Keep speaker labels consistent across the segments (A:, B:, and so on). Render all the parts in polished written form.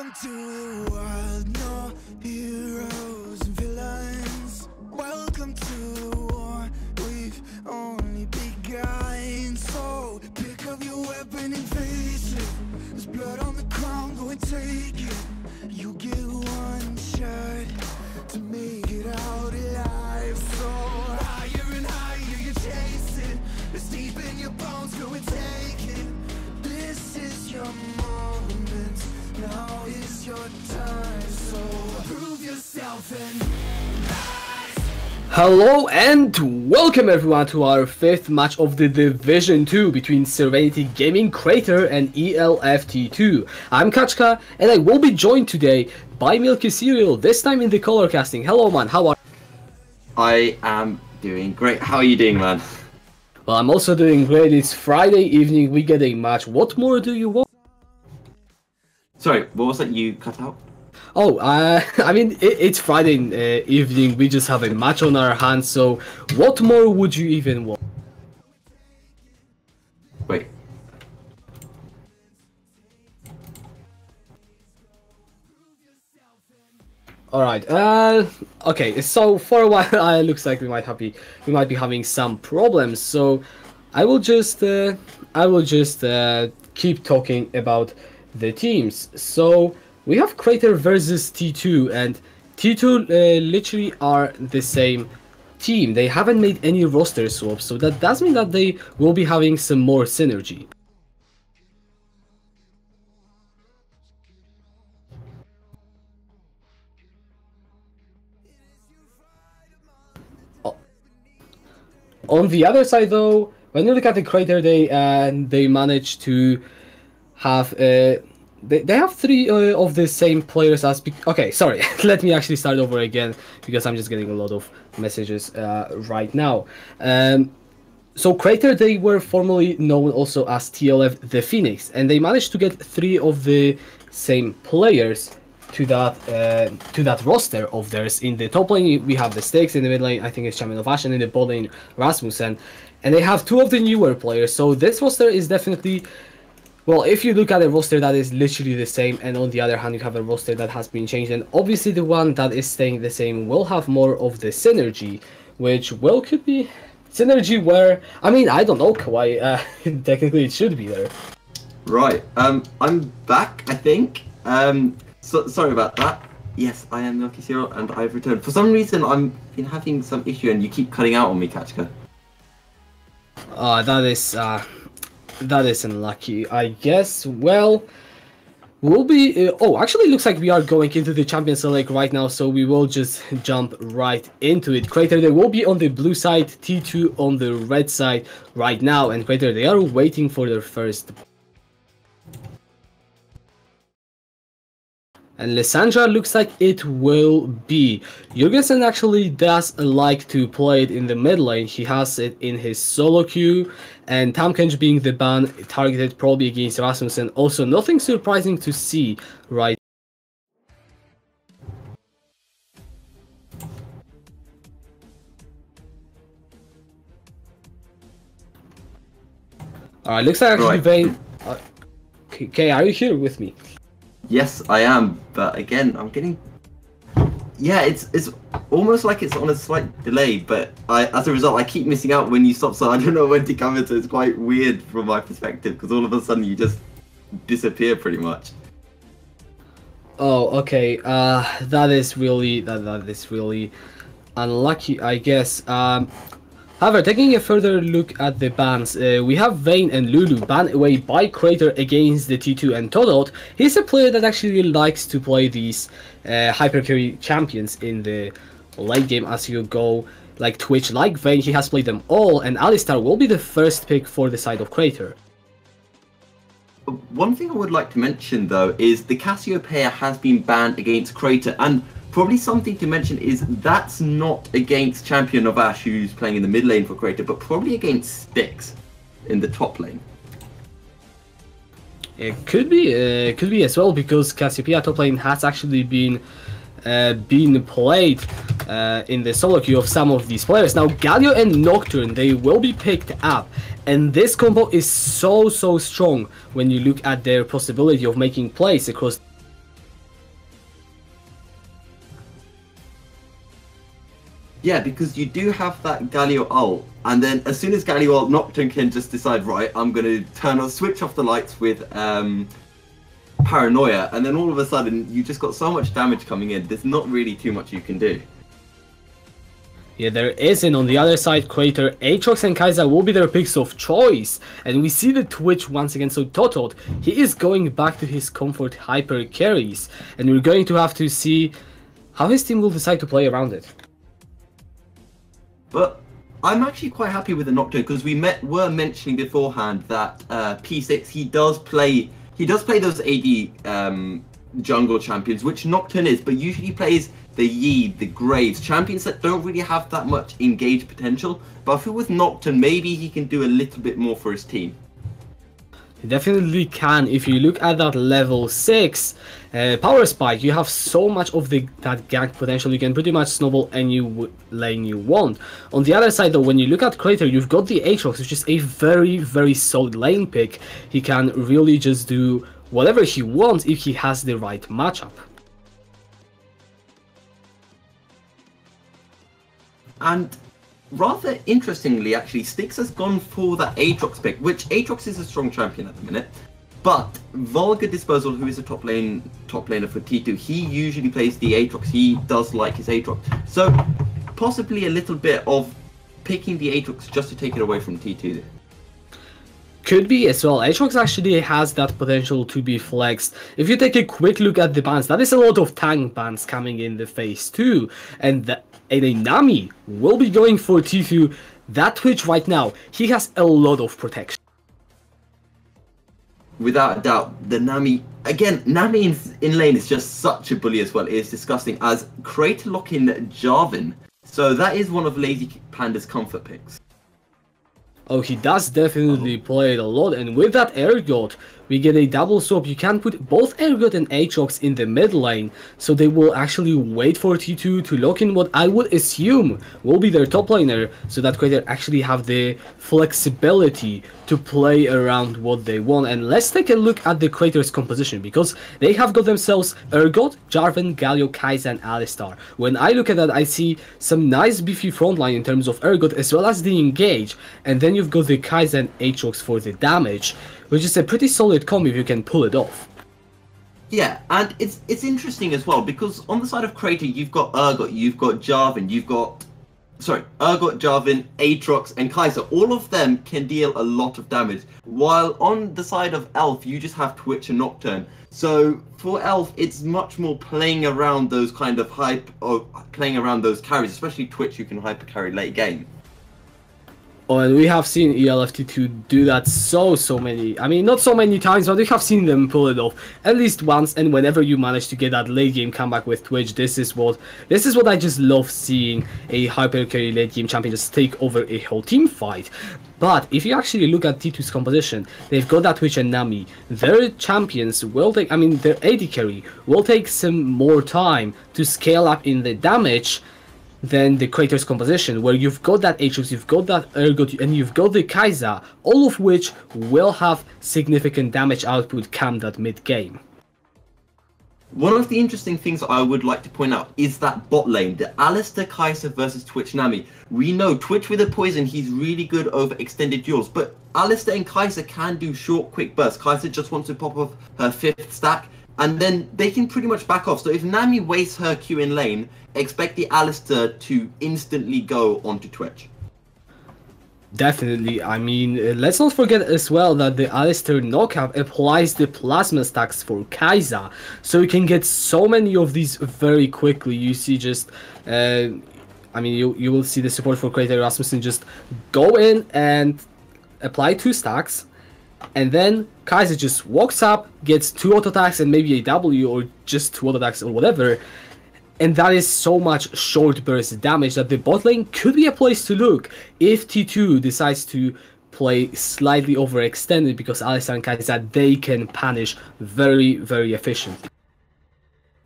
A: Welcome to the world, no heroes and villains. Welcome to the war, we've only begun. So pick up your weapon and face it. There's blood on the ground, go and take it. You get one shot to make it out alive. So higher and higher you chase it. It's deep in your bones, go and take it. This is your moment, now is your time. So prove yourself and rise.
B: Hello and welcome everyone to our fifth match of the Division 2 between Serenity Gaming Crater and ELFT2. I'm Kachka and I will be joined today by Milky Cereal, this time in the color casting. Hello man, how are you?
C: I am doing great. How are you doing, man?
B: Well, I'm also doing great. It's Friday evening, we get a match. What more do you want?
C: Sorry, what was that you cut out?
B: Oh, I mean, it's Friday evening, we just have a match on our hands, so what more would you even want?
C: Wait.
B: Alright, okay, so for a while it looks like we might be having some problems, so I will just keep talking about the teams. So we have Crater versus T2, and T2 literally are the same team. They haven't made any roster swaps, so that does mean that they will be having some more synergy. On the other side, though, when you look at the Crater, they managed to have they have three of the same players as. Okay, sorry. Let me actually start over again because I'm just getting a lot of messages right now. So Crater, they were formerly known also as TLF the Phoenix, and they managed to get three of the same players to that roster of theirs. In the top lane we have the Sticks, in the mid lane I think it's Champion of Ash, and in the bot lane Rasmussen, and they have two of the newer players. So this roster is definitely, well, if you look at a roster that is literally the same, and on the other hand you have a roster that has been changed, and obviously the one that is staying the same will have more of the synergy, which well could be synergy where, I mean, I don't know why technically it should be there.
C: Right, I'm back, I think. So, sorry about that. Yes, I am Milky Cereal and I've returned. For some reason I've been having some issue and you keep cutting out on me, Kachka.
B: That is unlucky, I guess. Well, we'll be... oh, actually looks like we are going into the Champions League right now, so we will just jump right into it. Crater, they will be on the blue side, T2 on the red side right now, and Crater, they are waiting for their first... And Lissandra looks like it will be. Jurgensen actually does like to play it in the mid lane. He has it in his solo queue. And Tamkench being the ban targeted probably against Rasmussen. Also, nothing surprising to see right. Alright, looks like actually Vayne... okay, are you here with me?
C: Yes, I am, but again, I'm getting... Yeah, it's almost like it's on a slight delay, but as a result, I keep missing out when you stop, so I don't know when to come in, so it's quite weird from my perspective, because all of a sudden you just disappear pretty much.
B: Oh, okay, that is really unlucky, I guess. However, taking a further look at the bans, we have Vayne and Lulu banned away by Crater against the T2, and Todot, he's a player that actually likes to play these hypercarry champions in the late game as you go, like Twitch, like Vayne, he has played them all, and Alistar will be the first pick for the side of Crater.
C: One thing I would like to mention though is the Cassiopeia has been banned against Crater, and probably something to mention is that's not against Champion of Ash, who's playing in the mid lane for Crater, but probably against Sticks in the top lane.
B: It could be as well, because Cassiopeia top lane has actually been played in the solo queue of some of these players. Now Galio and Nocturne, they will be picked up, and this combo is so strong when you look at their possibility of making plays across.
C: Yeah, because you do have that Galio ult, and then as soon as Galio ult, Nocturne can just decide, right, I'm going to switch off the lights with Paranoia, and then all of a sudden you just got so much damage coming in, there's not really too much you can do.
B: Yeah, there isn't. On the other side, Crater, Aatrox and Kai'Sa will be their picks of choice. And we see the Twitch once again so totaled. He is going back to his comfort hyper carries. And we're going to have to see how his team will decide to play around it.
C: But I'm actually quite happy with the Nocturne, because we were mentioning beforehand that P6, he does play those AD jungle champions, which Nocturne is, but usually plays the Yi, the Graves, champions that don't really have that much engaged potential. But I feel with Nocturne, maybe he can do a little bit more for his team.
B: He definitely can. If you look at that level 6 power spike, you have so much of that gank potential. You can pretty much snowball any lane you want. On the other side though, when you look at Crater, you've got the Aatrox, which is a very, very solid lane pick. He can really just do whatever he wants if he has the right matchup.
C: And rather interestingly, actually, Styx has gone for that Aatrox pick, which Aatrox is a strong champion at the minute. But Vulgar Disposal, who is a top laner for T2, he usually plays the Aatrox. He does like his Aatrox. So possibly a little bit of picking the Aatrox just to take it away from T2.
B: Could be as well. Aatrox actually has that potential to be flexed. If you take a quick look at the bans, that is a lot of tank bans coming in the phase 2. And a Nami will be going for T2. That Twitch right now, he has a lot of protection.
C: Without a doubt, the Nami, again, Nami in lane is just such a bully as well. It is disgusting, as Crater lock in Jarvan. So that is one of Lazy Panda's comfort picks.
B: Oh, he does definitely play it a lot, and with that Ergot, we get a double swap. You can put both Ergot and Aatrox in the mid lane, so they will actually wait for T2 to lock in what I would assume will be their top laner, so that Crater actually have the flexibility to play around what they want. And let's take a look at the Crater's composition, because they have got themselves Ergot, Jarvan, Galio, Kai'Sa, and Alistar. When I look at that, I see some nice beefy frontline in terms of Ergot, as well as the engage, and then you've got the Kai'Sa and Aatrox for the damage, which is a pretty solid combo if you can pull it off.
C: Yeah, and it's interesting as well, because on the side of Crater, you've got Ergot, you've got Jarvan, Ergot, Jarvan, Aatrox, and Kai'Sa. All of them can deal a lot of damage, while on the side of Elf, you just have Twitch and Nocturne. So for Elf, it's much more playing around those kind of playing around those carries, especially Twitch, who can hyper carry late game.
B: Oh, and we have seen ELFT2 do that so many, I mean, not so many times, but we have seen them pull it off at least once. And whenever you manage to get that late game comeback with Twitch, this is what I just love seeing, a hyper carry late game champion just take over a whole team fight. But if you actually look at T2's composition, they've got that Twitch and Nami. Their champions will take, I mean, their AD carry will take some more time to scale up in the damage than the Crater's composition, where you've got that Aatrox, you've got that Ergot, and you've got the Kai'Sa, all of which will have significant damage output come that mid-game.
C: One of the interesting things I would like to point out is that bot lane, the Alistar Kai'Sa versus Twitch Nami. We know Twitch with a poison, he's really good over extended duels, but Alistar and Kai'Sa can do short, quick bursts. Kai'Sa just wants to pop off her 5th stack, and then they can pretty much back off. So if Nami wastes her Q in lane, expect the Alistar to instantly go onto Twitch.
B: Definitely. I mean, let's not forget as well that the Alistar knockout applies the plasma stacks for Kai'Sa, so you can get so many of these very quickly. You see just, I mean, you will see the support for Crater Rasmussen just go in and apply 2 stacks, and then Kai'Sa just walks up, gets 2 auto attacks and maybe a W or just 2 auto attacks or whatever. And that is so much short burst damage that the bot lane could be a place to look if T2 decides to play slightly overextended, because Alistar and Kai'Sa, they can punish very efficiently.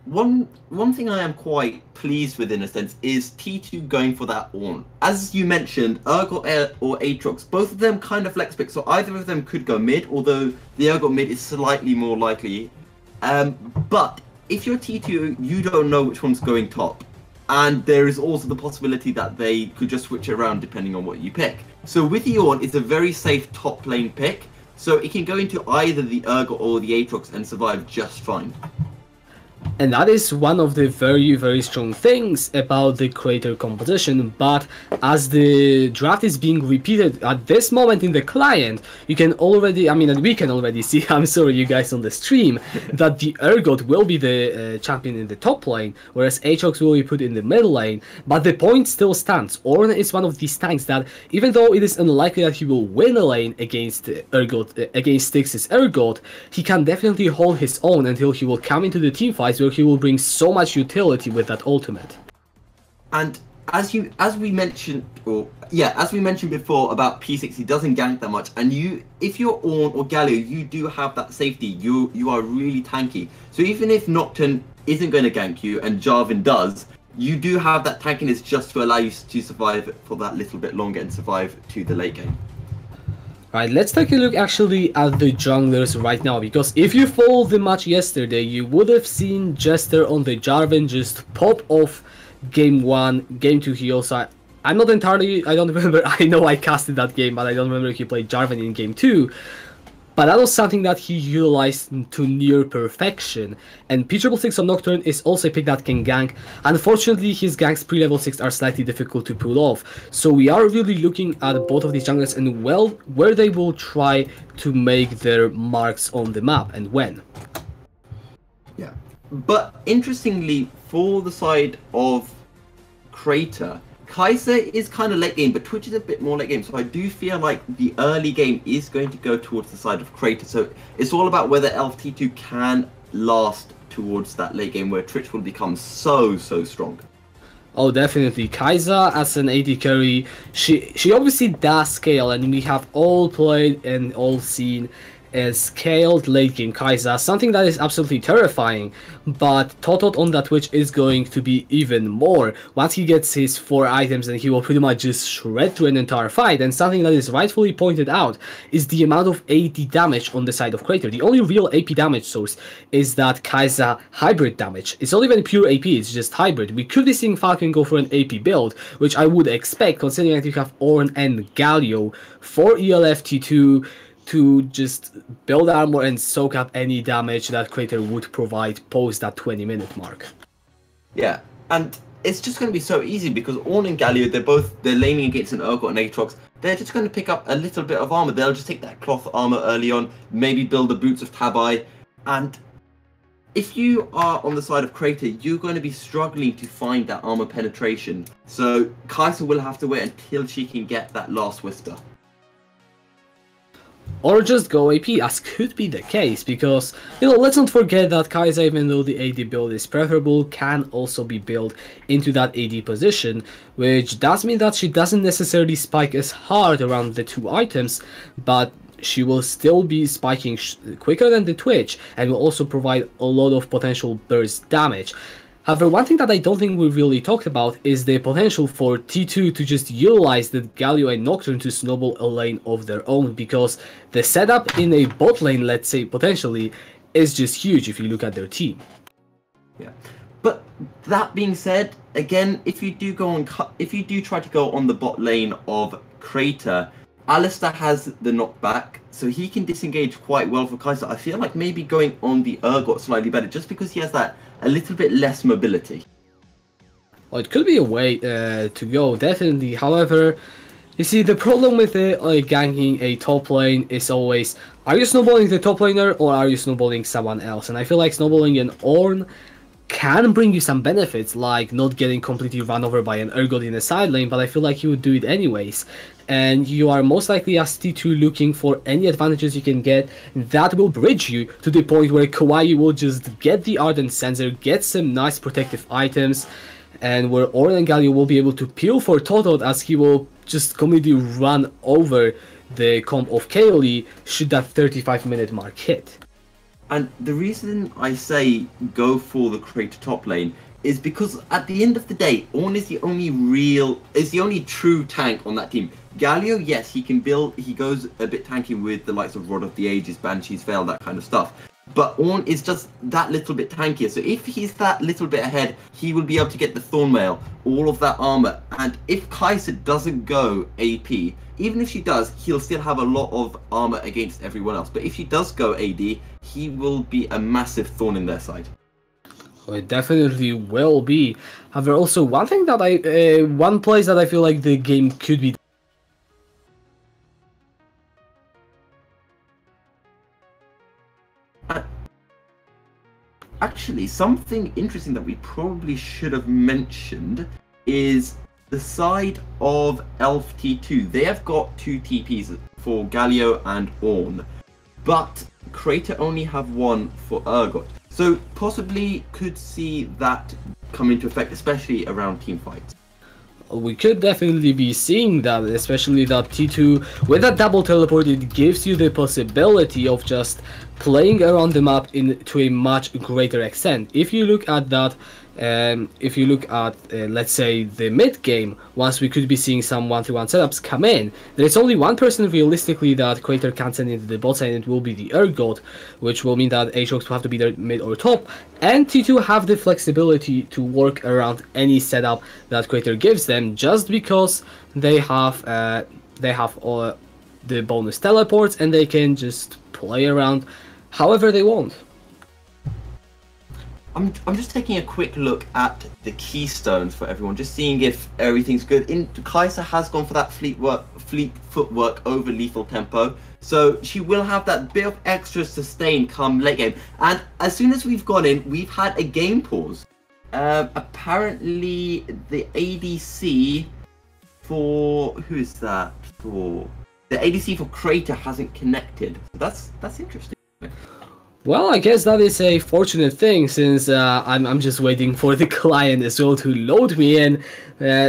C: One thing I am quite pleased with in a sense is T2 going for that Ornn. As you mentioned, Ergot or Aatrox, both of them kind of flex picks, so either of them could go mid, although the Ergot mid is slightly more likely. But if you're T2, you don't know which one's going top. and there is also the possibility that they could just switch around depending on what you pick. So with Yorn, it's a very safe top lane pick, so it can go into either the Urgot or the Aatrox and survive just fine.
B: And that is one of the very, very strong things about the Crater composition, but as the draft is being repeated at this moment in the client, you can already, and we can already see, I'm sorry you guys on the stream, that the Urgot will be the champion in the top lane, whereas Aatrox will be put in the middle lane, but the point still stands. Ornn is one of these tanks that, even though it is unlikely that he will win a lane against Urgot, against Styx's Urgot, he can definitely hold his own until he will come into the team fights where he will bring so much utility with that ultimate.
C: And as we mentioned before about P6, he doesn't gank that much, and if you're Ornn or Galio, you do have that safety. You are really tanky. So even if Nocturne isn't going to gank you and Jarvan does, you do have that tankiness just to allow you to survive for that little bit longer and survive to the late game.
B: Right, let's take a look actually at the junglers right now, because if you followed the match yesterday, you would have seen Jester on the Jarvan just pop off game 1, game 2 he also... I don't remember, I know I casted that game, but I don't remember if he played Jarvan in game 2. But that was something that he utilized to near perfection. And P666 on Nocturne is also a pick that can gank. Unfortunately, his ganks pre-level 6 are slightly difficult to pull off. So we are really looking at both of these junglers and where they will try to make their marks on the map and when.
C: Yeah, but interestingly, for the side of Crater, Kaiser is kind of late game, but Twitch is a bit more late game, so I do feel like the early game is going to go towards the side of Crater. So it's all about whether Elf T2 can last towards that late game where Twitch will become so strong.
B: Oh, definitely. Kaiser as an AD carry, she obviously does scale, and we have all played and all seen a scaled late game Kaiser, something that is absolutely terrifying, but Totot on that Twitch is going to be even more. Once he gets his 4 items, and he will pretty much just shred through an entire fight, and something that is rightfully pointed out is the amount of AD damage on the side of Crater. The only real AP damage source is that Kaiser hybrid damage. It's not even pure AP, it's just hybrid. We could be seeing Falcon go for an AP build, which I would expect considering that you have Ornn and Galio for ELF T2 to just build armor and soak up any damage that Crater would provide post that 20-minute mark.
C: Yeah, and it's just going to be so easy because Ornn and Galio, they're laning against an Urgot and Aatrox. They're just going to pick up a little bit of armor. They'll just take that cloth armor early on, maybe build the boots of Tabai, and if you are on the side of Crater, you're going to be struggling to find that armor penetration. So Kaiser will have to wait until she can get that last whisper.
B: Or just go AP, as could be the case, because, let's not forget that Kaiser, even though the AD build is preferable, can also be built into that AD position, which does mean that she doesn't necessarily spike as hard around the 2 items, but she will still be spiking quicker than the Twitch, and will also provide a lot of potential burst damage. However, one thing that I don't think we really talked about is the potential for T2 to just utilize the Galio and Nocturne to snowball a lane of their own, because the setup in a bot lane, let's say, potentially, is just huge if you look at their team.
C: Yeah, but that being said, again, if you do try to go on the bot lane of Crater, Alistar has the knockback, so he can disengage quite well for Kaiser. I feel like maybe going on the Urgot slightly better, just because he has that a little bit less mobility.
B: Well, it could be a way to go, definitely. However, you see, the problem with ganking a top lane is always, are you snowballing the top laner or are you snowballing someone else? And I feel like snowballing an Ornn can bring you some benefits, like not getting completely run over by an Urgot in a side lane, but I feel like you would do it anyways. And you are most likely as T2 looking for any advantages you can get that will bridge you to the point where Kawaii will just get the Ardent Sensor, get some nice protective items, and where Ornn and Galio will be able to peel for Totot as he will just completely run over the comp of Kaoli should that 35-minute mark hit.
C: And the reason I say go for the Crater top lane is because at the end of the day, Ornn is the only true tank on that team. Galio, yes, he goes a bit tanky with the likes of Rod of the Ages, Banshee's Veil, that kind of stuff. but Ornn is just that little bit tankier. So if he's that little bit ahead, he will be able to get the Thornmail, all of that armor. And if Kai'Sa doesn't go AP, even if she does, he'll still have a lot of armor against everyone else. But if she does go AD, he will be a massive thorn in their side.
B: Oh, it definitely will be. However, also one thing that one place that I feel like the game could be.
C: Actually, something interesting that we probably should have mentioned is the side of Elf T2. They have got 2 TPs for Galio and Ornn, but Crater only have 1 for Urgot. So possibly could see that come into effect, especially around team fights.
B: We could definitely be seeing that, especially that T2 with that double teleport. It gives you the possibility of just playing around the map to a much greater extent. If you look at that, let's say the mid game, once we could be seeing some 1-3-1 setups come in, there's only one person realistically that Crater can send into the bot side, and it will be the Urgot, which will mean that Aatrox will have to be there mid or top, and T2 have the flexibility to work around any setup that Crater gives them, just because they have all the bonus teleports and they can just play around however they want.
C: I'm just taking a quick look at the keystones for everyone, just seeing if everything's good. Kai'Sa has gone for that fleet footwork over lethal tempo, so she will have that bit of extra sustain come late game. And as soon as we've gone in, we've had a game pause. Apparently the ADC for who is that for? The ADC for Crater hasn't connected. That's interesting.
B: Well, I guess that is a fortunate thing, since I'm just waiting for the client as well to load me in.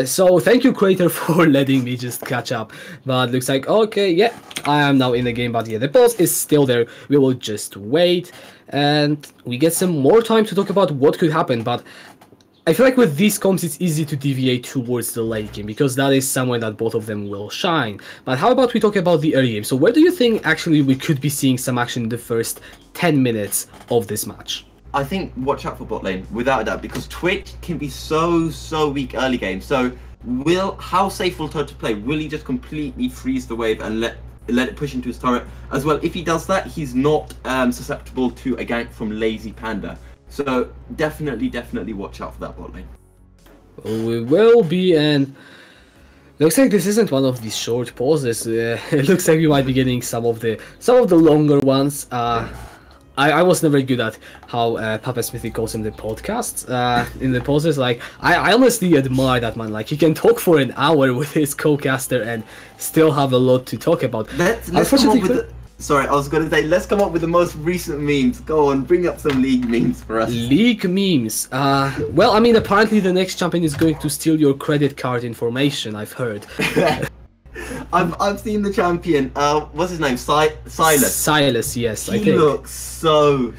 B: So thank you, Crater, for letting me just catch up. But looks like, okay, yeah, I am now in the game, but yeah, the boss is still there. We will just wait, and we get some more time to talk about what could happen. But I feel like with these comps, it's easy to deviate towards the late game, because that is somewhere that both of them will shine. But how about we talk about the early game? So where do you think actually we could be seeing some action in the first 10 minutes of this match?
C: I think watch out for bot lane, without a doubt, because Twitch can be so weak early game. So how safe will Toto play? Will he just completely freeze the wave and let it push into his turret? As well, if he does that, he's not susceptible to a gank from Lazy Panda. So definitely watch out for that bot lane.
B: We will be, and looks like this isn't one of these short pauses. It looks like we might be getting some of the longer ones. I was never good at how Papa Smithy calls in the podcasts, in the pauses. Like I honestly admire that man. Like he can talk for an hour with his co-caster and still have a lot to talk about.
C: Let's come up with sorry, I was going to say, let's come up with the most recent memes. Go on, bring up some League memes for us.
B: League memes. Well, I mean, apparently the next champion is going to steal your credit card information, I've heard.
C: I've seen the champion. What's his name? Silas.
B: Silas, yes, I think.
C: He looks so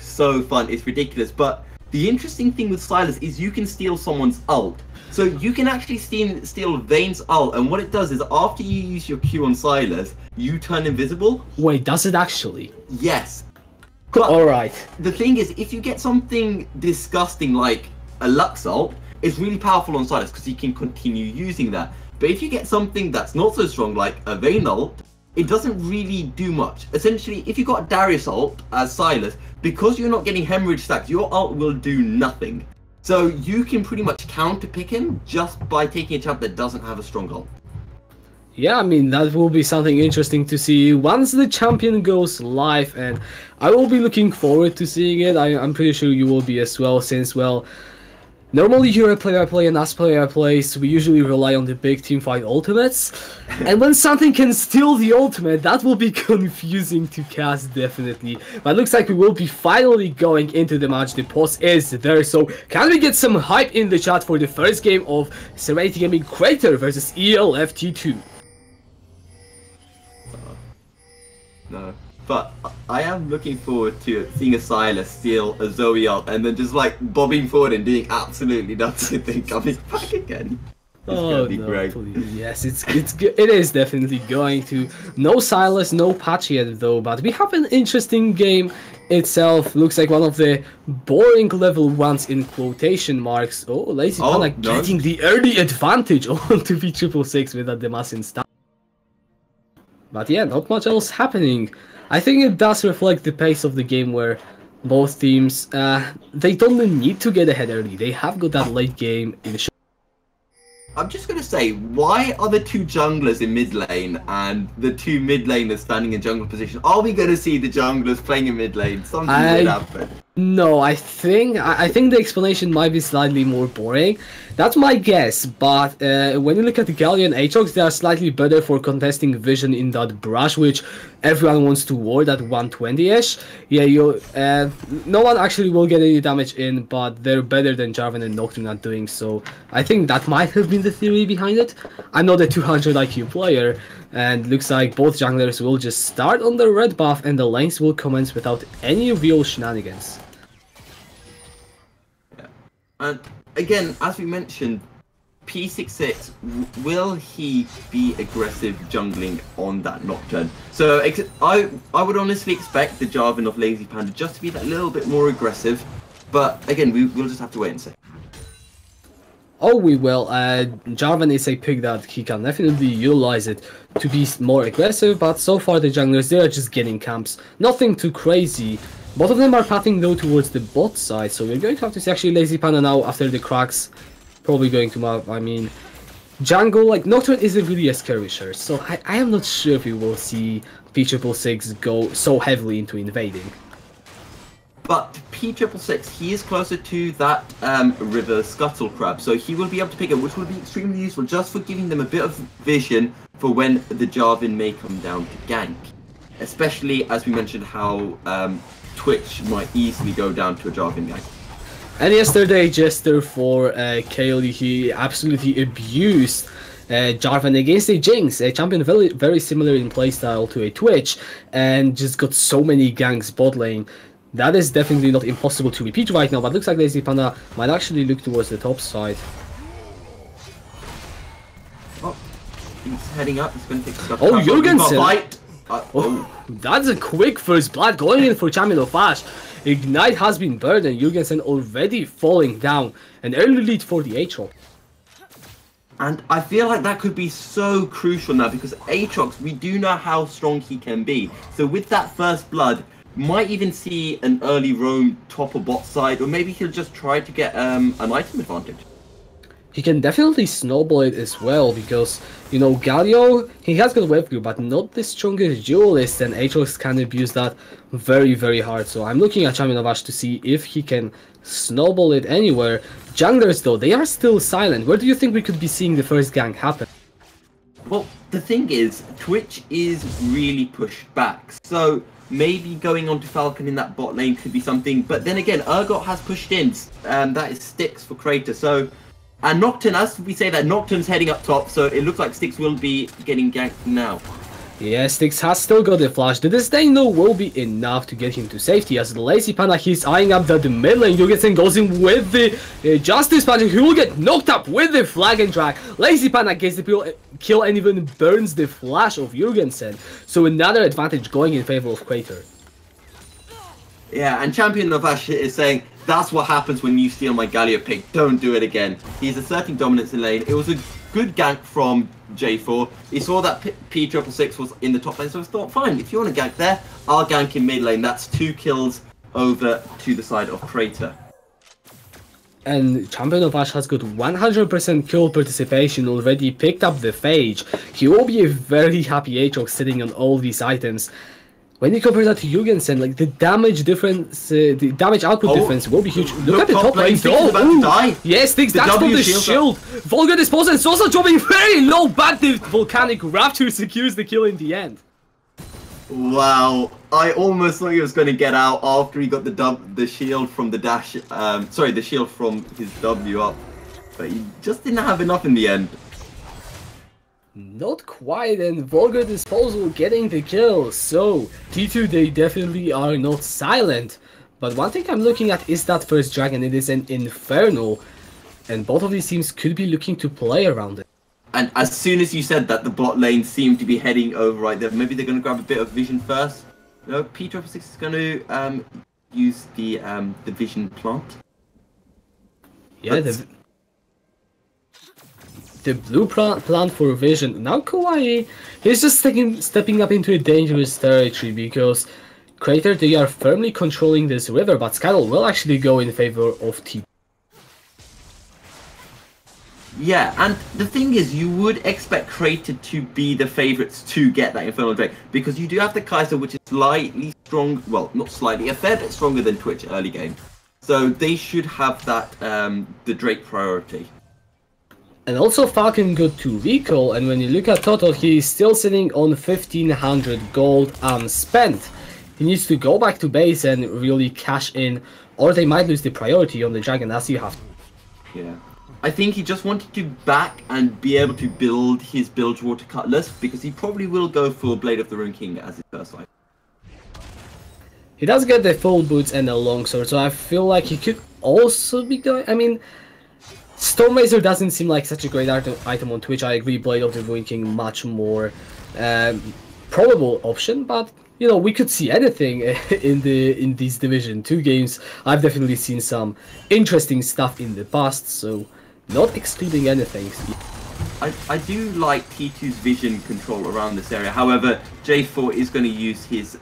C: fun. It's ridiculous. But the interesting thing with Silas is you can steal someone's ult. So you can actually steal Vayne's ult, and what it does is after you use your Q on Silas, you turn invisible.
B: Wait, does it actually?
C: Yes. But
B: alright.
C: The thing is, if you get something disgusting like a Lux ult, it's really powerful on Silas because he can continue using that. But if you get something that's not so strong like a Vayne ult, it doesn't really do much. Essentially, if you got Darius ult as Silas, because you're not getting hemorrhage stacks, your ult will do nothing. So you can pretty much counter pick him just by taking a champ that doesn't have a strong ult.
B: Yeah, I mean, that will be something interesting to see once the champion goes live, and I will be looking forward to seeing it. I'm pretty sure you will be as well, since, well, normally you're a play-by-play and us play-by-play, so we usually rely on the big teamfight ultimates. And when something can steal the ultimate, that will be confusing to cast, definitely. But it looks like we will be finally going into the match. The pause is there, so can we get some hype in the chat for the first game of Serenity Gaming Crater versus ELFT2?
C: No. But I am looking forward to seeing a Silas steal a Zoe ult and then just like bobbing forward and doing absolutely nothing, then coming back again. It's gonna be great.
B: Please. Yes, it is definitely going to. No Silas, no patch yet though, but we have an interesting game itself looks like one of the boring level 1s in quotation marks. Oh, Lazy Panda getting the early advantage onto P666 with that Demacian stun. But yeah, not much else happening. I think it does reflect the pace of the game where both teams, they don't need to get ahead early. They have got that late game in the
C: I'm just going to say, why are the two junglers in mid lane and the two mid laners standing in jungle position? Are we going to see the junglers playing in mid lane? Something did happen.
B: No, I think the explanation might be slightly more boring. That's my guess, but when you look at the Galio and Aatrox, they are slightly better for contesting vision in that brush, which everyone wants to ward at 120-ish. Yeah, no one actually will get any damage in, but they're better than Jarvan and Nocturne at doing so. I think that might have been the theory behind it. I'm not a 200 IQ player, and looks like both junglers will just start on the red buff and the lanes will commence without any real shenanigans.
C: And again, as we mentioned, P66, will he be aggressive jungling on that Nocturne? So I would honestly expect the Jarvan of Lazy Panda just to be that little bit more aggressive, but again, we'll just have to wait and see.
B: Oh, we will. Jarvan is a pick that he can definitely utilize it to be more aggressive, but so far the junglers, they are just getting camps. Nothing too crazy. Both of them are pathing though towards the bot side, so we're going to have to see actually Lazy Panda now after the cracks. Probably going to map, I mean, jungle, like, Nocturne isn't really a skirmisher, so I am not sure if we will see P666 go so heavily into invading.
C: But P666, he is closer to that river scuttle crab, so he will be able to pick it, which will be extremely useful just for giving them a bit of vision for when the Jarvan may come down to gank. Especially as we mentioned how Twitch might easily go down to a Jarvan gank.
B: And yesterday, Jester for KLD, he absolutely abused Jarvan against a Jinx, a champion very similar in playstyle to a Twitch, and just got so many ganks bot lane. That is definitely not impossible to repeat right now, but looks like Lazy Panda might actually look towards the top side.
C: Oh, he's heading up, he's going to take stuff.
B: Oh, Jurgensen!
C: Oh,
B: that's a quick first blood going in for Champion of Ash. Ignite has been burned and Jurgensen already falling down. An early lead for the Aatrox.
C: And I feel like that could be so crucial now because Aatrox, we do know how strong he can be. So with that first blood, might even see an early roam top or bot side, or maybe he'll just try to get an item advantage.
B: He can definitely snowball it as well, because, you know, Galio, he has got wave group, but not the strongest duelist, and Aatrox can abuse that very, very hard. So I'm looking at Champion of Ash to see if he can snowball it anywhere. Junglers, though, they are still silent. Where do you think we could be seeing the first gank happen?
C: Well, the thing is, Twitch is really pushed back, so maybe going on to Falcon in that bot lane could be something, but then again, Urgot has pushed in, and that is Styx for Crater, so... And Nocturne, as we say that, Nocturne's heading up top, so it looks like Styx will be getting ganked now.
B: Yeah, Styx has still got the flash. The disdain though will be enough to get him to safety, as the Lazy Panda, he's eyeing up the mid lane. Jurgensen goes in with the Justice Magic, who will get knocked up with the flag and drag. Lazy Panda gets the kill and even burns the flash of Jurgensen. So another advantage going in favor of Crater.
C: Yeah, and Champion of Ash is saying, that's what happens when you steal my Galio pick, don't do it again. He's asserting dominance in lane. It was a good gank from J4. He saw that P666 was in the top lane, so he thought, fine, if you want to gank there, I'll gank in mid lane. That's 2 kills over to the side of Crater.
B: And Champion of Ash has got 100% kill participation, already picked up the Phage. He will be a very happy Aatrox sitting on all these items. When you compare that to Jurgensen, like the damage difference, the damage output difference will be huge. Look at the top lane. Oh, yes, Styx, that's from the shield. Volga disposal is also dropping very low, but the volcanic rapture secures the kill in the end.
C: Wow, I almost thought he was going to get out after he got the shield from the dash. Sorry, the shield from his W up, but he just didn't have enough in the end.
B: Not quite, and Vulgar Disposal getting the kill, so T2, they definitely are not silent. But one thing I'm looking at is that first dragon. It is an Inferno, and both of these teams could be looking to play around it.
C: And as soon as you said that, the bot lane seemed to be heading over right there. Maybe they're going to grab a bit of vision first. No, P6 is going to use the vision plant.
B: Yeah, the blue plant for vision. Now Kawaii, he's just stepping up into a dangerous territory because Crater, they are firmly controlling this river, but Skydol will actually go in favor of T.
C: Yeah, and the thing is, you would expect Crater to be the favourites to get that Infernal Drake, because you do have the Kaiser, which is slightly strong, well, not slightly, a fair bit stronger than Twitch early game. So they should have that, the Drake priority. And
B: also Falcon got to recall, and when you look at total, he's still sitting on 1500 gold unspent. He needs to go back to base and really cash in, or they might lose the priority on the Dragon, as you have to.
C: Yeah. I think he just wanted to back and be able to build his Bilgewater Cutlass, because he probably will go for Blade of the Rune King as his first item.
B: He does get the full boots and a longsword, so I feel like he could also be going. I mean, Stormrazor doesn't seem like such a great item on Twitch. I agree, Blade of the Rune King much more probable option, but you know, we could see anything in this Division 2 games. I've definitely seen some interesting stuff in the past, so not excluding anything.
C: I do like T2's vision control around this area. However, J4 is going to use his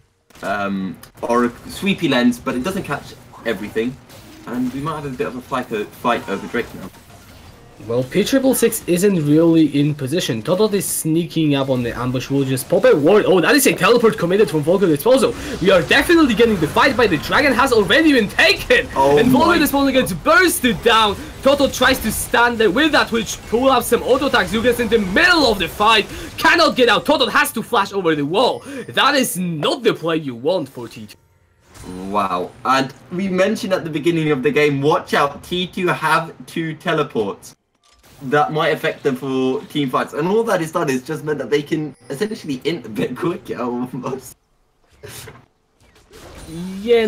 C: sweepy lens, but it doesn't catch everything, and we might have a bit of a fight over Drake now.
B: Well, P666 isn't really in position. Toto is sneaking up on the ambush. We'll just pop a ward. Oh, that is a teleport committed from Vulgar Disposal. We are definitely getting the fight, but the dragon has already been taken.
C: Oh,
B: and Vulgar Disposal gets bursted down. Toto tries to stand there with that Twitch, pull up some auto attacks. Who gets in the middle of the fight, cannot get out. Toto has to flash over the wall. That is not the play you want for T2.
C: Wow, and we mentioned at the beginning of the game, watch out, T2 have 2 teleports. That might affect them for team fights, and all that is done is just meant that they can essentially int a bit quicker almost.
B: Yeah,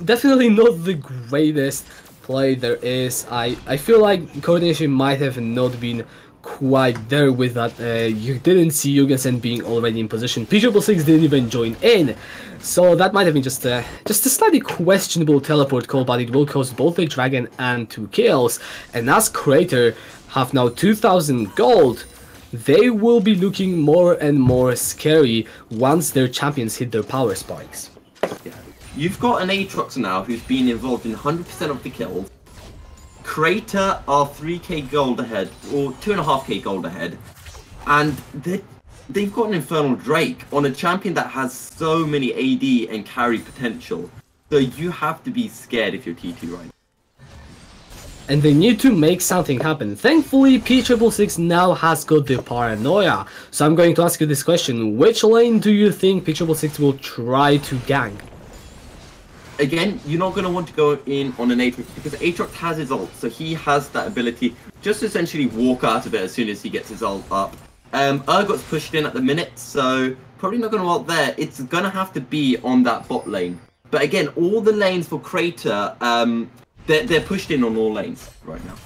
B: definitely not the greatest play there is. I feel like coordination might have not been quite there with that. You didn't see Yugensen being already in position. P666 didn't even join in, so that might have been just a slightly questionable teleport call, but it will cost both the dragon and 2 kills. And as Crater have now 2000 gold, they will be looking more and more scary once their champions hit their power spikes.
C: Yeah. You've got an Aatrox now who's been involved in 100% of the kills. Crater are 3k gold ahead, or 2.5k gold ahead, and they've got an Infernal Drake on a champion that has so many AD and carry potential. So you have to be scared if you're T2 right now.
B: And they need to make something happen. Thankfully, P666 now has got the paranoia. So I'm going to ask you this question. Which lane do you think P666 will try to gank?
C: Again, you're not going to want to go in on an Aatrox, because Aatrox has his ult, so he has that ability just to essentially walk out of it as soon as he gets his ult up. Urgot's pushed in at the minute, so probably not going to ult there. It's going to have to be on that bot lane. But again, all the lanes for Crater, they're pushed in on all lanes right now.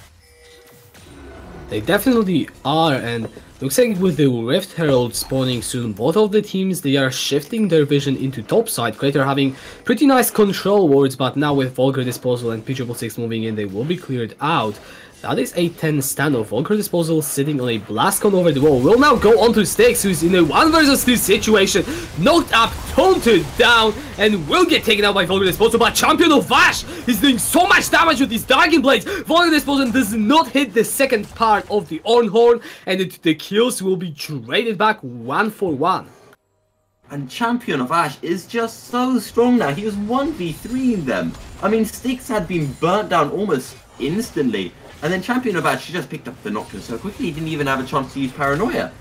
B: They definitely are, and looks like with the Rift Herald spawning soon, both of the teams, they are shifting their vision into topside. Crater having pretty nice control wards, but now with Vulgar Disposal and P666 moving in, they will be cleared out. That is a 10 standoff. Vulgar Disposal sitting on a blast cone over the wall. Will now go on to Styx, who's in a 1 versus 2 situation. Knocked up, taunted down, and will get taken out by Vulgar Disposal. But Champion of Vash is doing so much damage with these Darking Blades. Vulgar Disposal does not hit the second part of the Ornhorn, and the kills will be traded back 1 for 1.
C: And Champion of Ash is just so strong now. He was 1v3ing them. I mean, Styx had been burnt down almost instantly. And then Champion of Ash, she just picked up the Nocturne so quickly, he didn't even have a chance to use Paranoia.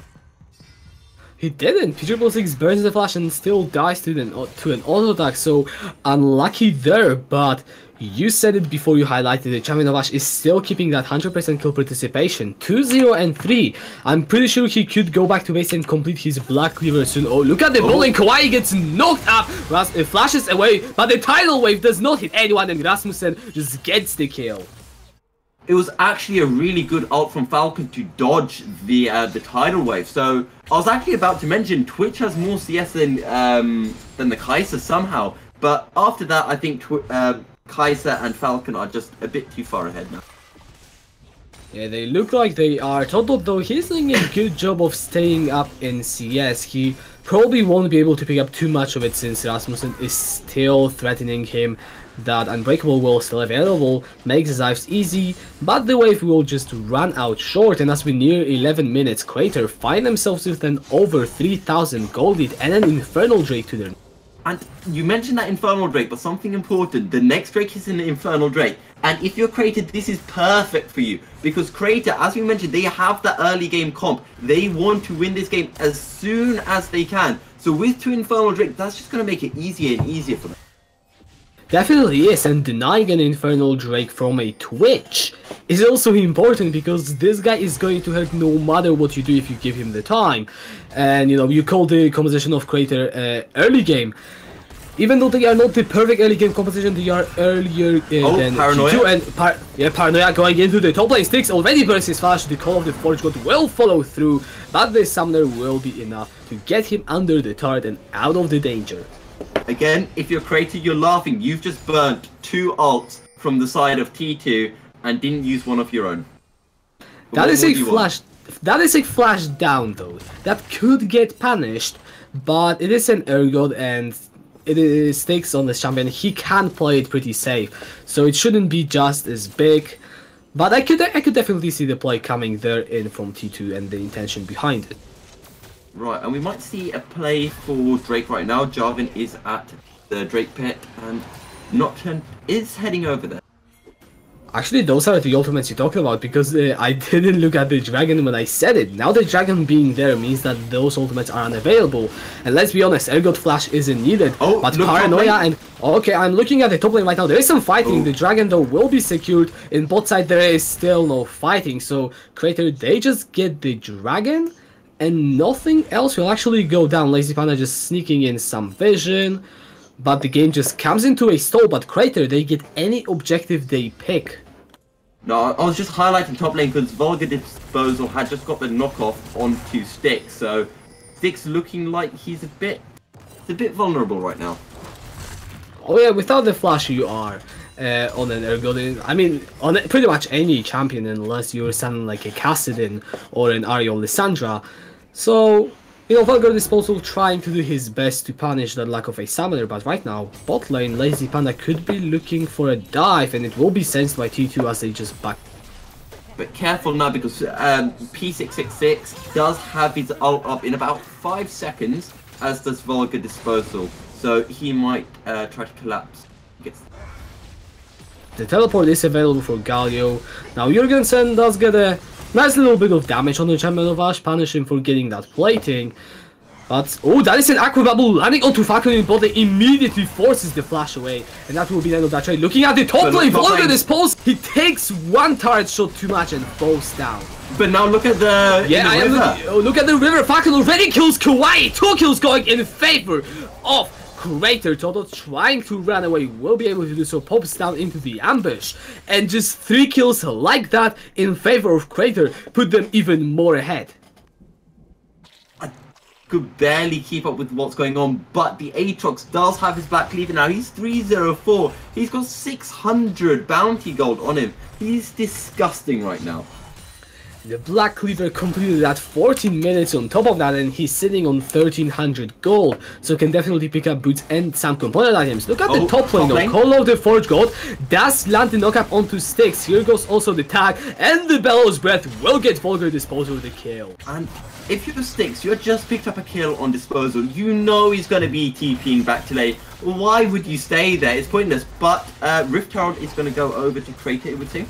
B: He didn't. P666 burns the flash and still dies to an auto attack, so unlucky there, but you said it before you highlighted it. Champion of Ash is still keeping that 100% kill participation. 2-0 and 3. I'm pretty sure he could go back to base and complete his Black Cleaver soon. Oh, look at the ball, and Kawaii gets knocked up. Flashes away, but the tidal wave does not hit anyone, and Rasmussen just gets the kill.
C: It was actually a really good ult from Falcon to dodge the tidal wave. So I was actually about to mention Twitch has more CS than the Kaiser somehow, but after that, I think Kaiser and Falcon are just a bit too far ahead now.
B: Yeah, they look like they are. Toto, though, he's doing a good job of staying up in CS. He probably won't be able to pick up too much of it since Rasmussen is still threatening him. That Unbreakable will still available, makes his lives easy, but the wave will just run out short, and as we near 11 minutes, Crater find themselves with an over 3000 gold lead and an Infernal Drake to their...
C: And you mentioned that Infernal Drake, but something important, the next Drake is an Infernal Drake. And if you're Crater, this is perfect for you. Because Crater, as we mentioned, they have that early game comp. They want to win this game as soon as they can. So with 2 Infernal Drake, that's just going to make it easier and easier for them.
B: Definitely is, and denying an Infernal Drake from a Twitch is also important because this guy is going to hurt no matter what you do if you give him the time. And you know, you call the composition of Crater early game. Even though they are not the perfect early game composition, they are earlier than
C: Paranoia.
B: G2 and Paranoia going into the top lane. Sticks already versus Flash. The call of the Forge God will follow through, but the Summoner will be enough to get him under the turret and out of the danger.
C: Again, if you're Crater, you're laughing. You've just burnt 2 ults from the side of T2 and didn't use one of your own.
B: That is a flash. That is a flash down though. That could get punished, but it is an Ergod and it is stakes on this champion. He can play it pretty safe, so it shouldn't be just as big. But I could definitely see the play coming there in from T2 and the intention behind it.
C: Right, and we might see a play for Drake right now. Jarvan is at the Drake pit, and Nocturne is heading over there.
B: Actually, those are the ultimates you're talking about, because I didn't look at the dragon when I said it. Now the dragon being there means that those ultimates are unavailable. And let's be honest, Ergot Flash isn't needed.
C: Oh,
B: but Paranoia and... Okay, I'm looking at the top lane right now. There is some fighting. The dragon, though, will be secured. In bot side, there is still no fighting. So, Crater, they just get the dragon, and nothing else will actually go down. Lazy Panda just sneaking in some vision. But the game just comes into a stall. But Crater, they get any objective they pick.
C: No, I was just highlighting top lane because Vulgar Disposal had just got the knockoff onto Styx, so Styx looking like he's a bit vulnerable right now.
B: Oh yeah, without the flash you are on an Ergodin, I mean on pretty much any champion unless you're something like a Cassidin or an Ariel Lissandra. So, you know, Vulgar Disposal trying to do his best to punish the lack of a summoner, but right now, bot lane, Lazy Panda could be looking for a dive, and it will be sensed by T2 as they just back.
C: But careful now, because P666 does have his ult up in about 5 seconds, as does Vulgar Disposal, so he might try to collapse.
B: The teleport is available for Galio. Now Jurgensen does get a nice little bit of damage on the champion of Ash, punish him for getting that plating. But, oh, that is an Aqua Bubble landing onto Falcon in bot lane, immediately forces the flash away. And that will be the end of that trade. Looking at the top lane, Vulgar Dispose, he takes one turret shot too much and falls down.
C: But now look at the
B: look at the river. Falcon already kills Kawaii. 2 kills going in favor of Crater. Toto trying to run away, will be able to do so, pops down into the ambush, and just 3 kills like that in favor of Crater put them even more ahead.
C: I could barely keep up with what's going on, but the Aatrox does have his Black Cleaver now. He's 304. He's got 600 bounty gold on him. He's disgusting right now.
B: The Black Cleaver completed that 14 minutes on top of that, and he's sitting on 1300 gold, so can definitely pick up boots and some component items. Look at the top lane though, Call of the Forge God does land the knockup onto Styx. Here goes also the tag, and the Bellows Breath will get Vulgar Disposal the kill.
C: And if you're Styx, you just picked up a kill on Disposal, you know he's going to be TPing back to lane. Why would you stay there? It's pointless, but Rift Herald is going to go over to Crater, it would seem.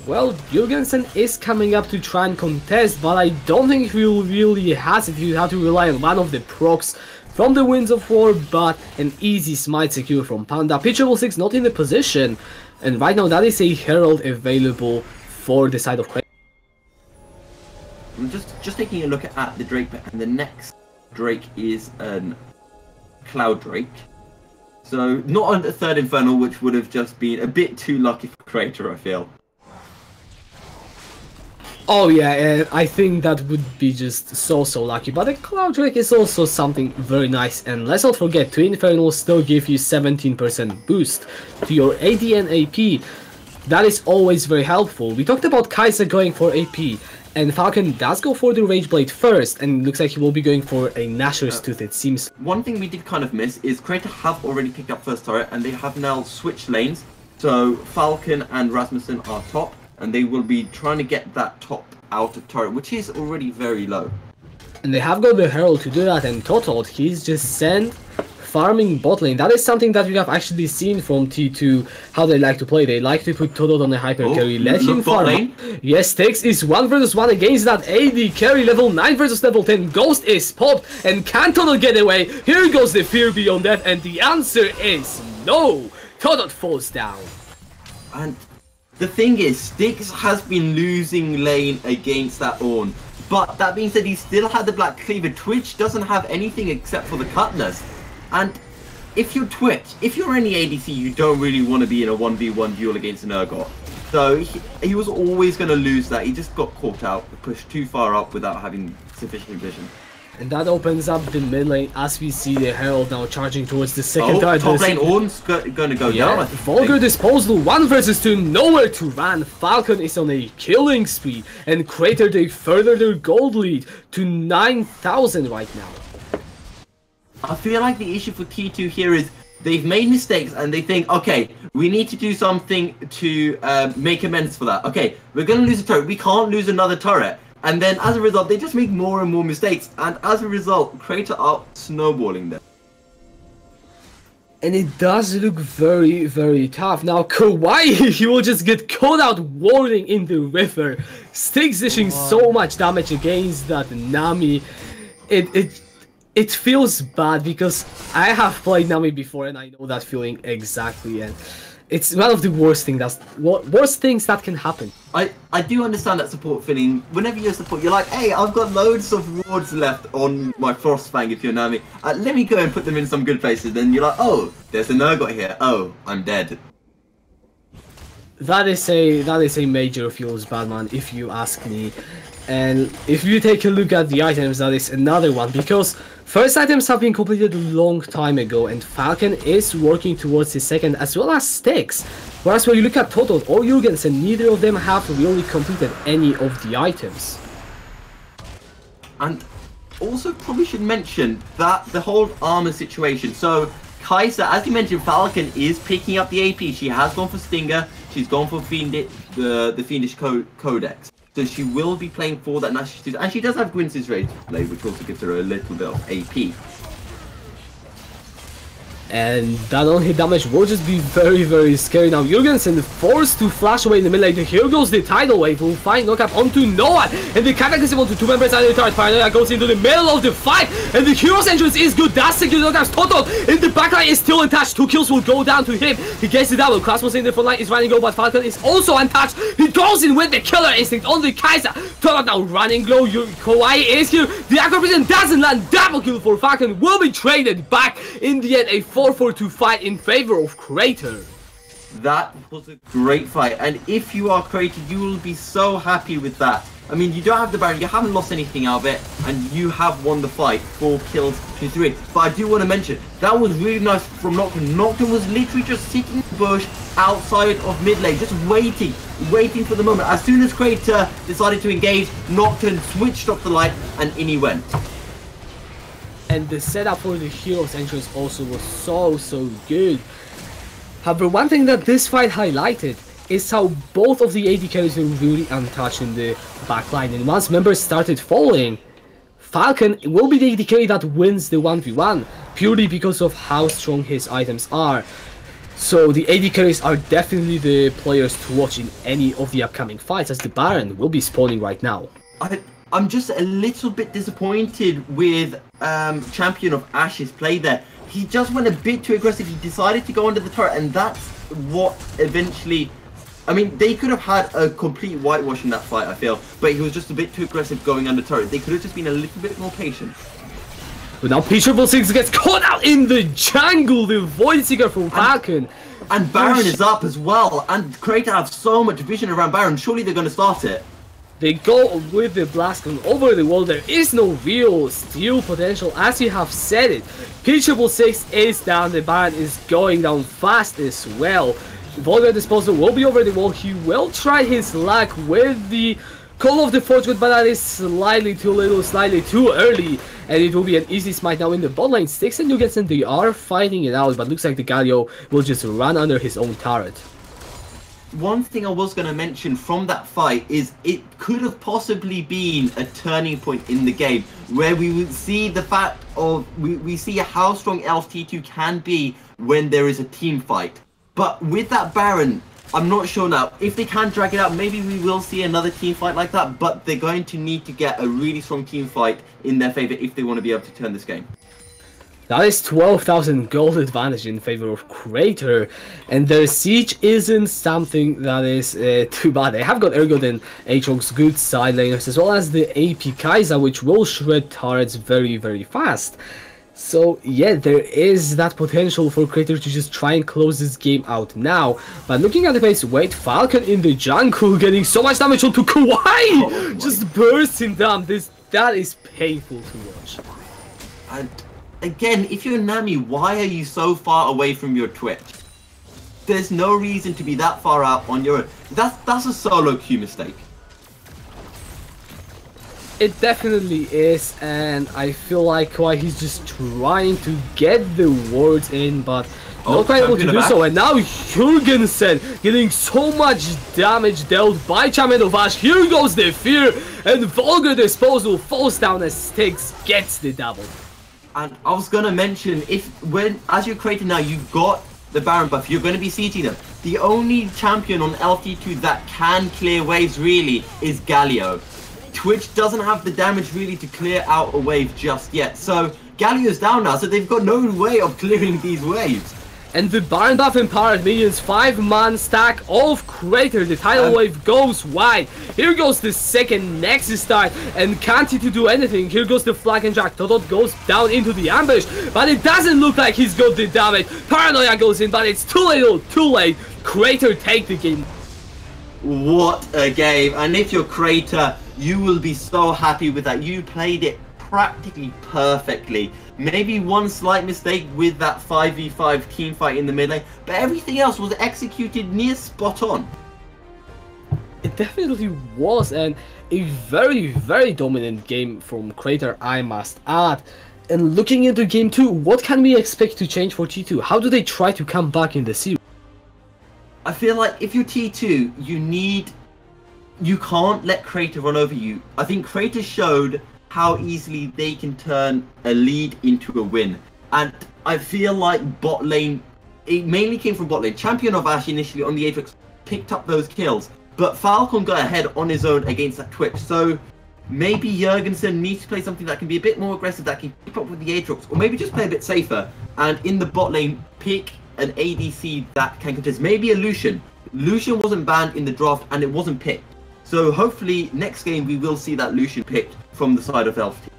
B: Well, Jurgensen is coming up to try and contest, but I don't think he really has it. He will have to rely on one of the procs from the Winds of War, but an easy smite secure from Panda. Pitchable 6 not in the position, and right now that is a Herald available for the side of Crater.
C: I'm just taking a look at the Drake, and the next Drake is an Cloud Drake. So, not on the 3rd Infernal, which would have just been a bit too lucky for Crater, I feel.
B: Oh yeah, and I think that would be just so lucky, but the Cloud Drake is also something very nice, and let's not forget, Twin Infernals still give you 17% boost to your AD and AP. That is always very helpful. We talked about Kaiser going for AP, and Falcon does go for the Rage Blade first, and looks like he will be going for a Gnasher's Tooth, it seems.
C: One thing we did kind of miss is Crater have already picked up first turret, and they have now switched lanes, so Falcon and Rasmussen are top, and they will be trying to get that top out of turret, which is already very low.
B: And they have got the Herald to do that, and Totold, he's just sent farming bot lane. That is something that we have actually seen from T2, how they like to play. They like to put Totold on a hyper carry, let him farm. Lane. Yes, Styx is 1 versus 1 against that AD carry, level 9 versus level 10. Ghost is popped, and can Totold get away? Here goes the fear beyond death, and the answer is no. Totold falls down.
C: And the thing is, Styx has been losing lane against that Ornn. But that being said, he still had the Black Cleaver. Twitch doesn't have anything except for the Cutlass. And if you're Twitch, if you're any ADC, you don't really want to be in a 1v1 duel against an Urgot. So he was always going to lose that. He just got caught out, pushed too far up without having sufficient vision.
B: And that opens up the mid lane as we see the Herald now charging towards the second tower.
C: Top lane Ornn's going to go down.
B: Vulgar Disposal, 1 versus 2, nowhere to run. Falcon is on a killing spree, and Crater, they further their gold lead to 9,000 right now.
C: I feel like the issue for T2 here is they've made mistakes and they think, okay, we need to do something to make amends for that. Okay, we're going to lose a turret. We can't lose another turret. And then as a result, they just make more and more mistakes. And as a result, Crater are snowballing them.
B: And it does look very tough. Now Kawaii, he will just get caught out warding in the river. Styx dishing so much damage against that Nami. It feels bad because I have played Nami before and I know that feeling exactly, and it's one of the worst things that can happen.
C: I do understand that support feeling. Whenever you're support, you're like, hey, I've got loads of wards left on my Frostfang if you're Nami. Let me go and put them in some good places. Then you're like, oh, there's an Urgot here. Oh, I'm dead.
B: That is a major feels bad, man, if you ask me. And if you take a look at the items, that is another one, because first items have been completed a long time ago, and Falcon is working towards his second, as well as Styx. Whereas when you look at Totold or Jurgensen, neither of them have really completed any of the items.
C: And also probably should mention that the whole armor situation. So Kaiser, as you mentioned, Falcon is picking up the AP. She has gone for Stinger. She's gone for the Fiendish Codex. So she will be playing for that Gnasher's Tooth, and she does have Gwyn's Rage Blade, which also gives her a little bit of AP.
B: And that on-hit damage will just be very scary. Now Jurgensen forced to flash away in the middle lane. Here goes the tidal wave. We'll find knockup onto Noah, and the Cataclysm onto 2 members under the turret. Paranoia goes into the middle of the fight, and the hero's entrance is good. That's secure knockups. Totold in the backline is still untouched. 2 kills will go down to him. He gets the double. Cosmos in the front line is running low, but Falcon is also untouched. He goes in with the killer instinct on the Kaiser. Totold now running low. Kawaii is here. The Aqua Prison doesn't land. Double kill for Falcon will be traded back. In the end, a 4-4-2 fight in favor of Crater.
C: That was a great fight, and if you are Crater, you will be so happy with that. I mean, you don't have the Baron, you haven't lost anything out of it, and you have won the fight, 4 kills to 3. But I do want to mention, that was really nice from Nocturne. Nocturne was literally just sitting in the bush outside of mid lane, just waiting for the moment. As soon as Crater decided to engage, Nocturne switched off the light, and in he went.
B: And the setup for the hero's entrance also was so good. However, one thing that this fight highlighted is how both of the AD carries were really untouched in the backline, and once members started falling, Falcon will be the AD carry that wins the 1v1, purely because of how strong his items are. So the AD carries are definitely the players to watch in any of the upcoming fights, as the Baron will be spawning right now.
C: I'm just a little bit disappointed with Champion of Ashes play there. He just went a bit too aggressive. He decided to go under the turret, and that's what eventually... I mean, they could have had a complete whitewash in that fight, I feel, but he was just a bit too aggressive going under turret. They could have just been a little bit more patient.
B: But now P666 gets caught out in the jungle, the Void Seeker from Falcon.
C: And Baron is up as well, and Crater have so much vision around Baron. Surely they're going to start it.
B: They go with the blast gun over the wall. There is no real steal potential, as you have said it. Pitchable 6 is down. The Baron is going down fast as well. Vulgar Disposal will be over the wall. He will try his luck with the Call of the Fortune, but that is slightly too little, slightly too early. And it will be an easy smite now in the bot lane. Styx and Nuggets, and they are fighting it out, but looks like the Galio will just run under his own turret.
C: One thing I was going to mention from that fight is it could have possibly been a turning point in the game where we would see the fact of we see how strong Elf T2 can be when there is a team fight. But with that Baron, I'm not sure now. If they can drag it out, maybe we will see another team fight like that, but they're going to need to get a really strong team fight in their favor if they want to be able to turn this game.
B: That is 12,000 gold advantage in favor of Crater, and their siege isn't something that is too bad. They have got Ergot and Aatrox, good side laners, as well as the AP Kai'Sa, which will shred turrets very, very fast. So yeah, there is that potential for Crater to just try and close this game out now. But looking at the pace, wait, Falcon in the jungle getting so much damage onto Kawaii! Just bursting down. That is painful to watch.
C: And again, if you're Nami, why are you so far away from your Twitch? There's no reason to be that far out on your own. That's a solo queue mistake.
B: It definitely is, and I feel like Kawaii, he's just trying to get the words in, but not quite able to do so. And now Jurgensen getting so much damage dealt by Champion of Ash. Here goes the fear, and Vulgar Disposal falls down as Styx gets the double.
C: And I was gonna mention, as you're creating now, you've got the Baron buff, you're gonna be sieging them. The only champion on LT2 that can clear waves really is Galio. Twitch doesn't have the damage really to clear out a wave just yet. So Galio's down now, so they've got no way of clearing these waves.
B: And the Baron buff empowered minions, 5-man stack of Crater. The tidal wave goes wide. Here goes the second Nexus start, and can't he do anything. Here goes the flag and jack. Todot goes down into the ambush, but it doesn't look like he's got the damage. Paranoia goes in, but it's too little, too late. Crater take the game.
C: What a game. And if you're Crater, you will be so happy with that. You played it practically perfectly. Maybe one slight mistake with that 5v5 team fight in the mid lane, but everything else was executed near spot on.
B: It definitely was, and a very, very dominant game from Crater, I must add. And looking into game 2, what can we expect to change for T2? How do they try to come back in the series?
C: I feel like if you're T2, you can't let Crater run over you. I think Crater showed how easily they can turn a lead into a win. And I feel like bot lane, it mainly came from bot lane. Champion of Ash initially on the Aatrox picked up those kills, but Falcon got ahead on his own against that Twitch. So maybe Jurgensen needs to play something that can be a bit more aggressive, that can keep up with the Aatrox, or maybe just play a bit safer. And in the bot lane, pick an ADC that can contest. Maybe a Lucian. Lucian wasn't banned in the draft and it wasn't picked. So hopefully next game we will see that Lucian picked from the side of Elf team.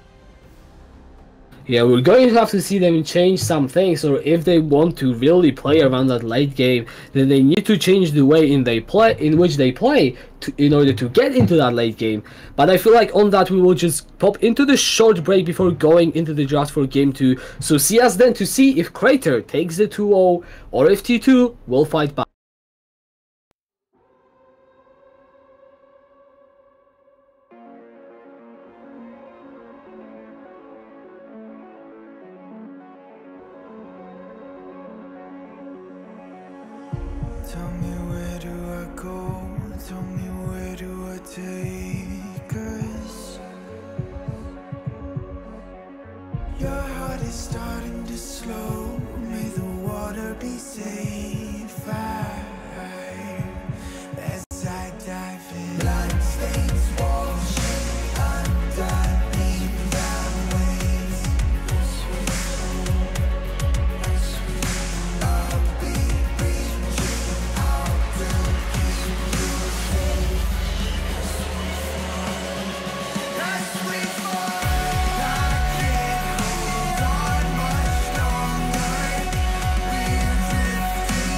B: Yeah, we're going to have to see them change some things, or if they want to really play around that late game, then they need to change the way in which they play in order to get into that late game. But I feel like on that we will just pop into the short break before going into the draft for game 2. So see us then to see if Crater takes the 2-0 or if T2 will fight back.
A: Tell me where do I go? Tell me where do I take us? Your heart is starting to slow. May the water be safe. As I dive in, blood stains washing underneath the waves. I'll be reaching out to keep you safe. As we fall, I can't hold on much longer. We're drifting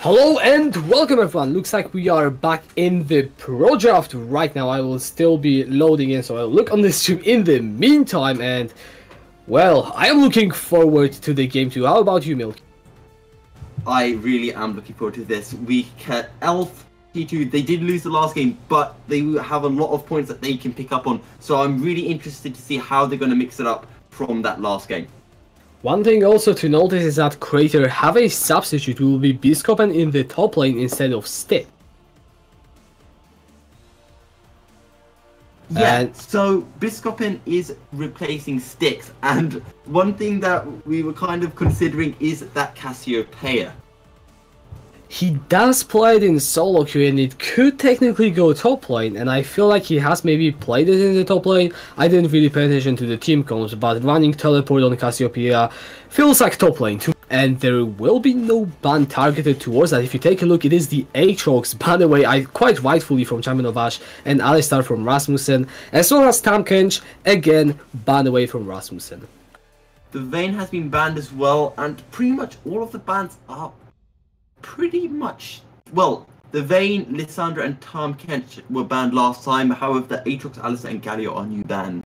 B: Hello and welcome everyone. Looks like we are back in the pro draft right now. I will still be loading in, so I'll look on the stream in the meantime. And well, I am looking forward to the game too. How about you, Milk?
C: I really am looking forward to this. We can Elf T2. They did lose the last game, but they have a lot of points that they can pick up on. So I'm really interested to see how they're going to mix it up from that last game.
B: One thing also to notice is that Crater have a substitute who will be Biscopen in the top lane instead of Stick.
C: Yeah,
B: And
C: so Biscopen is replacing Styx, and one thing that we were kind of considering is that Cassiopeia.
B: he does play it in solo queue and it could technically go top lane, and I feel like he has maybe played it in the top lane. I didn't really pay attention to the team comps, but running teleport on Cassiopeia feels like top lane too. And there will be no ban targeted towards that. If you take a look, it is the Aatrox banned away, quite rightfully, from Champion of Ash, and Alistar from Rasmussen, as well as Tamkench, again banned away from Rasmussen.
C: The Vayne has been banned as well, and pretty much all of the bans are pretty much, well, the Vayne, Lissandra and Tamkench were banned last time. However, the Aatrox, Alistar and Galio are new banned.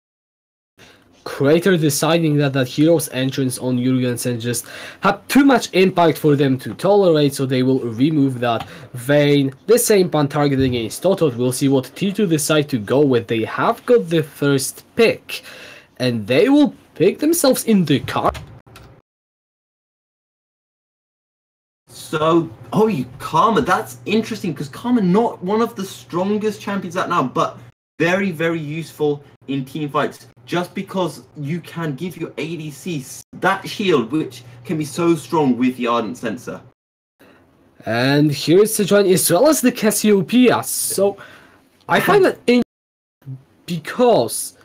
B: Crater deciding that hero's entrance on Jurgensen just had too much impact for them to tolerate, so they will remove that. Vayne, the same ban targeted against Totot. We'll see what T2 decide to go with. They have got the first pick, and they will pick themselves in the car.
C: So, Karma, that's interesting, because Karma not one of the strongest champions out now, but very, very useful in team fights, just because you can give your ADC that shield, which can be so strong with the Ardent Sensor.
B: And here's Sejuani as well as the Cassiopeia. So I find that because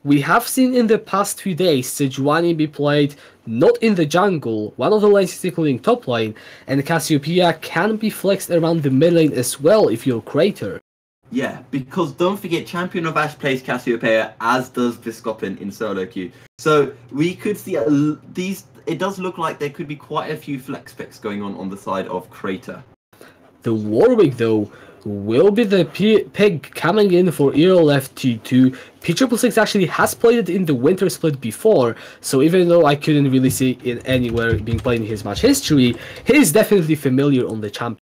B: we have seen in the past few days Sejuani be played not in the jungle, one of the lanes including top lane, and Cassiopeia can be flexed around the mid lane as well if you're Crater.
C: Yeah, because don't forget, Champion of Ash plays Cassiopeia, as does Biscopen in solo queue. So we could see these. It does look like there could be quite a few flex picks going on the side of Crater.
B: The Warwick, though, will be the pick coming in for ERLF T2. P666 actually has played it in the Wintersplit before, so even though I couldn't really see it anywhere being played in his match history, he is definitely familiar on the champion.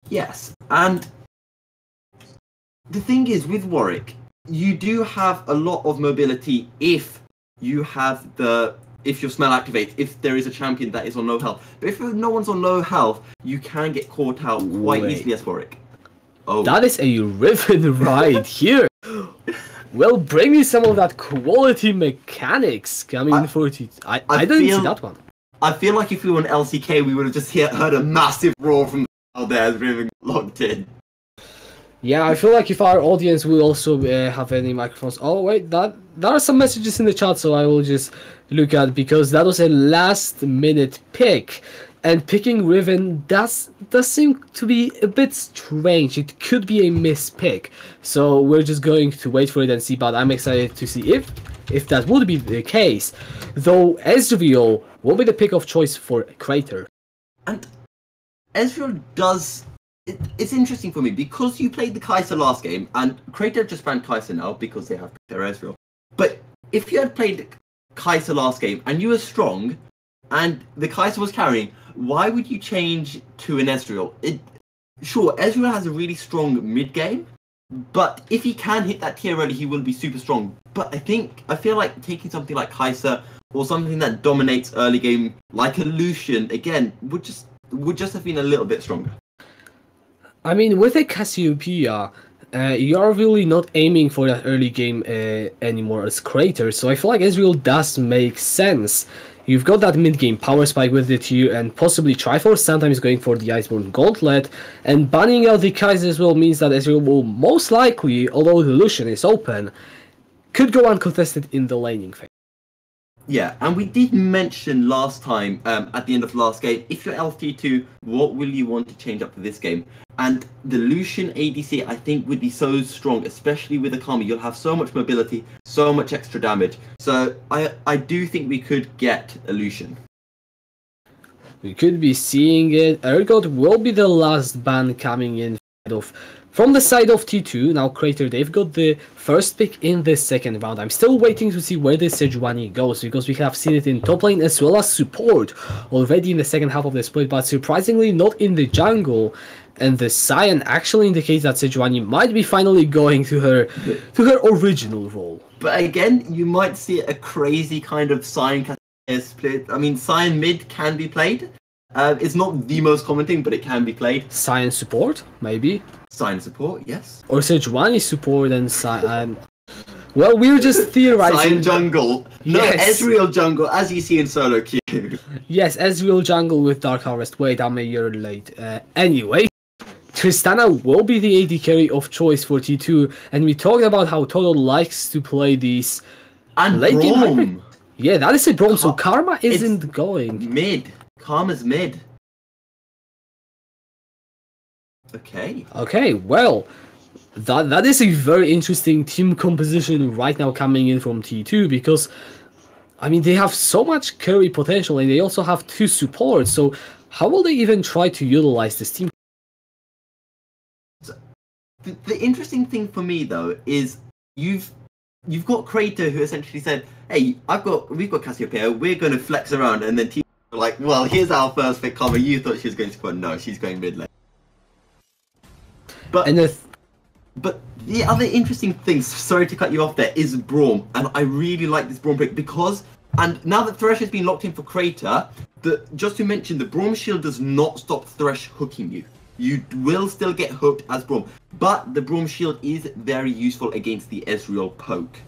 C: Yes, and the thing is, with Warwick, you do have a lot of mobility if you have if your smell activates, if there is a champion that is on low health. But if no one's on low health, you can get caught out quite easily as Warwick. Oh,
B: that is a Riven right here. Well, bring me some of that quality mechanics coming for it. I didn't see that one.
C: I feel like if we were on LCK, we would have just heard a massive roar from out there as Riven logged in.
B: Yeah, I feel like if our audience will also have any microphones. Oh wait, there are some messages in the chat, so I will just look at, because that was a last minute pick, and picking Riven does seem to be a bit strange. It could be a mispick, so we're just going to wait for it and see. But I'm excited to see if that would be the case. Though Ezreal will be the pick of choice for Crater,
C: and Ezreal does. It's interesting for me because you played the Kai'Sa last game, and Crater just banned Kai'Sa now because they have their Ezreal. But if you had played Kai'Sa last game and you were strong, and the Kai'Sa was carrying, why would you change to an Ezreal? Sure, Ezreal has a really strong mid game, but if he can hit that tier early, he will be super strong. But I feel like taking something like Kai'Sa or something that dominates early game, like a Lucian, again, would just have been a little bit stronger.
B: I mean, with a Cassiopeia, you are really not aiming for that early game anymore as Crater, so I feel like Ezreal does make sense. You've got that mid-game power spike with the tier, and possibly Triforce sometimes going for the Iceborne Gauntlet, and banning out the Kai'Sa as well means that Ezreal will most likely, although the Lucian is open, could go uncontested in the laning phase.
C: Yeah, and we did mention last time, at the end of the last game, if you're LT2, what will you want to change up for this game? And the Lucian ADC, I think, would be so strong, especially with the Karma. You'll have so much mobility, so much extra damage. So I do think we could get a Lucian.
B: We could be seeing it. Ergot will be the last ban coming in from the side of T2. Now Crater, they've got the first pick in the second round. I'm still waiting to see where this Sejuani goes, because we have seen it in top lane as well as support already in the second half of the split, but surprisingly not in the jungle. And the Cyan actually indicates that Sejuani might be finally going to her original role.
C: But again, you might see a crazy kind of Cyan split. I mean, Cyan mid can be played. It's not the most common thing, but it can be played.
B: Cyan support, maybe.
C: Cyan support, yes.
B: Or Sejuani support and Cyan. Well, we're just theorizing.
C: Cyan jungle. No,
B: yes.
C: Ezreal jungle, as you see in solo queue.
B: Yes, Ezreal jungle with Dark Harvest. Wait, I'm a year late. Anyway, Tristana will be the AD carry of choice for T2, and we talked about how Toto likes to play these
C: And
B: late game
C: Braum.
B: hybrid. Yeah, that is a Braum, so Karma isn't going.
C: Mid. Karma's mid. Okay.
B: Okay, well, that is a very interesting team composition right now coming in from T2, because, I mean, they have so much carry potential, and they also have 2 supports, so how will they even try to utilize this team?
C: The interesting thing for me though is you've got Crater who essentially said, "Hey, we've got Cassiopeia, we're going to flex around," and then team are like, "Well, here's our first pick, Karma. You thought she was going to squad? No, she's going mid lane." But the other interesting thing, sorry to cut you off there, is Braum, and I really like this Braum pick because, and now that Thresh has been locked in for Crater, just to mention, the Braum shield does not stop Thresh hooking you. You will still get hooked as Braum, but the Braum shield is very useful against the Ezreal poke.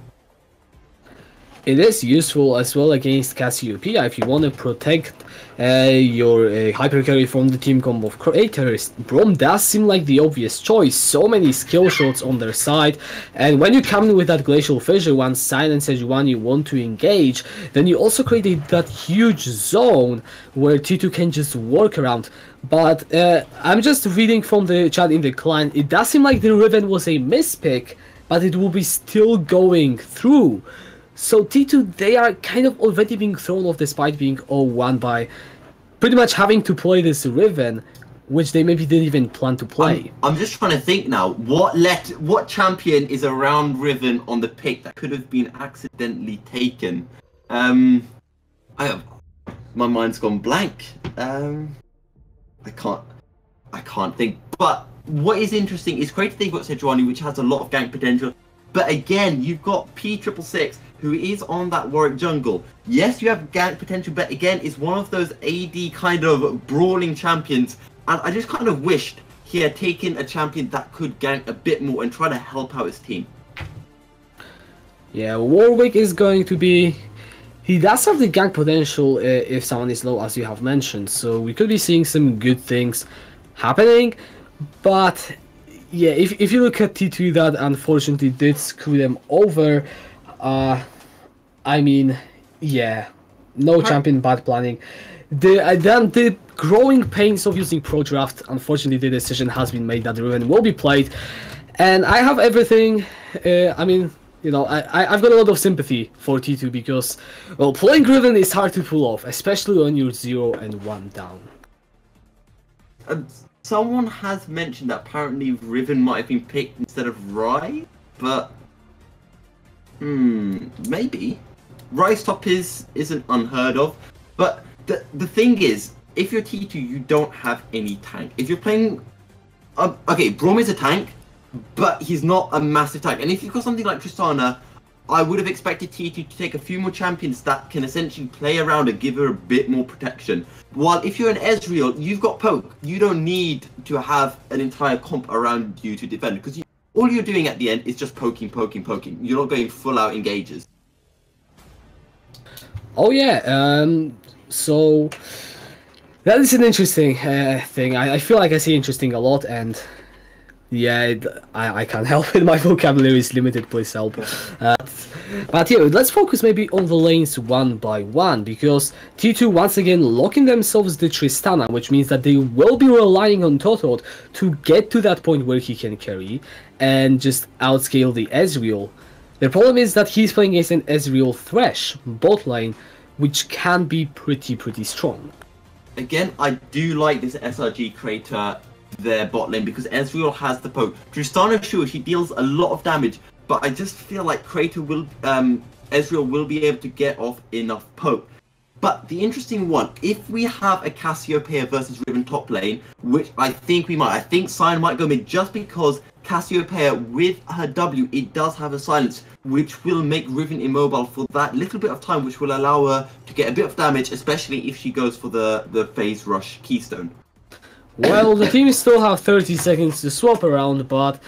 B: It is useful as well against Cassiopeia if you want to protect your hyper carry from the team combo of Craters. Braum does seem like the obvious choice. So many skill shots on their side, and when you come in with that Glacial Fissure, once Cyan and Sejuani want to engage, then you also create that huge zone where T2 can just work around. But I'm just reading from the chat in the client. It does seem like the Riven was a mispick, but it will be still going through. So T2, they are kind of already being thrown off despite being 0-1 by pretty much having to play this Riven, which they maybe didn't even plan to play.
C: I'm just trying to think now, what champion is around Riven on the pick that could have been accidentally taken? My mind's gone blank. I can't think. But what is interesting is Crater, they've got Sejuani, which has a lot of gank potential. But again, you've got P666, who is on that Warwick jungle. Yes, you have gank potential, but again, it's one of those AD kind of brawling champions. And I just kind of wished he had taken a champion that could gank a bit more and try to help out his team.
B: Yeah, Warwick is going to be... He does have the gank potential if someone is low, as you have mentioned. So we could be seeing some good things happening. But yeah, if you look at T2, that unfortunately did screw them over. I mean, yeah, no champion, bad planning. The growing pains of using Pro Draft, unfortunately the decision has been made that the Riven will be played. And I have everything, I mean, you know, I've got a lot of sympathy for T2 because, well, playing Riven is hard to pull off, especially when you're 0 and 1 down.
C: Someone has mentioned that apparently Riven might have been picked instead of Rai, but maybe. Rai's top isn't unheard of, but the thing is, if you're T2, you don't have any tank. If you're playing, okay, Braum is a tank, but he's not a massive tank. And if you've got something like Tristana, I would have expected T2 to take a few more champions that can essentially play around and give her a bit more protection. While if you're an Ezreal, you've got poke. You don't need to have an entire comp around you to defend, because all you're doing at the end is just poking. You're not going full out engages.
B: Oh yeah, so that is an interesting thing. I feel like I say interesting a lot, and yeah, I can't help it. My vocabulary is limited, please help. But yeah, let's focus maybe on the lanes one by one, because T2 once again locking themselves the Tristana, which means that they will be relying on Totot to get to that point where he can carry and just outscale the Ezreal. The problem is that he's playing against an Ezreal Thresh bot lane, which can be pretty strong.
C: again, I do like this SRG Crater, their bot lane, because Ezreal has the poke. Tristana, sure, she deals a lot of damage, but I just feel like Crater will, Ezreal will be able to get off enough poke. But the interesting one, if we have a Cassiopeia versus Riven top lane, which I think we might, I think Sion might go mid just because Cassiopeia with her W, it does have a silence, which will make Riven immobile for that little bit of time, which will allow her to get a bit of damage, especially if she goes for the phase rush keystone.
B: Well, the team still have 30 seconds to swap around, but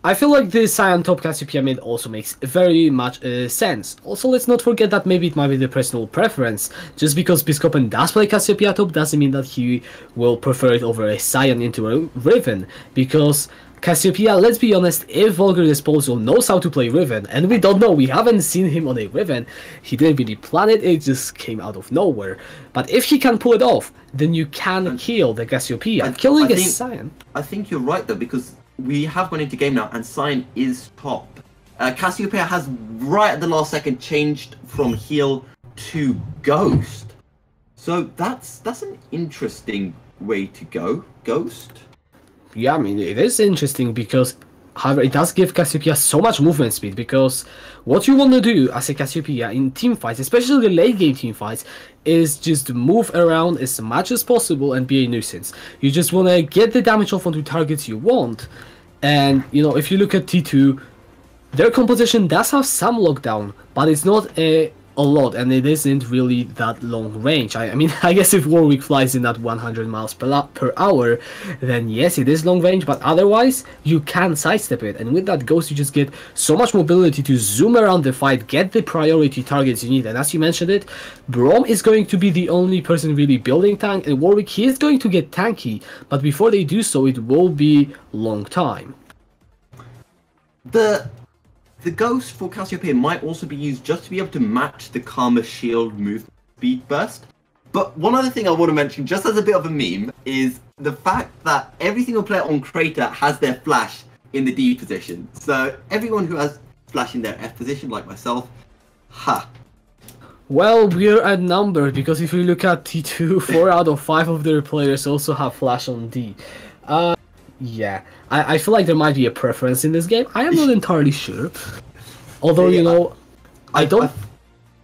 B: I feel like the Sion top Cassiopeia mid also makes very much sense. Also, let's not forget that maybe it might be the personal preference. Just because Biscopen does play Cassiopeia top doesn't mean that he will prefer it over a Sion into a Riven, because Cassiopeia, let's be honest, if Vulgar Disposal knows how to play Riven, and we don't know, we haven't seen him on a Riven, he didn't really plan it, it just came out of nowhere. But if he can pull it off, then you can kill the Cassiopeia. Killing a Sion.
C: I think you're right though, because we have gone into game now, and Sion is top. Cassiopeia has, right at the last second, changed from heal to ghost. So that's an interesting way to go. Ghost?
B: Yeah, I mean, it is interesting because, however, it does give Cassiopeia so much movement speed, because what you want to do as a Cassiopeia in team fights, especially the late game team fights, is just move around as much as possible and be a nuisance. You just want to get the damage off onto targets you want, and, you know, if you look at T2, their composition does have some lockdown, but it's not a lot, and it isn't really that long range. I mean, I guess if Warwick flies in at 100 miles per hour, then yes, it is long range, but otherwise, you can sidestep it, and with that Ghost, you just get so much mobility to zoom around the fight, get the priority targets you need, and as you mentioned it, Braum is going to be the only person really building tank, and Warwick, he is going to get tanky, but before they do so, it will be long time.
C: The Ghost for Cassiopeia might also be used just to be able to match the Karma Shield movement speed burst. But one other thing I want to mention, just as a bit of a meme, is the fact that every single player on Crater has their flash in the D position. So everyone who has flash in their F position, like myself, ha.
B: Well, we're outnumbered, because if you look at T2, 4 out of 5 of their players also have flash on D. Yeah, I feel like there might be a preference in this game. I am not entirely sure. Although, you know, I don't...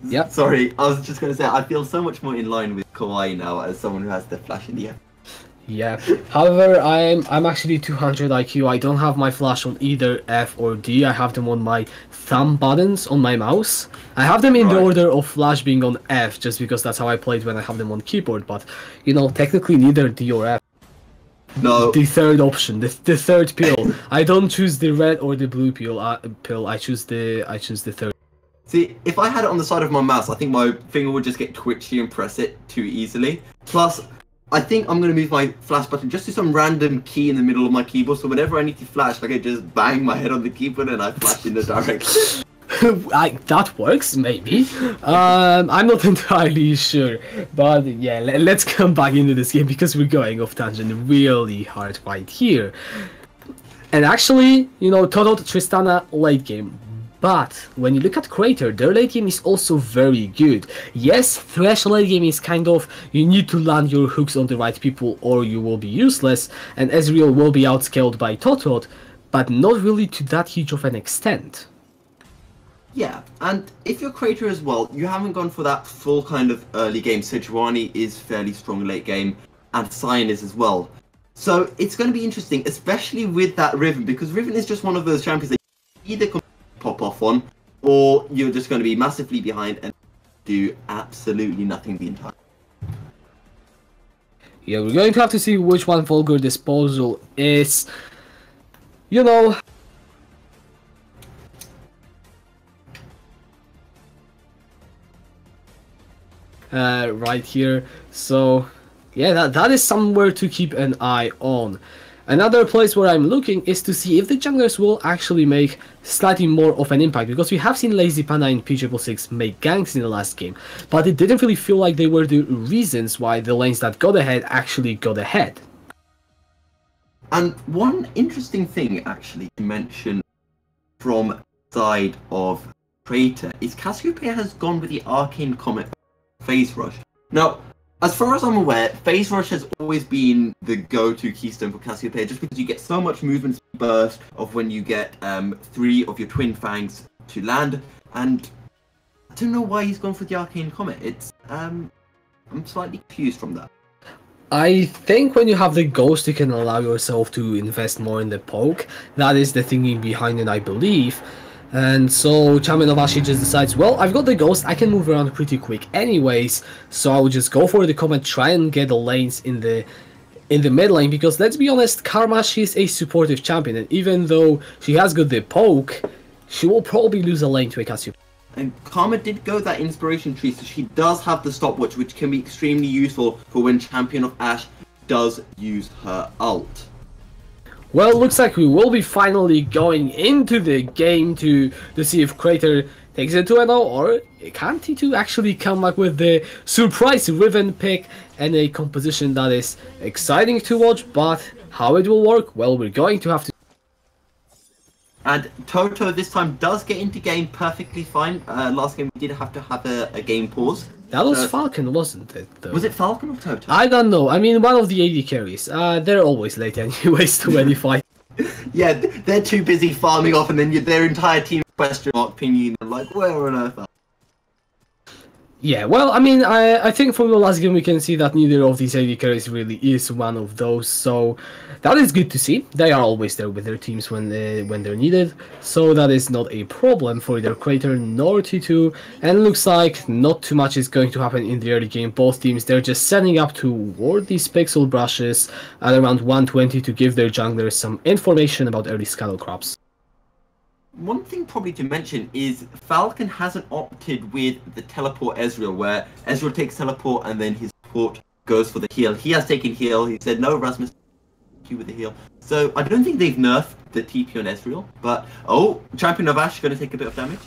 B: Yeah.
C: Sorry, I was just going to say, I feel so much more in line with Kawaii now as someone who has the flash in the air.
B: Yeah, however, I'm actually 200 IQ. I don't have my flash on either F or D. I have them on my thumb buttons on my mouse. I have them in the order of flash being on F, just because that's how I played when I have them on keyboard. But, you know, technically neither D or F.
C: No.
B: The third option, the third pill. I don't choose the red or the blue pill. I choose the third.
C: See, if I had it on the side of my mouse, I think my finger would just get twitchy and press it too easily. Plus, I think I'm going to move my flash button just to some random key in the middle of my keyboard, so whenever I need to flash, I can just bang my head on the keyboard and I flash in the direction.
B: That works, maybe. I'm not entirely sure, but yeah, let's come back into this game, because we're going off tangent really hard right here. And actually, you know, Total Tristana late game. But when you look at Crater, their late game is also very good. Yes, Thresh late game is kind of, you need to land your hooks on the right people or you will be useless, and Ezreal will be outscaled by Totot, but not really to that huge of an extent.
C: Yeah, and if you're Crater as well, you haven't gone for that full kind of early game. Sejuani is fairly strong late game, and Sion is as well. So it's going to be interesting, especially with that Riven, because Riven is just one of those champions that you either can pop off on, or you're just going to be massively behind and do absolutely nothing the entire time.
B: Yeah, we're going to have to see which one Vulgar Disposal is. You know... right here, so yeah, that is somewhere to keep an eye on. Another place where I'm looking is to see if the junglers will actually make slightly more of an impact, because we have seen Lazy Panda in P666 make ganks in the last game, but it didn't really feel like they were the reasons why the lanes that got ahead actually got ahead.
C: And one interesting thing actually to mention from side of Crater is Cassiopeia has gone with the Arcane Comet phase rush. Now, As far as I'm aware, Phase Rush has always been the go-to keystone for Cassiopeia, just because you get so much movement burst of when you get 3 of your Twin Fangs to land, and I don't know why he's gone for the Arcane Comet. It's I'm slightly confused from that.
B: I think when you have the Ghost, you can allow yourself to invest more in the poke. That is the thinking behind it, I believe. And so Champion of Ashi just decides, well, I've got the Ghost, I can move around pretty quick anyways, so I will just go for the Comet, try and get the lanes in the mid lane, because let's be honest, Karma, she's a supportive champion, and even though she has got the poke, she will probably lose a lane to a Cassiopeia.
C: And Karma did go that inspiration tree, so she does have the stopwatch, which can be extremely useful for when Champion of Ash does use her ult.
B: Well, looks like we will be finally going into the game to see if Crater takes it 2-0, or can T2 actually come back with the surprise Riven pick and a composition that is exciting to watch, but how it will work, well, we're going to have to.
C: And Toto this time does get into game perfectly fine. Last game we did have to have a game pause.
B: That was Falcon, wasn't it, though?
C: Was it Falcon or Toto?
B: I don't know. I mean, one of the AD carries. They're always late anyways to any fight.
C: Yeah, they're too busy farming off, and then their entire team question mark pinging them like, where on earth are they?
B: Yeah, well, I mean, I think from the last game we can see that neither of these AD carries really is one of those, so that is good to see. They are always there with their teams when they're needed, so that is not a problem for either Crater nor T2, and looks like not too much is going to happen in the early game. Both teams, they're just setting up to ward these pixel brushes at around 120 to give their junglers some information about early scuttle crops.
C: One thing probably to mention is Falcon hasn't opted with the teleport Ezreal, where Ezreal takes teleport and then his support goes for the heal. He has taken heal. He said, no, Rasmus, you with the heal. So I don't think they've nerfed the TP on Ezreal, but oh, Champion of Ash going to take a bit of damage.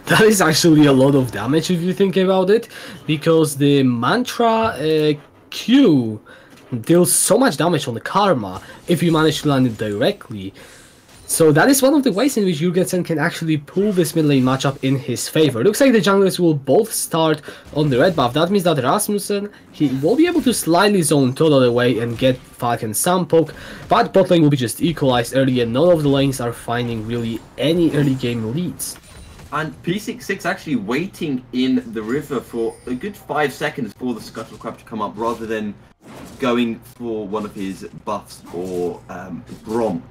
B: That is actually a lot of damage if you think about it, because the Mantra Q deals so much damage on the Karma if you manage to land it directly. So that is one of the ways in which Jurgensen can actually pull this mid lane matchup in his favor. Looks like the junglers will both start on the red buff. That means that Rasmussen, he will be able to slightly zone Toto away and get Falcon some poke, but bot lane will be just equalized early and none of the lanes are finding really any early game leads.
C: And P66 actually waiting in the river for a good 5 seconds for the Scuttle Crab to come up, rather than going for one of his buffs or Bromp.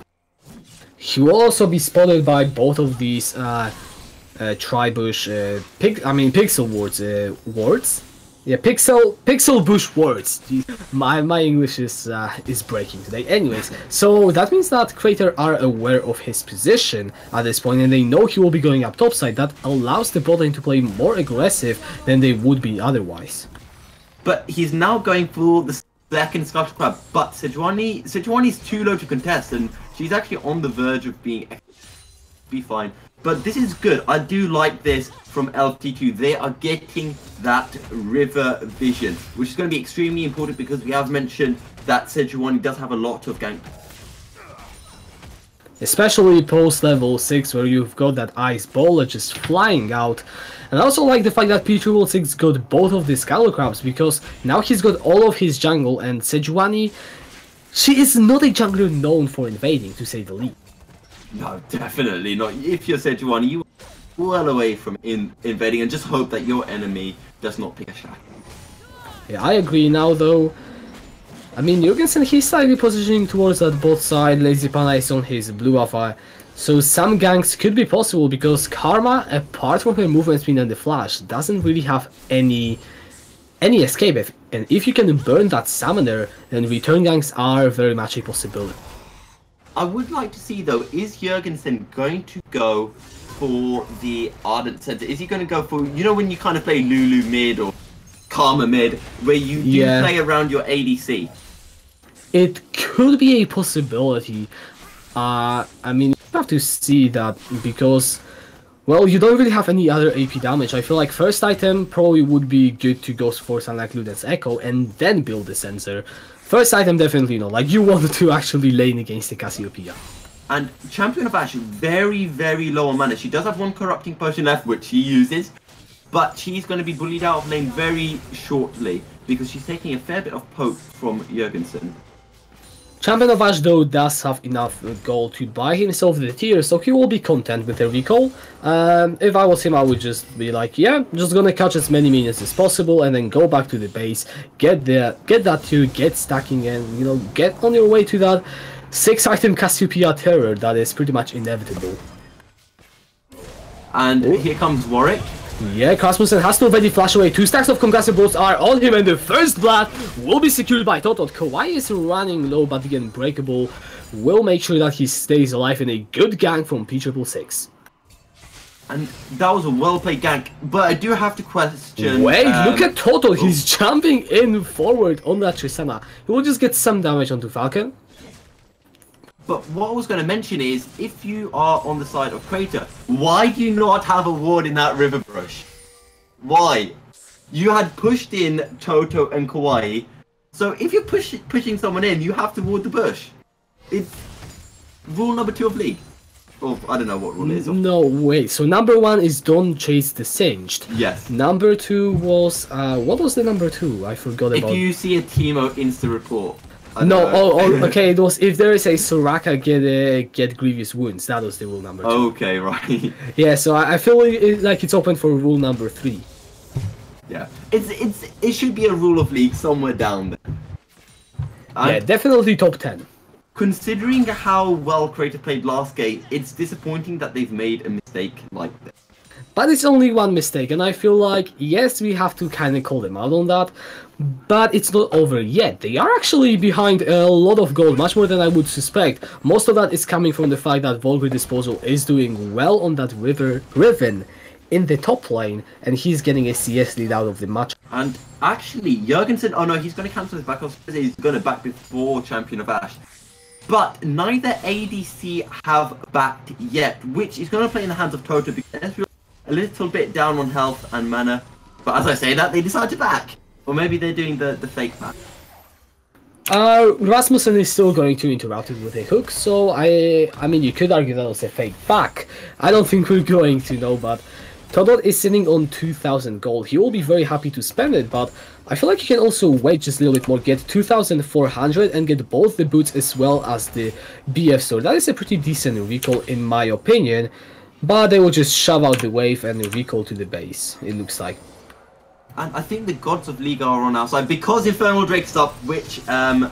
B: He will also be spotted by both of these Tribush Pixel wards. Yeah, Pixel Bush wards. My English is breaking today. Anyways, so that means that Crater are aware of his position at this point, and they know he will be going up topside. That allows the bot lane to play more aggressive than they would be otherwise.
C: But he's now going for the second Scuttle Crab, but Sejuani's too low to contest, and she's actually on the verge of be fine. But this is good. I do like this from LT2. They are getting that river vision, which is going to be extremely important because we have mentioned that Sejuani does have a lot of gank.
B: Especially post level 6, where you've got that ice ball just flying out. And I also like the fact that P6 got both of the Scuttle Crabs, because now he's got all of his jungle, and Sejuani, she is not a jungler known for invading, to say the least.
C: No, definitely not. If you're Sejuani, you are well away from invading, and just hope that your enemy does not pick a shot.
B: Yeah, I agree now though. I mean, Jurgensen, he's slightly positioning towards that bot side, Lazy Pana is on his blue alpha, so some ganks could be possible because Karma, apart from her movement speed and the flash, doesn't really have any escape, and if you can burn that summoner, then return ganks are very much a possibility.
C: I would like to see though, is Jurgensen going to go for the Ardent Center? Is he going to go for, you know when you kind of play Lulu mid or Karma mid, where you do play around your ADC?
B: It could be a possibility. I mean, you have to see that because, well, you don't really have any other AP damage. I feel like first item probably would be good to go for something like Luden's Echo and then build the sensor. First item definitely not, like you want to actually lane against the Cassiopeia.
C: And Champion of Ash, very, very low on mana. She does have one Corrupting Potion left, which she uses, but she's going to be bullied out of lane very shortly. because she's taking a fair bit of poke from Jurgensen.
B: Champion of Ash though does have enough gold to buy himself the tier, so he will be content with the recall. If I was him, I would just be like, yeah, just gonna catch as many minions as possible and then go back to the base, get that tier, get stacking, and you know, get on your way to that 6-item Cassiopeia terror that is pretty much inevitable.
C: And here comes Warwick.
B: Yeah, Rasmussen has to already flash away. 2 stacks of concussive bolts are on him, and the first blood will be secured by Totot. Kawaii is running low, but the Unbreakable will make sure that he stays alive in a good gank from P666.
C: And that was a well-played gank, but I do have to question...
B: Wait, look at Totot. He's jumping in forward on that Tristana. He will just get some damage onto Falcon.
C: But what I was going to mention is, if you are on the side of Crater, why do you not have a ward in that river brush? Why? You had pushed in Toto and Kawaii, so if you're pushing someone in, you have to ward the bush. It's rule number 2 of League. Or, I don't know what rule it is.
B: No, wait, so number 1 is don't chase the Singed.
C: Yes.
B: Number 2 was, what was the number 2? I forgot about.
C: If you see a Teemo, insta-report.
B: No, okay, it was if there is a Soraka get grievous wounds, that was the rule number 2.
C: Okay, right.
B: Yeah, so I feel like it's open for rule number 3.
C: Yeah, it should be a rule of League somewhere down there.
B: Yeah, definitely top 10.
C: Considering how well Crater played last game, it's disappointing that they've made a mistake like this.
B: But it's only one mistake, and I feel like, yes, we have to kind of call them out on that, but it's not over yet. They are actually behind a lot of gold, much more than I would suspect. Most of that is coming from the fact that Vulgar Disposal is doing well on that Riven in the top lane, and he's getting a CS lead out of the match.
C: And actually, Jurgensen, oh no, he's going to cancel his back off, he's going to back before Champion of Ash. But neither ADC have backed yet, which is going to play in the hands of Toto, because a little bit down on health and mana, but as I say that, they decide to back. Or maybe they're doing the fake back.
B: Rasmussen is still going to interrupt it with a hook, so I mean, you could argue that was a fake back. I don't think we're going to know, but Todot is sitting on 2,000 gold. He will be very happy to spend it, but I feel like you can also wait just a little bit more, get 2,400 and get both the boots as well as the BF sword. That is a pretty decent recall in my opinion. But they will just shove out the wave and recall to the base, it looks like.
C: And I think the gods of League are on our side, because Infernal Drake's up, which Elf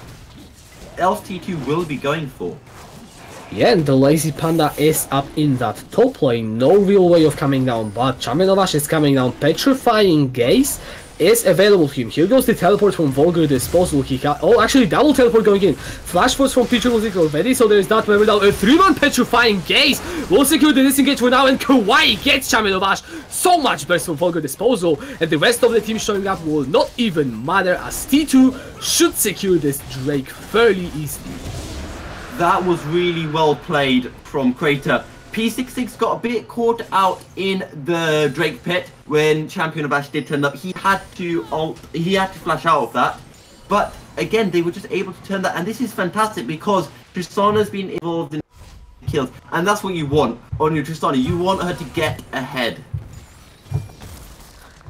C: T2 will be going for.
B: Yeah, and the Lazy Panda is up in that top lane, no real way of coming down, but Champion of Ash is coming down. Petrifying Gaze is available to him. Here goes the teleport from Vulgar Disposal. He oh, actually double teleport going in. Flash Force from P666 already, so there's that. Remember now, a 3-man Petrifying Gaze will secure the disengage for now, and Kawaii gets Champion of Ash. So much burst from Vulgar Disposal, and the rest of the team showing up will not even matter, as T2 should secure this Drake fairly easily.
C: That was really well played from Crater. P666 got a bit caught out in the Drake pit when Champion of Ash did turn up. He had to flash out of that. But again, they were just able to turn that, and this is fantastic because Tristana's been involved in kills, and that's what you want on your Tristana. You want her to get ahead.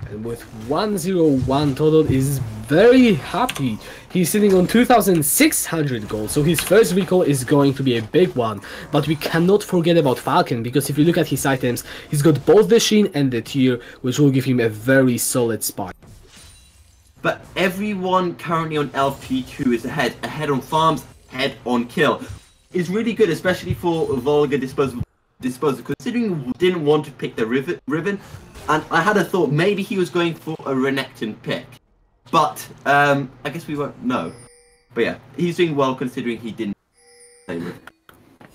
B: And with 101, Todot is very happy. He's sitting on 2,600 gold, so his first recall is going to be a big one. But we cannot forget about Falcon, because if you look at his items, he's got both the Sheen and the Tier, which will give him a very solid spot.
C: But everyone currently on LP2 is ahead on farms, ahead on kill. It's really good, especially for Vulgar Disposal, considering we didn't want to pick the Riven, and I had a thought maybe he was going for a Renekton pick. But, I guess we won't know. But yeah, he's doing well considering he didn't play with.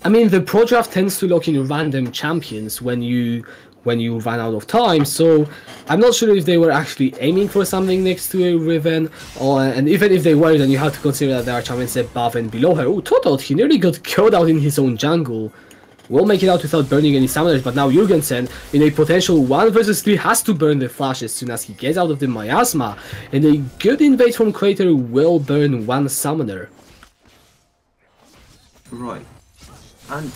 B: I mean, the pro draft tends to lock in random champions when you run out of time, so I'm not sure if they were actually aiming for something next to a Riven, and even if they were, then you have to consider that there are champions above and below her. Oh, Totot, he nearly got killed out in his own jungle. Will make it out without burning any summoners, but now Jurgensen, in a potential 1 versus 3, has to burn the flash as soon as he gets out of the miasma, and a good invade from Crater will burn 1 summoner.
C: Right. And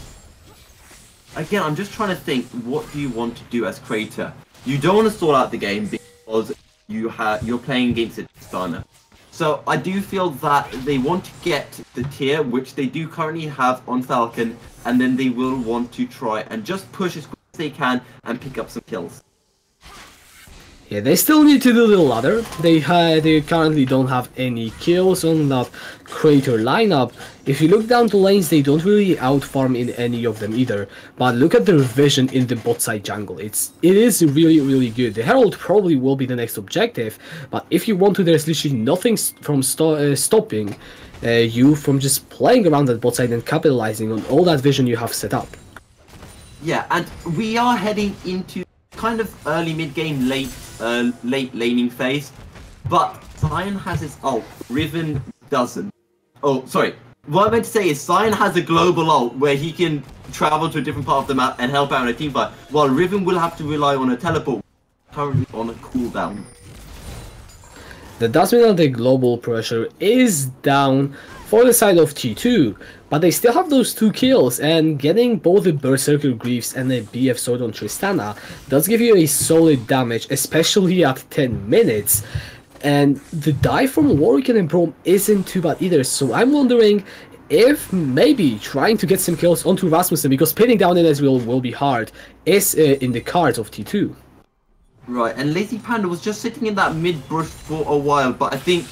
C: again, I'm just trying to think, what do you want to do as Crater? You don't want to stall out the game because you're playing against a Tristana. So I do feel that they want to get the tier, which they do currently have on Falcon, and then they will want to try and just push as quick as they can and pick up some kills.
B: Yeah, they still need to do the ladder. They currently don't have any kills on that Crater lineup. If you look down the lanes, they don't really outfarm in any of them either. But look at their vision in the bot side jungle. It is really good. The Herald probably will be the next objective, but if you want to, there's literally nothing from stopping you from just playing around that bot side and capitalizing on all that vision you have set up.
C: Yeah, and we are heading into kind of early mid game, late laning phase, but Sion has his ult, Riven doesn't. Oh, sorry. What I meant to say is Sion has a global ult where he can travel to a different part of the map and help out in a team fight, while Riven will have to rely on a teleport, currently on a cooldown.
B: That does mean that the global pressure is down for the side of T2, but they still have those 2 kills, and getting both the Berserker Greaves and the BF Sword on Tristana does give you a solid damage, especially at 10 minutes. And the dive from Warwick and Braum isn't too bad either, so I'm wondering if maybe trying to get some kills onto Rasmussen, because pinning down in Ezreal will be hard, is in the cards of T2.
C: Right, and Lazy Panda was just sitting in that mid bush for a while, but I think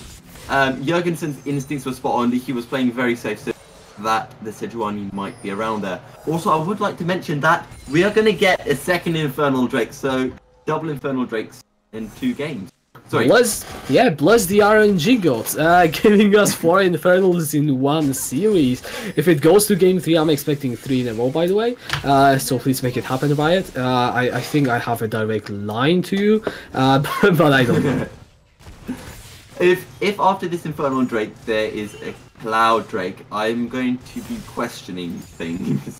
C: Jurgensen's instincts were spot on. He was playing very safe, so that the Sejuani might be around there. Also, I would like to mention that we are going to get a second Infernal Drake, so double Infernal Drakes in 2 games. Sorry.
B: Bless the RNG gods, giving us 4 Infernals in 1 series. If it goes to game 3, I'm expecting 3 in a row, by the way. So please make it happen, Riot. I think I have a direct line to you, but I don't know.
C: If after this Infernal Drake there is a Cloud Drake, I'm going to be questioning things.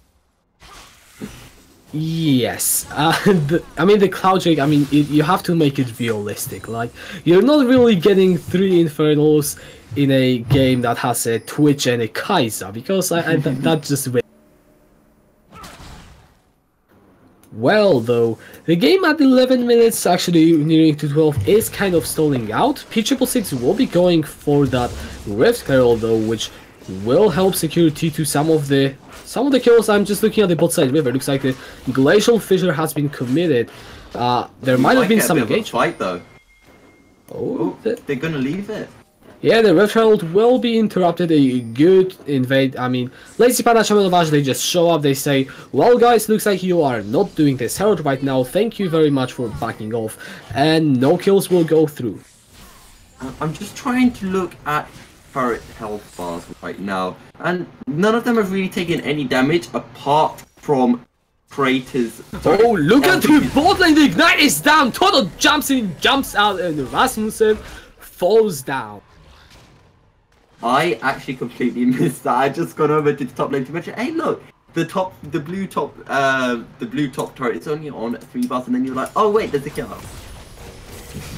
B: Yes, I mean the Cloud Drake, I mean you have to make it realistic. Like, you're not really getting 3 Infernals in a game that has a Twitch and a Kai'Sa, because that's just way. Well, though, the game at 11 minutes, actually nearing to 12, is kind of stalling out. P666 will be going for that Rift Herald though, which will help secure T2 some of the kills. I'm just looking at the bot side river. Looks like the Glacial Fissure has been committed. There might have been some engagement.
C: Fight though.
B: Oh,
C: they're gonna leave it.
B: Yeah, the Rift Herald will be interrupted. A good invade. I mean, Lazy Panda, Shaman, they just show up. They say, well guys, looks like you are not doing this Herald right now. Thank you very much for backing off. And no kills will go through.
C: I'm just trying to look at current health bars right now, and none of them have really taken any damage apart from Crater's.
B: Oh, look at the bot lane! The Ignite is down! Toto jumps in, jumps out, and Rasmussen falls down.
C: I actually completely missed that. I just gone over to the top lane to mention, hey look, the blue top turret is only on 3 bars, and then you're like, oh wait, there's a kill.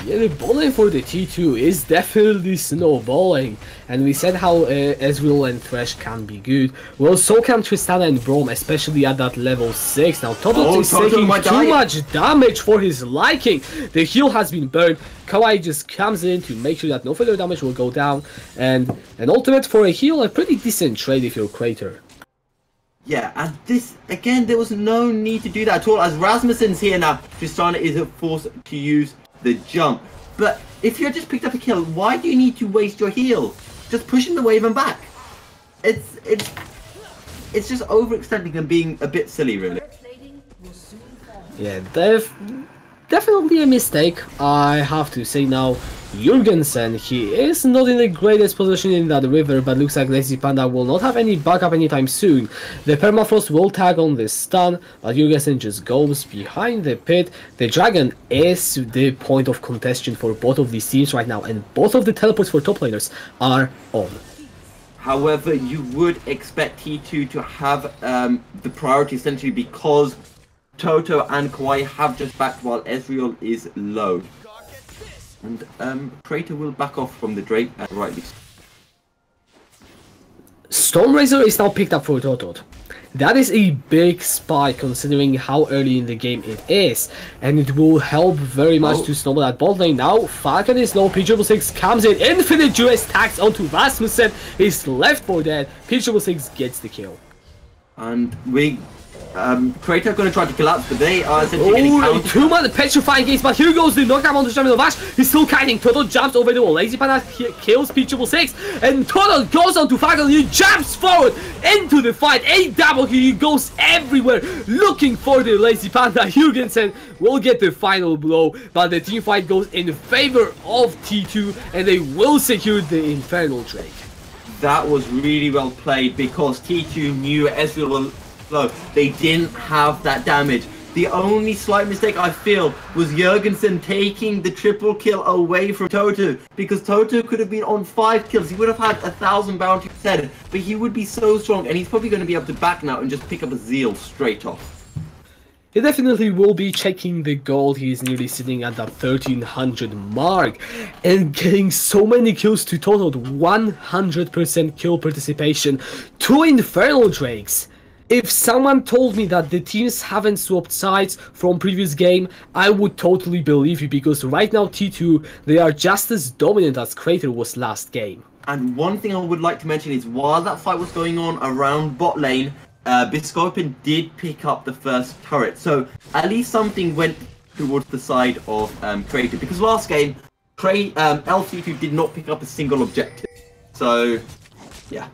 B: Yeah, the bot lane for the T2 is definitely snowballing, and we said how Ezreal and Thresh can be good. Well, so can Tristana and Braum, especially at that level 6. Now Toto is taking too much damage for his liking. The heal has been burned. Kawaii just comes in to make sure that no further damage will go down, and an ultimate for a heal, a pretty decent trade if you're Crater.
C: Yeah, and this, again, there was no need to do that at all, as Rasmussen's here now. Tristana is forced to use the jump. But if you just picked up a kill, why do you need to waste your heal? Just pushing the wave and back. It's just overextending and being a bit silly, really.
B: Yeah, definitely a mistake, I have to say now. Jurgensen, he is not in the greatest position in that river, but looks like Lazy Panda will not have any backup anytime soon. The Permafrost will tag on the stun, but Jurgensen just goes behind the pit. The Dragon is the point of contention for both of these teams right now, and both of the teleports for top laners are on.
C: However, you would expect T2 to have the priority essentially because Toto and Kawaii have just backed while Ezreal is low. And Crater will back off from the Drake rightly.
B: Stormrazor is now picked up for Toto. That is a big spike considering how early in the game it is, and it will help very much to snowball that bot lane. Now Falcon is low, P666 comes in, infinite duress tags onto Rasmussen, is left for dead, P666 gets the kill.
C: And Crater are going to try to collapse, but they are essentially getting countered.
B: 2-man petrifying gaze, but here goes the knockdown on the Shaman of Ash. He's still kiting. Toto jumps over the wall. Lazy Panda kills P666, and Toto goes on to Falcon. He jumps forward into the fight. A double kill. He goes everywhere looking for the Lazy Panda. Hugensen will get the final blow, but the team fight goes in favor of T2, and they will secure the Infernal Drake.
C: That was really well played because T2 knew Ezreal was low. They didn't have that damage. The only slight mistake I feel was Jurgensen taking the triple kill away from Toto, because Toto could have been on 5 kills. He would have had 1,000 bounty instead, but he would be so strong, and he's probably going to be able to back now and just pick up a Zeal straight off.
B: He definitely will be checking the gold. He's nearly sitting at that 1300 mark and getting so many kills to total 100% kill participation. 2 Infernal Drakes. If someone told me that the teams haven't swapped sides from previous game, I would totally believe you, because right now T2, they are just as dominant as Crater was last game.
C: And one thing I would like to mention is while that fight was going on around bot lane, Biscopin did pick up the first turret, so at least something went towards the side of Crater, because last game LT2 did not pick up a single objective, so yeah.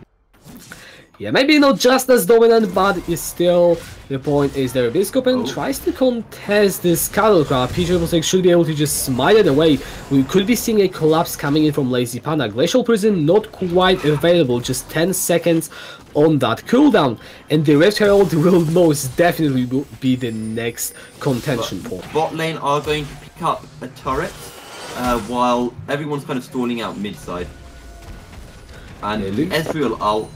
B: Yeah, maybe not just as dominant, but it's still, the point is there. Biscopin tries to contest this Cattle Crab. P666 should be able to just smite it away. We could be seeing a collapse coming in from Lazy Panda. Glacial Prison not quite available, just 10 seconds on that cooldown. And the Rift Herald will most definitely be the next contention point.
C: Bot lane are going to pick up a turret while everyone's kind of stalling out mid side. And Ezreal out.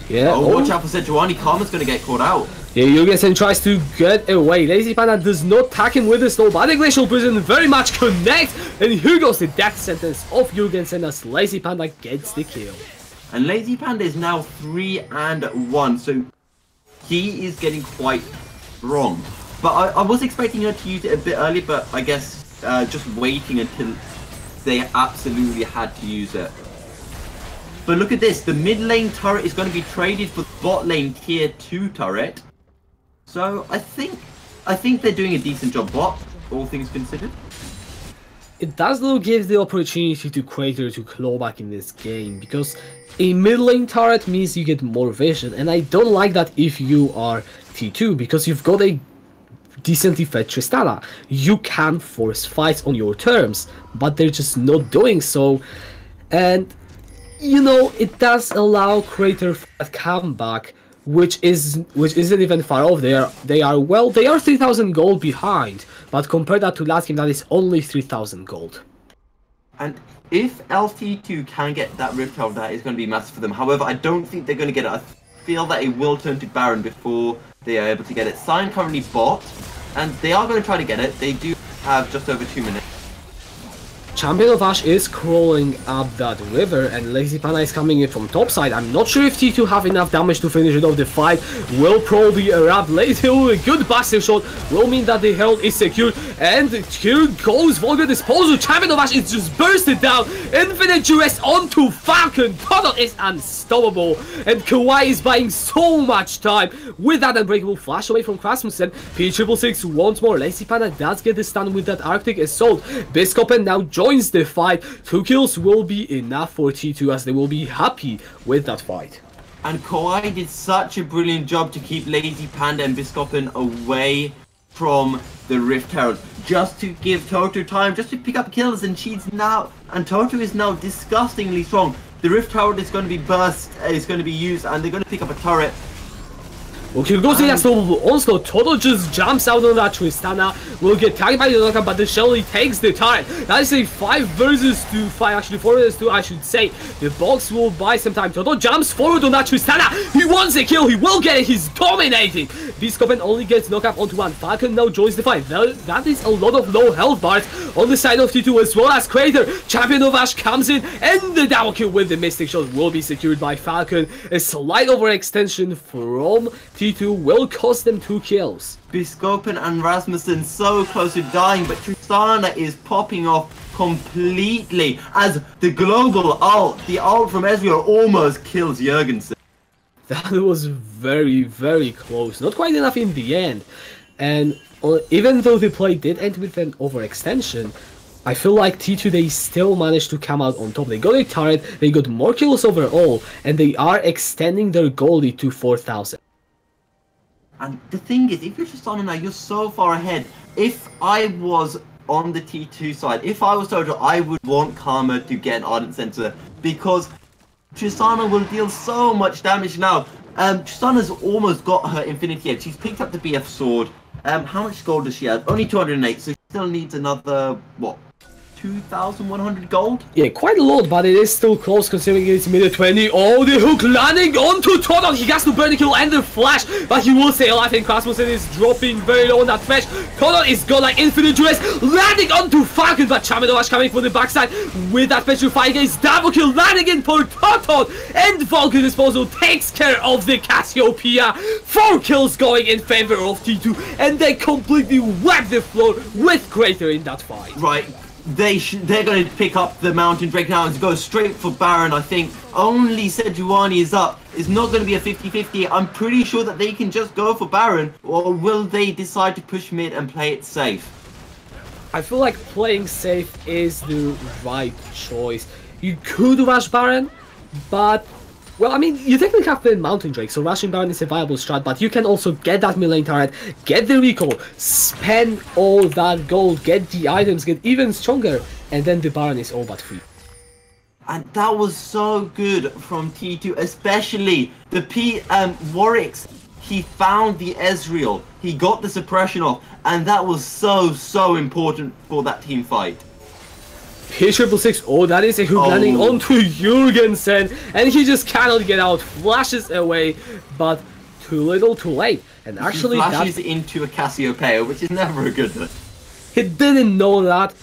B: Yeah.
C: Oh, watch out for Sejuani. Karma's gonna get caught out.
B: Yeah, Jurgensen tries to get away. Lazy Panda does not tag him with the snow, but the Glacial Prison very much connects. And here goes the death sentence of Jurgensen as Lazy Panda gets the kill.
C: And Lazy Panda is now 3-1, so he is getting quite strong. But I was expecting her to use it a bit early, but I guess just waiting until they absolutely had to use it. But look at this, the mid lane turret is going to be traded for the bot lane tier 2 turret. So I think they're doing a decent job, bot, all things considered.
B: It does though give the opportunity to Crater to claw back in this game, because a mid lane turret means you get more vision, and I don't like that if you are T2, because you've got a decently fed Tristana. You can force fights on your terms, but they're just not doing so. And you know, it does allow Crater a comeback, which isn't even far off. They are 3,000 gold behind, but compare that to last game, that is only 3,000 gold.
C: And if LT2 can get that Rift Herald, that is going to be massive for them. However, I don't think they're going to get it. I feel that it will turn to Baron before they are able to get it. Sion currently bot, and they are going to try to get it. They do have just over 2 minutes.
B: Champion of Ash is crawling up that river, and Lazy Panda is coming in from top side. I'm not sure if T2 have enough damage to finish it off. The fight will probably erupt later. A good buster shot will mean that the Herald is secured, and here goes Vulgar Disposal. Champion of Ash is just bursted down. Infinite duress onto Falcon. Toto is unstoppable, and Kawaii is buying so much time with that unbreakable flash away from Rasmussen. P666 once more. Lazy Panda does get the stun with that Arctic Assault. Biscopin now joins the fight. 2 kills will be enough for T2, as they will be happy with that fight.
C: And Kawaii did such a brilliant job to keep Lazy Panda and Biscopin away from the Rift Herald, just to give Toto time, just to pick up kills, and Toto is now disgustingly strong. The Rift Herald is going to be burst, is going to be used, and they're going to pick up a turret.
B: Okay, goes in that slow onslaught. Toto just jumps out on that Tristana. Will get tagged by the knockup, but the Shelly takes the time. That is a 5 versus 2 fight, actually 4 versus 2, I should say. The box will buy some time. Toto jumps forward on that Tristana. He wants a kill. He will get it. He's dominating. Biscopen only gets knocked up onto one. Falcon now joins the fight. That is a lot of low health bars on the side of T2 as well as Crater. Champion of Ash comes in, and the double kill with the Mystic Shot will be secured by Falcon. A slight overextension from T2 will cost them 2 kills.
C: Biscopen and Rasmussen so close to dying, but Tristana is popping off completely as the global ult, the ult from Ezreal, almost kills Jurgensen.
B: That was very, very close. Not quite enough in the end. And even though the play did end with an overextension, I feel like T2, they still managed to come out on top. They got a turret, they got more kills overall, and they are extending their goal lead to 4,000.
C: And the thing is, if you're Tristana now, you're so far ahead. If I was on the T2 side, if I was Toto, I would want Karma to get an Ardent Sensor, because Tristana will deal so much damage now. Tristana's almost got her Infinity Edge. She's picked up the BF Sword. How much gold does she have? Only 208, so she still needs another, what, 2,100 gold?
B: Yeah, quite a lot, but it is still close considering it's mid 20. Oh, the hook landing onto Toto. He has to burn the kill and the flash, but he will stay alive, and Rasmussen is dropping very low on that flash. Toto is got like infinite duress, landing onto Falcon, but Chaminovash coming from the backside with that petrifying gaze. Double kill landing in for Toto, and Vulcan Disposal takes care of the Cassiopeia. 4 kills going in favor of T2, and they completely wipe the floor with Crater in that fight.
C: Right. They're going to pick up the Mountain Drake now and go straight for Baron, I think. Only Sejuani is up. It's not going to be a 50-50. I'm pretty sure that they can just go for Baron. Or will they decide to push mid and play it safe?
B: I feel like playing safe is the right choice. You could rush Baron, but... well, I mean, you technically have the Mountain Drake, so rushing Baron is a viable strat, but you can also get that mid lane turret, get the recall, spend all that gold, get the items, get even stronger, and then the Baron is all but free.
C: And that was so good from T2, especially the Warwick's. He found the Ezreal, he got the suppression off, and that was so important for that team fight.
B: P666, oh, that is a hook landing onto Jurgensen, and he just cannot get out, flashes away, but too little too late. And actually
C: he flashes into a Cassiopeia, which is never a good thing.
B: He didn't know that,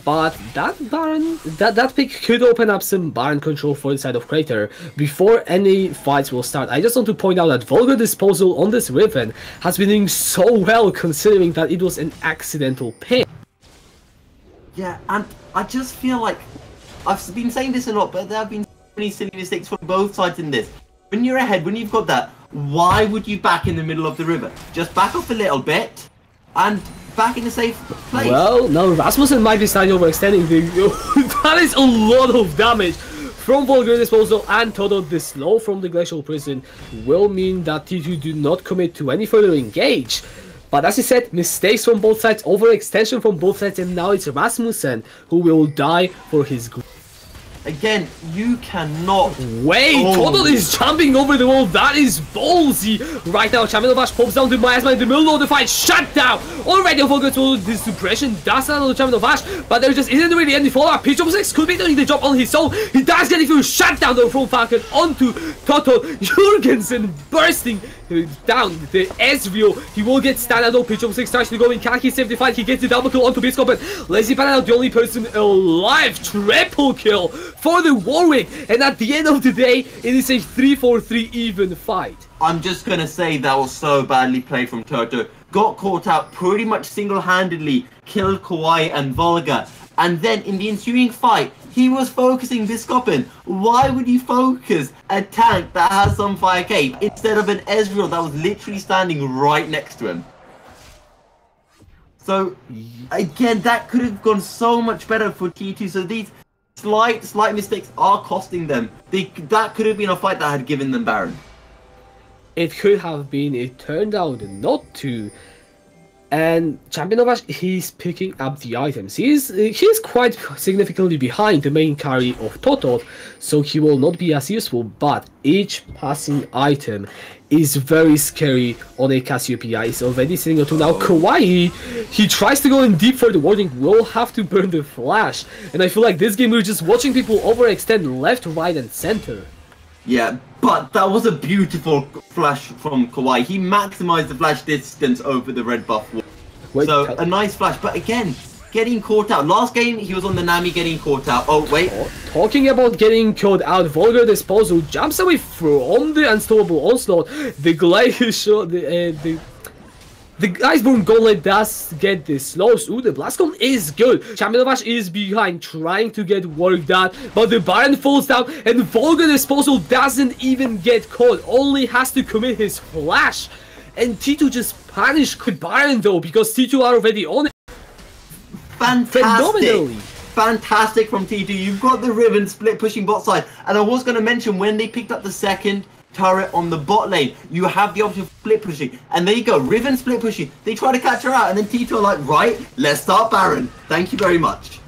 B: but that Baron, that pick could open up some Baron control for the side of Crater. Before any fights will start, I just want to point out that Vulgar Disposal on this Riven has been doing so well considering that it was an accidental pick.
C: Yeah, and I just feel like, I've been saying this a lot, but there have been so many silly mistakes from both sides in this. When you're ahead, when you've got that, why would you back in the middle of the river? Just back off a little bit, and back in a safe place.
B: Well, now Rasmussen might be starting overextending. That is a lot of damage from Vulgar Disposal, and Toto. The slow from the Glacial Prison will mean that T2 do not commit to any further engage. But as I said, mistakes from both sides, overextension from both sides, and now it's Rasmussen who will die for his group.
C: Again, you cannot...
B: Wait, Toto is jumping over the wall. That is ballsy. Right now, Chaminovash pops down to Miasma in the middle of the fight. Shut down. Already, focus on the suppression. Does not on Chaminovash, but there just isn't really any follow-up. P666 could be doing the job on his own. He does get it through. Shut down though from Falcon onto Toto. Jurgensen bursting down the Ezreal. He will get stunned though. P666 tries to go in. Can he save the fight? He gets the double kill onto Biscopen. Lazy Banana, the only person alive. Triple kill for the Warwick, and at the end of the day, it is a 3-4-3 even fight.
C: I'm just gonna say that was so badly played from Toto. Got caught out pretty much single-handedly, killed Kawaii and Volga, and then in the ensuing fight, he was focusing Biscopen. Why would you focus a tank that has some fire cape instead of an Ezreal that was literally standing right next to him? So, again, that could have gone so much better for T2, so these slight mistakes are costing them. That could have been a fight that had given them Baron.
B: It could have been, it turned out not to. And Championovac, he's picking up the items. He's quite significantly behind the main carry of Totot, so he will not be as useful, but each passing item is very scary on a Cassiopeia. He's already sitting on 2 now. Kawaii, he tries to go in deep for the warding, will have to burn the flash. And I feel like this game we're just watching people overextend left, right and center.
C: Yeah, but that was a beautiful flash from Kawaii. He maximized the flash distance over the red buff wall. So a nice flash, but again, getting caught out. Last game, he was on the Nami getting caught out. Oh, wait.
B: Talking about getting caught out, Vulgar Disposal jumps away from the unstoppable onslaught. The Glacier, the Iceborne Gauntlet does get the slows. Ooh, the Blast Cone is good. Championovac is behind, trying to get work done, but the Baron falls down, and Vulgar Disposal doesn't even get caught, only has to commit his flash. And T2 just punished Baron though, because T2 are already on it.
C: Fantastic! Fantastic from T2. You've got the Riven split pushing bot side. And I was going to mention, when they picked up the second turret on the bot lane, you have the option of split pushing. And there you go, Riven split pushing. They try to catch her out, and then T2 are like, right, let's start Baron. Thank you very much.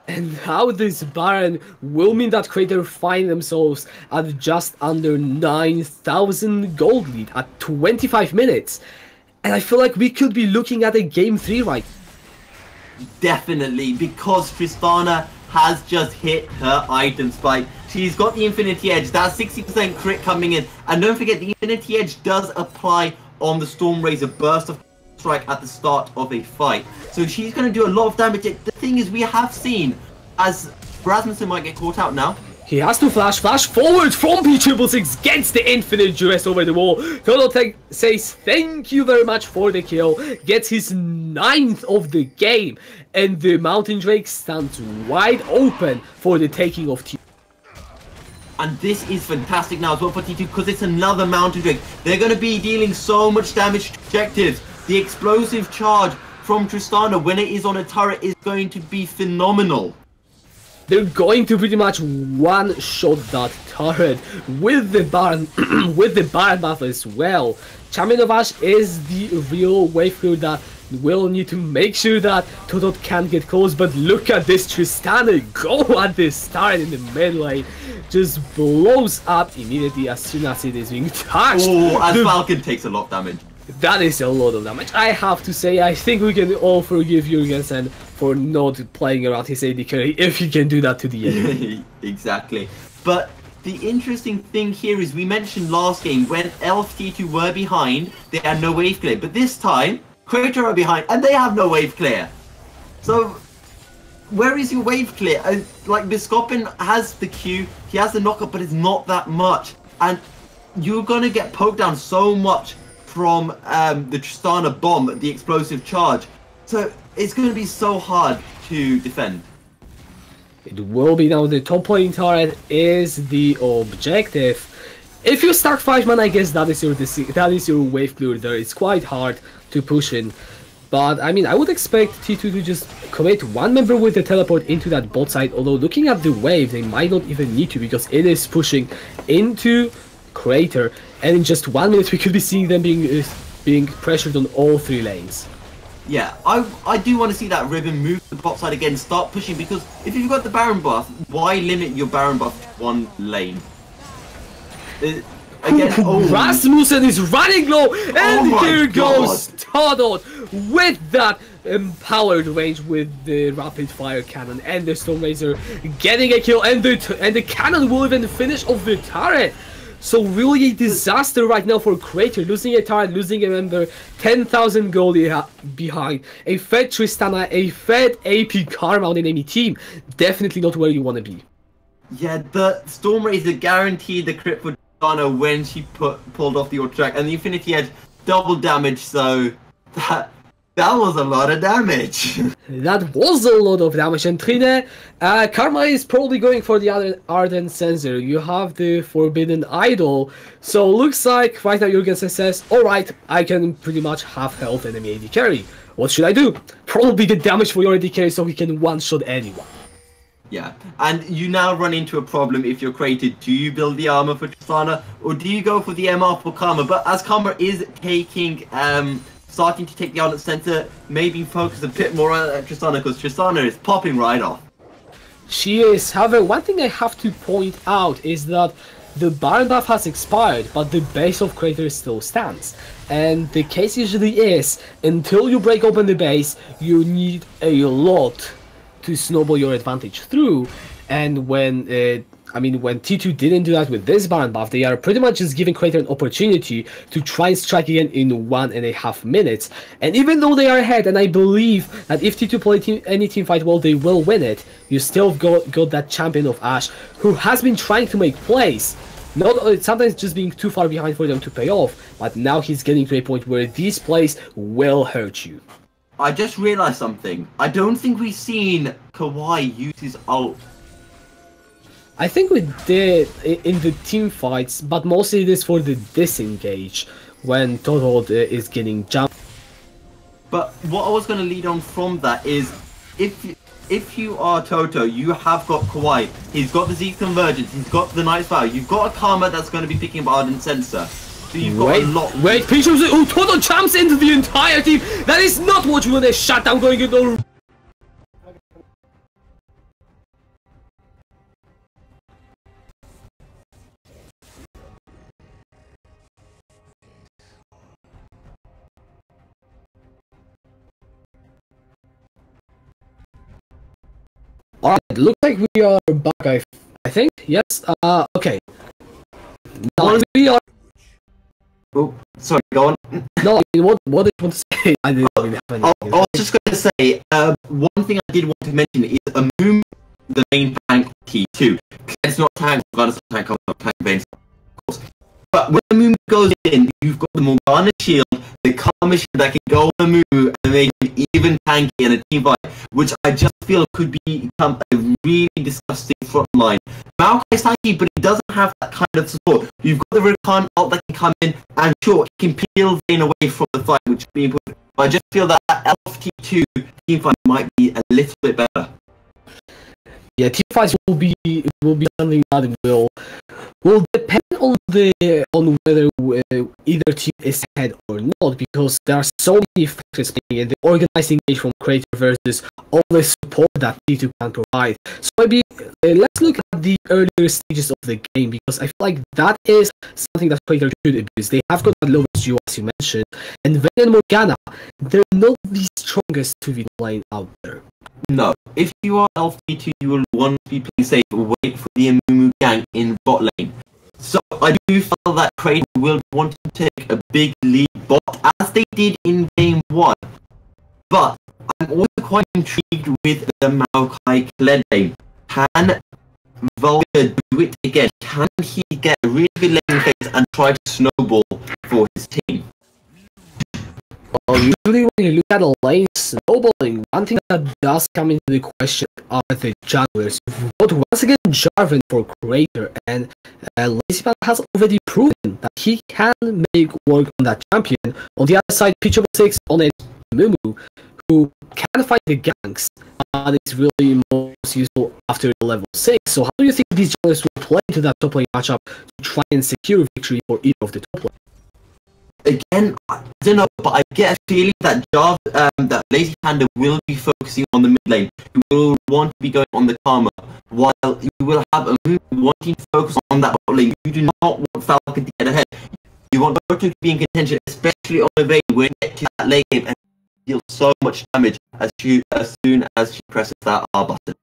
B: And how this Baron will mean that Crater find themselves at just under 9,000 gold lead at 25 minutes. And I feel like we could be looking at a game 3 right now.
C: Definitely, because Tristana has just hit her item spike. She's got the Infinity Edge, that's 60% crit coming in. And don't forget, the Infinity Edge does apply on the Storm Razor burst of strike at the start of a fight. So she's going to do a lot of damage. The thing is, we have seen, as Rasmussen might get caught out now.
B: He has to flash forward from P666, gets the infinite duress over the wall. Tolotech says thank you very much for the kill, gets his 9th of the game, and the Mountain Drake stands wide open for the taking of T2.
C: And this is fantastic now as well for T2, because it's another Mountain Drake. They're going to be dealing so much damage to objectives. The explosive charge from Tristana when it is on a turret is going to be phenomenal.
B: They're going to pretty much one-shot that turret with the Baron, with the Baron buff as well. Championovac is the real wave clear that will need to make sure that Totot can't get close, but look at this Tristana go at this turret in the mid lane. Just blows up immediately as soon as it is being touched.
C: Oh, and Falcon takes a lot of damage.
B: That is a lot of damage. I have to say, I think we can all forgive Jurgensen for not playing around his AD carry if he can do that to the enemy.
C: Exactly. But the interesting thing here is, we mentioned last game when Elf T2 were behind, they had no wave clear. But this time, Crater are behind and they have no wave clear. So, where is your wave clear? Like, Biscopin has the Q, he has the knockup, but it's not that much. And you're going to get poked down so much from the Tristana bomb, the explosive charge. So it's going to be so hard to defend.
B: It will be now. The top lane turret is the objective. If you stack 5 mana, I guess that is your wave clear there. It's quite hard to push in. But I mean, I would expect T2 to just commit 1 member with the teleport into that bot side. Although looking at the wave, they might not even need to, because it is pushing into Crater, and in just 1 minute we could be seeing them being pressured on all 3 lanes.
C: Yeah, I do want to see that Riven move to the bot side again, start pushing, because if you've got the Baron buff, why limit your Baron buff to 1 lane? Again,
B: Rasmussen is running low, and here goes Totot with that empowered range with the rapid fire cannon and the Storm Razor getting a kill, and the cannon will even finish off the turret. So really a disaster right now for Crater, losing a turret, losing a member, 10,000 gold behind, a fed Tristana, a fed AP Karma on an enemy team. Definitely not where you want to be.
C: Yeah, the Storm Razor guaranteed the crit for Tristana when she pulled off the auto track, and the Infinity Edge double damage, so that was a lot of damage.
B: That was a lot of damage. And Trine, Karma is probably going for the other Ardent Sensor. You have the Forbidden Idol. So looks like right now Jurgensen says, alright, I can pretty much half health enemy AD carry. What should I do? Probably get damage for your AD carry so he can one-shot anyone.
C: Yeah, and you now run into a problem if you're created. Do you build the armor for Tristana, or do you go for the MR for Karma? But as Karma is taking starting to take the outlet center, maybe focus a bit more on Tristana, because Tristana is popping right off.
B: She is. However, one thing I have to point out is that the Baron buff has expired, but the base of Crater still stands. And the case usually is, until you break open the base, you need a lot to snowball your advantage through. And when T2 didn't do that with this Baron buff, they are pretty much just giving Crater an opportunity to try and strike again in 1.5 minutes. And even though they are ahead, and I believe that if T2 play any team fight well, they will win it, you still got that champion of Ash, who has been trying to make plays. Not sometimes just being too far behind for them to pay off, but now he's getting to a point where these plays will hurt you.
C: I just realized something. I don't think we've seen Kawhi use his ult.
B: I think we did in the team fights, but mostly it is for the disengage when Total is getting jumped.
C: But what I was going to lead on from that is, if you are Toto, you have got Kawhi. He's got the Z convergence. He's got the Knight's Vow. You've got a Karma that's going to be picking up Ardent Sensor. So you've got a lot.
B: Wait, Pinchos! Oh, Toto jumps into the entire team. That is not what you want a shutdown going into. Alright, looks like we are back, I think. Yes, okay. Now we are...
C: Oh, sorry, go on.
B: No, I mean, what did you want to say? I didn't really have anything.
C: I was just going to say, one thing I did want to mention is Amumu, the main tank T2. It's not tank, regardless of tank veins, of course. But when Amumu goes in, you've got the Morgana shield, the Karma shield that can go on Amumu and make him even tanky in a team fight, which I just feel could become a really disgusting front line. Maokai's tanky, but he doesn't have that kind of support. You've got the Rakan ult that can come in, and sure, it can peel Vayne away from the fight, which would be important. But I just feel that LFT2 team fight might be a little bit better.
B: Yeah, team fights will be something that will depend on whether either team is ahead or not, because there are so many factors playing in the organized engage from Crater versus all the support that T2 can provide. So maybe let's look at the earlier stages of the game, because I feel like that is something that Crater should abuse. They have got the lowest GO, as you mentioned, and Vayne and Morgana, they're not the strongest 2v lane out there.
C: No, if you are LFT2, you will want to be playing safe, wait for the Amumu gank in bot lane. So I do feel that Crater will want to take a big lead bot, as they did in game 1. But I'm also quite intrigued with the Maokai Kled lane. Can Volga do it again? Can he get a really good lane phase and try to snowball for his team?
B: Well, usually when you look at a lane snowballing, one thing that does come into the question are the junglers. But once again, Jarvan for Crater, and Lazypan has already proven that he can make work on that champion. On the other side, Pitch 6 on a Mumu, who can fight the ganks, and is really most useful after level 6. So how do you think these junglers will play into that top lane matchup to try and secure victory for either of the top lane?
C: Again, I don't know, but I get a feeling that that Lazy Panda will be focusing on the mid lane. He will want to be going on the Karma, while you will have a move wanting to focus on that bot lane. You do not want Falcon to get ahead. You want Dota to be in contention, especially on the Vayne, when you get to that late game and deal so much damage as soon as she presses that R button.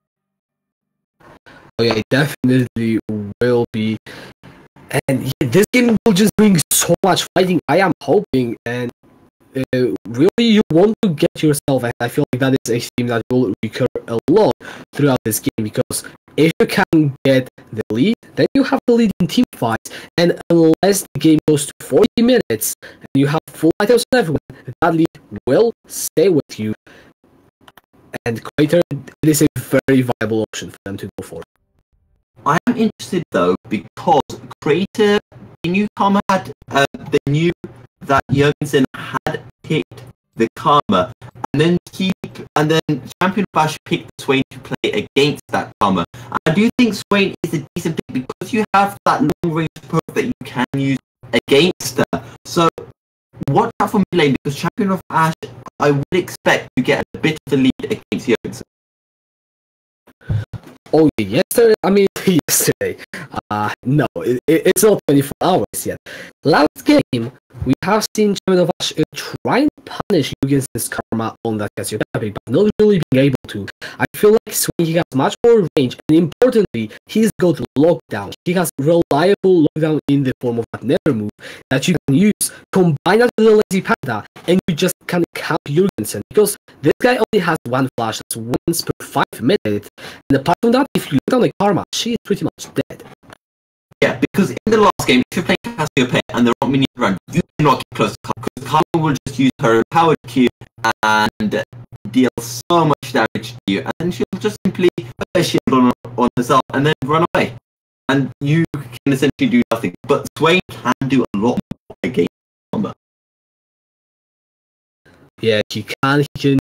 B: Oh yeah, it definitely will be. And yeah, this game will just bring so much fighting, I am hoping, and really you want to get yourself, and I feel like that is a theme that will recur a lot throughout this game, because if you can get the lead, then you have the lead in team fights, and unless the game goes to 40 minutes, and you have full items on everyone, that lead will stay with you, and Crater, it is a very viable option for them to go for.
C: I am interested though, because Crater, the newcomer had, they knew that Jurgensen had picked the Karma, and then Champion Bash picked Swain to play against that Karma. I do think Swain is a decent pick because you have that long range poke that you can use against her. So watch out for mid lane because Champion of Ash, I would expect to get a bit of the lead against Johansson.
B: Oh, yesterday? I mean, yesterday. No, it's not 24 hours yet. Last game, we have seen Champion of Ash try and punish Yugensen's karma on that Cassiopeia, but not really being able to. I feel like Swain, he has much more range, and importantly, he's got lockdown. He has reliable lockdown in the form of that never move that you can use, combine that with the Lazy Panda, and you just can camp Jurgensen, because this guy only has one flash, that's once per 5 minutes, and apart from that, if you look down the karma, she is pretty much dead.
C: Yeah, because in the last game, if you're playing Cassiopeia and there aren't many around, you cannot get close to Karma, because Karma will just use her powered Q and deal so much damage to you, and then she'll just simply put a shield on herself and then run away. And you can essentially do nothing. But Swain can do a lot more against Karma.
B: Yeah, he can, he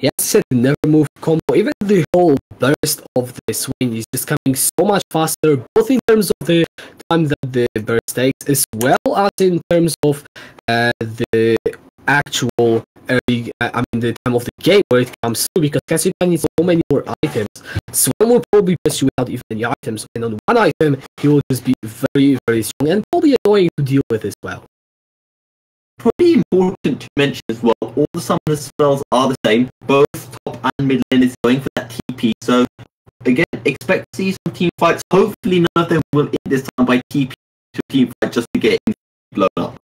B: has said the never move combo, even the whole burst of the Swain is just coming so much faster, both in terms of the time that the burst takes, as well as in terms of the actual early, the time of the game where it comes through, because Cassiopeia needs so many more items. Swain will probably press you without even any items, and on one item, he will just be very, very strong, and probably annoying to deal with as well.
C: Pretty important to mention as well, all the summoner spells are the same, both top and mid lane is going for that TP, so again, expect to see some team fights. Hopefully none of them will end this time by TP to team fight just to get blown up.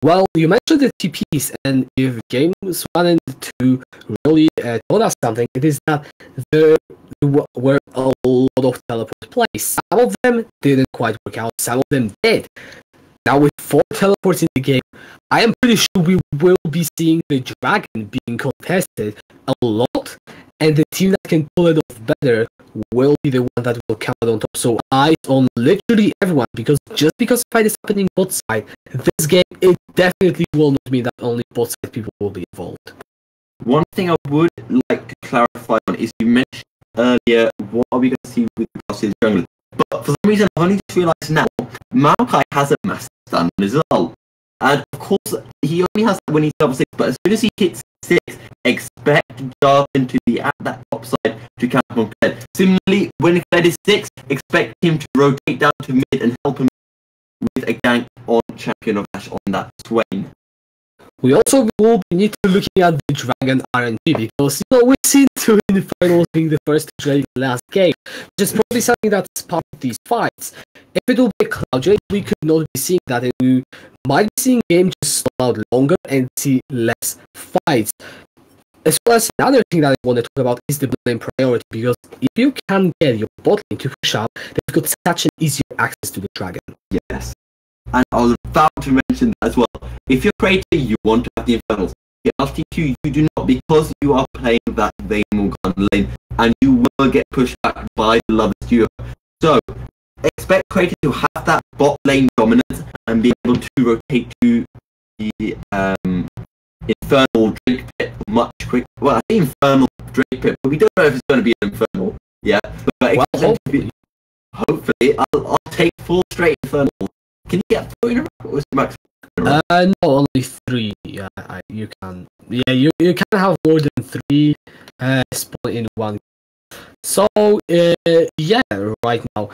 B: Well, you mentioned the TPs, and if games wanted to really tell us something, it is that there were a lot of teleport plays. Some of them didn't quite work out, some of them did. Now with 4 teleports in the game, I am pretty sure we will be seeing the dragon being contested a lot, and the team that can pull it off better will be the one that will come out on top. So eyes on literally everyone, because just because fight is happening bot side, this game, it definitely will not mean that only bot side people will be involved.
C: One thing I would like to clarify on is you mentioned earlier, what are we going to see with regards to the jungle? But for some reason, I've only just realised now, Maokai has a massive stun as well. And of course, he only has that when he's level 6, but as soon as he hits 6, expect Jarvan to be at that top side to camp on Kled. Similarly, when Kled is 6, expect him to rotate down to mid and help him with a gank on Champion of Ash on that Swain.
B: We also will need to looking at the Dragon RNG, because we've seen 2 Infernals being the first to trade the last game, which is probably something that's part of these fights. If it will be a Cloud Jade, we could not be seeing that, and we might be seeing game just slow out longer and see less fights. As well as another thing that I want to talk about is the lane priority, because if you can get your bot lane to push out, then you've got such an easier access to the Dragon.
C: Yes. And I was about to mention that as well. If you're Crater, you want to have the Infernals. The LT2, you do not, because you are playing that Vayne Morgana lane, and you will get pushed back by the Lovers duo. So, expect Crater to have that bot lane dominance and be able to rotate to the Infernal Drake Pit much quicker. Well, I say Infernal Drake Pit, but we don't know if it's going to be an Infernal. Yeah, but well, hopefully, I'll take 4 straight Infernal. Can you get 4 in a row? What was the max?
B: No, only 3. Yeah, you can. Yeah, you can have more than 3 spawn in one. So yeah, right now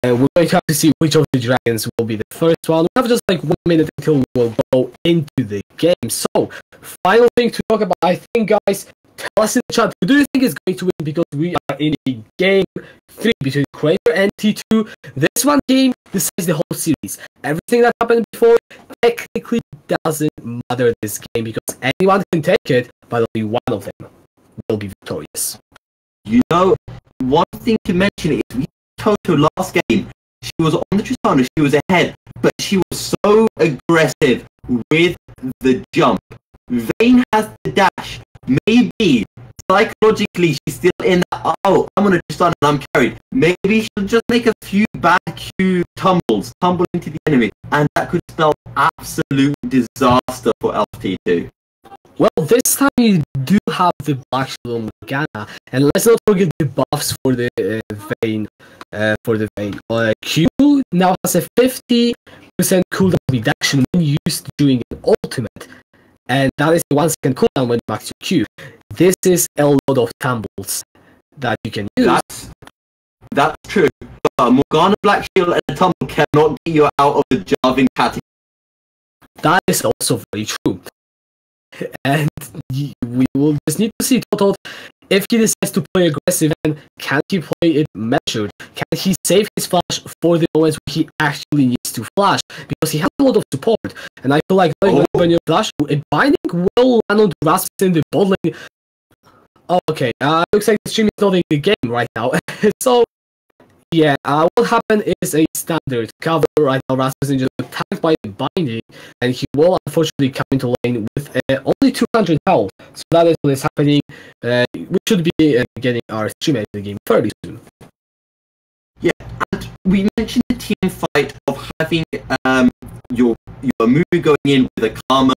B: we're going to have to see which of the dragons will be the first one. We have just like 1 minute until we'll go into the game. So final thing to talk about, I think, guys. Tell us in the chat, who do you think is going to win, because we are in a game 3 between Crater and T2. This one game decides the whole series. Everything that happened before technically doesn't matter this game, because anyone can take it, but only one of them will be victorious.
C: You know, one thing to mention is we Toto last game. She was on the Tristana, she was ahead, but she was so aggressive with the jump. Vayne has the dash. Maybe psychologically she's still in that, oh, I'm gonna Tristana and I'm carried. Maybe she'll just make a few bad Q tumble into the enemy, and that could spell absolute disaster for LT2.
B: Well, this time you do have the Black Shield on Morgana, and let's not forget the buffs for the Vayne. Q now has a 50% cooldown reduction when used during an ultimate, and that is the 1 second cooldown when you max your Q. This is a lot of tumbles that you can use.
C: That's true, but Morgana, Black Shield, and a tumble cannot get you out of the Jarvan category.
B: That is also very true. And we will just need to see Total if he decides to play aggressive, and can he play it measured? Can he save his flash for the moments where he actually needs to flash? Because he has a lot of support, and I feel like when you flash, a binding will land on the Rasmus in the bot lane. Oh, okay, looks like the stream is not in the game right now. So, yeah, what happened is a standard cover right now. Rasmussen just attacked by the binding, and he will unfortunately come into lane with only 200 health. So that is what is happening. We should be getting our stream in the game fairly soon.
C: Yeah, and we mentioned the team fight of having your Mumu going in with a Karma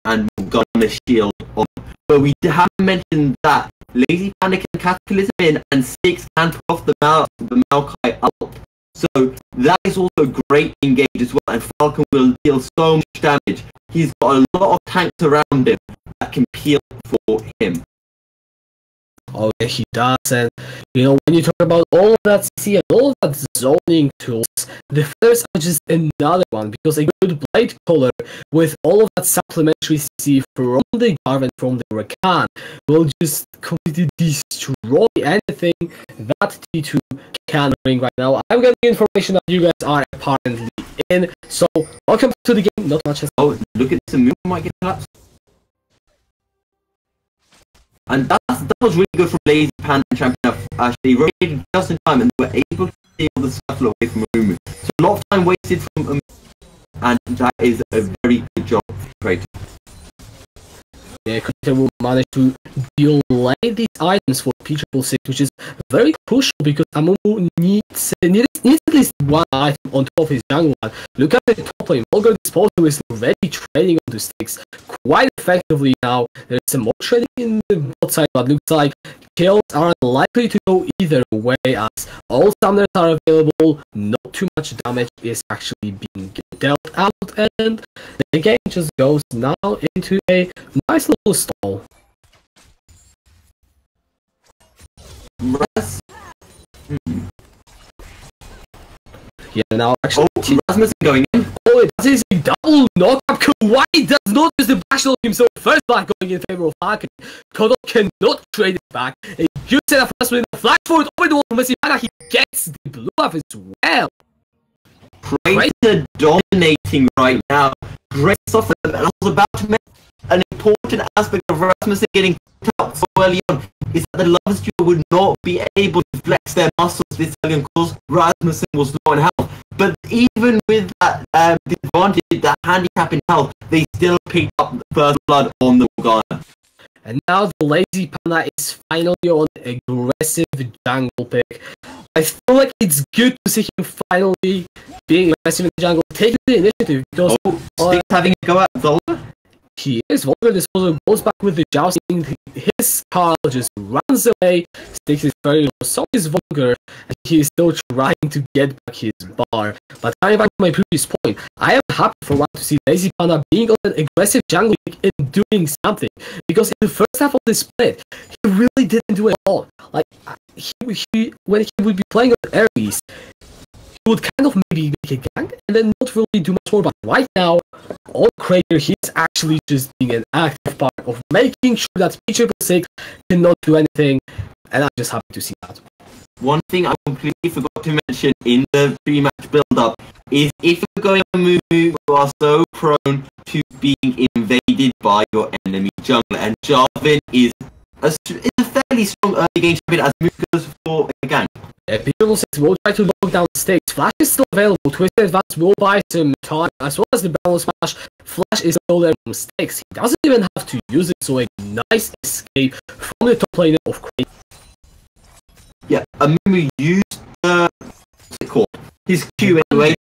C: and Morgana shield on. But we haven't mentioned that Lazy Panda can Cataclysm in and 6 can off the Maokai out. So that is also great engage as well, and Falcon will deal so much damage. He's got a lot of tanks around him that can peel for him.
B: Oh yeah, he does, and you know, when you talk about all of that CC and all of that zoning tools, the Feathers are just another one, because a good Blade Caller with all of that supplementary CC from the Jarvan, from the Rakan, will just completely destroy anything that T2 can bring right now. I'm getting information that you guys are apparently in, so welcome to the game. Not much has—
C: oh, look at the move, might get collapsed. And that was really good from Lazy Panda and Champion. Actually rotated just in time and were able to steal the Scuffle away from Mumu. So a lot of time wasted from and that is a very good job for Crater.
B: Yeah, Crater will manage to delay these items for P666, which is very crucial because Amumu needs at least one item on top of his jungle one. Look at the top lane. Vulgar Disposal is already trading onto sticks quite effectively now. There's some more trading in the bot side, but looks like kills are unlikely to go either way, as all summoners are available. Not too much damage is actually being dealt out, and the game just goes now into a nice little stall. Yeah, now actually,
C: Rasmus going in.
B: Oh, it is a double knockup. Kawhi does not use the back shield himself. First back going in favor of Falcon. Toto cannot trade it back. A huge set of Rasmus in the flash forward over the wall from Messi. He gets the blue buff as well.
C: Crater dominating right now. Great stuff, and I was about to mention an important aspect of Rasmussen getting out so early on is that the Lovers duo would not be able to flex their muscles this early on because Rasmussen was low on health. But even with that disadvantage, that handicap in health, they still picked up the first blood on the Morgana.
B: And now the Lazy Panda is finally on aggressive jungle pick. I feel like it's good to see him finally being aggressive in the jungle, taking the initiative, because
C: Sticks having a go at Zola.
B: He is. Vulgar Disposal goes back with the jousting. His Carl just runs away. Sticks is very low. So is Vulgar, and he is still trying to get back his bar. But coming back to my previous point, I am happy for one to see Lazy Panda being on an aggressive jungle and doing something. Because in the first half of the split, he really didn't do it all. Like, when he would be playing on Ares, he would kind of maybe make a gank and then not really do much more. But right now, on Crater, he's actually just being an active part of making sure that P666 cannot do anything, and I'm just happy to see that.
C: One thing I completely forgot to mention in the pre-match build-up is if you're going to move, you are so prone to being invaded by your enemy jungler, and Jarvan is a fairly strong early game champion as Moose goes for a gank.
B: Yeah, P666 will try to lock down Sticks. Flash is still available. Twisted Advance will buy some time, as well as the Balance Smash. Flash is still there from Sticks. He doesn't even have to use it, so a nice escape from the top laner of Crater.
C: Yeah, Amumu used what's it called? His Q anyway.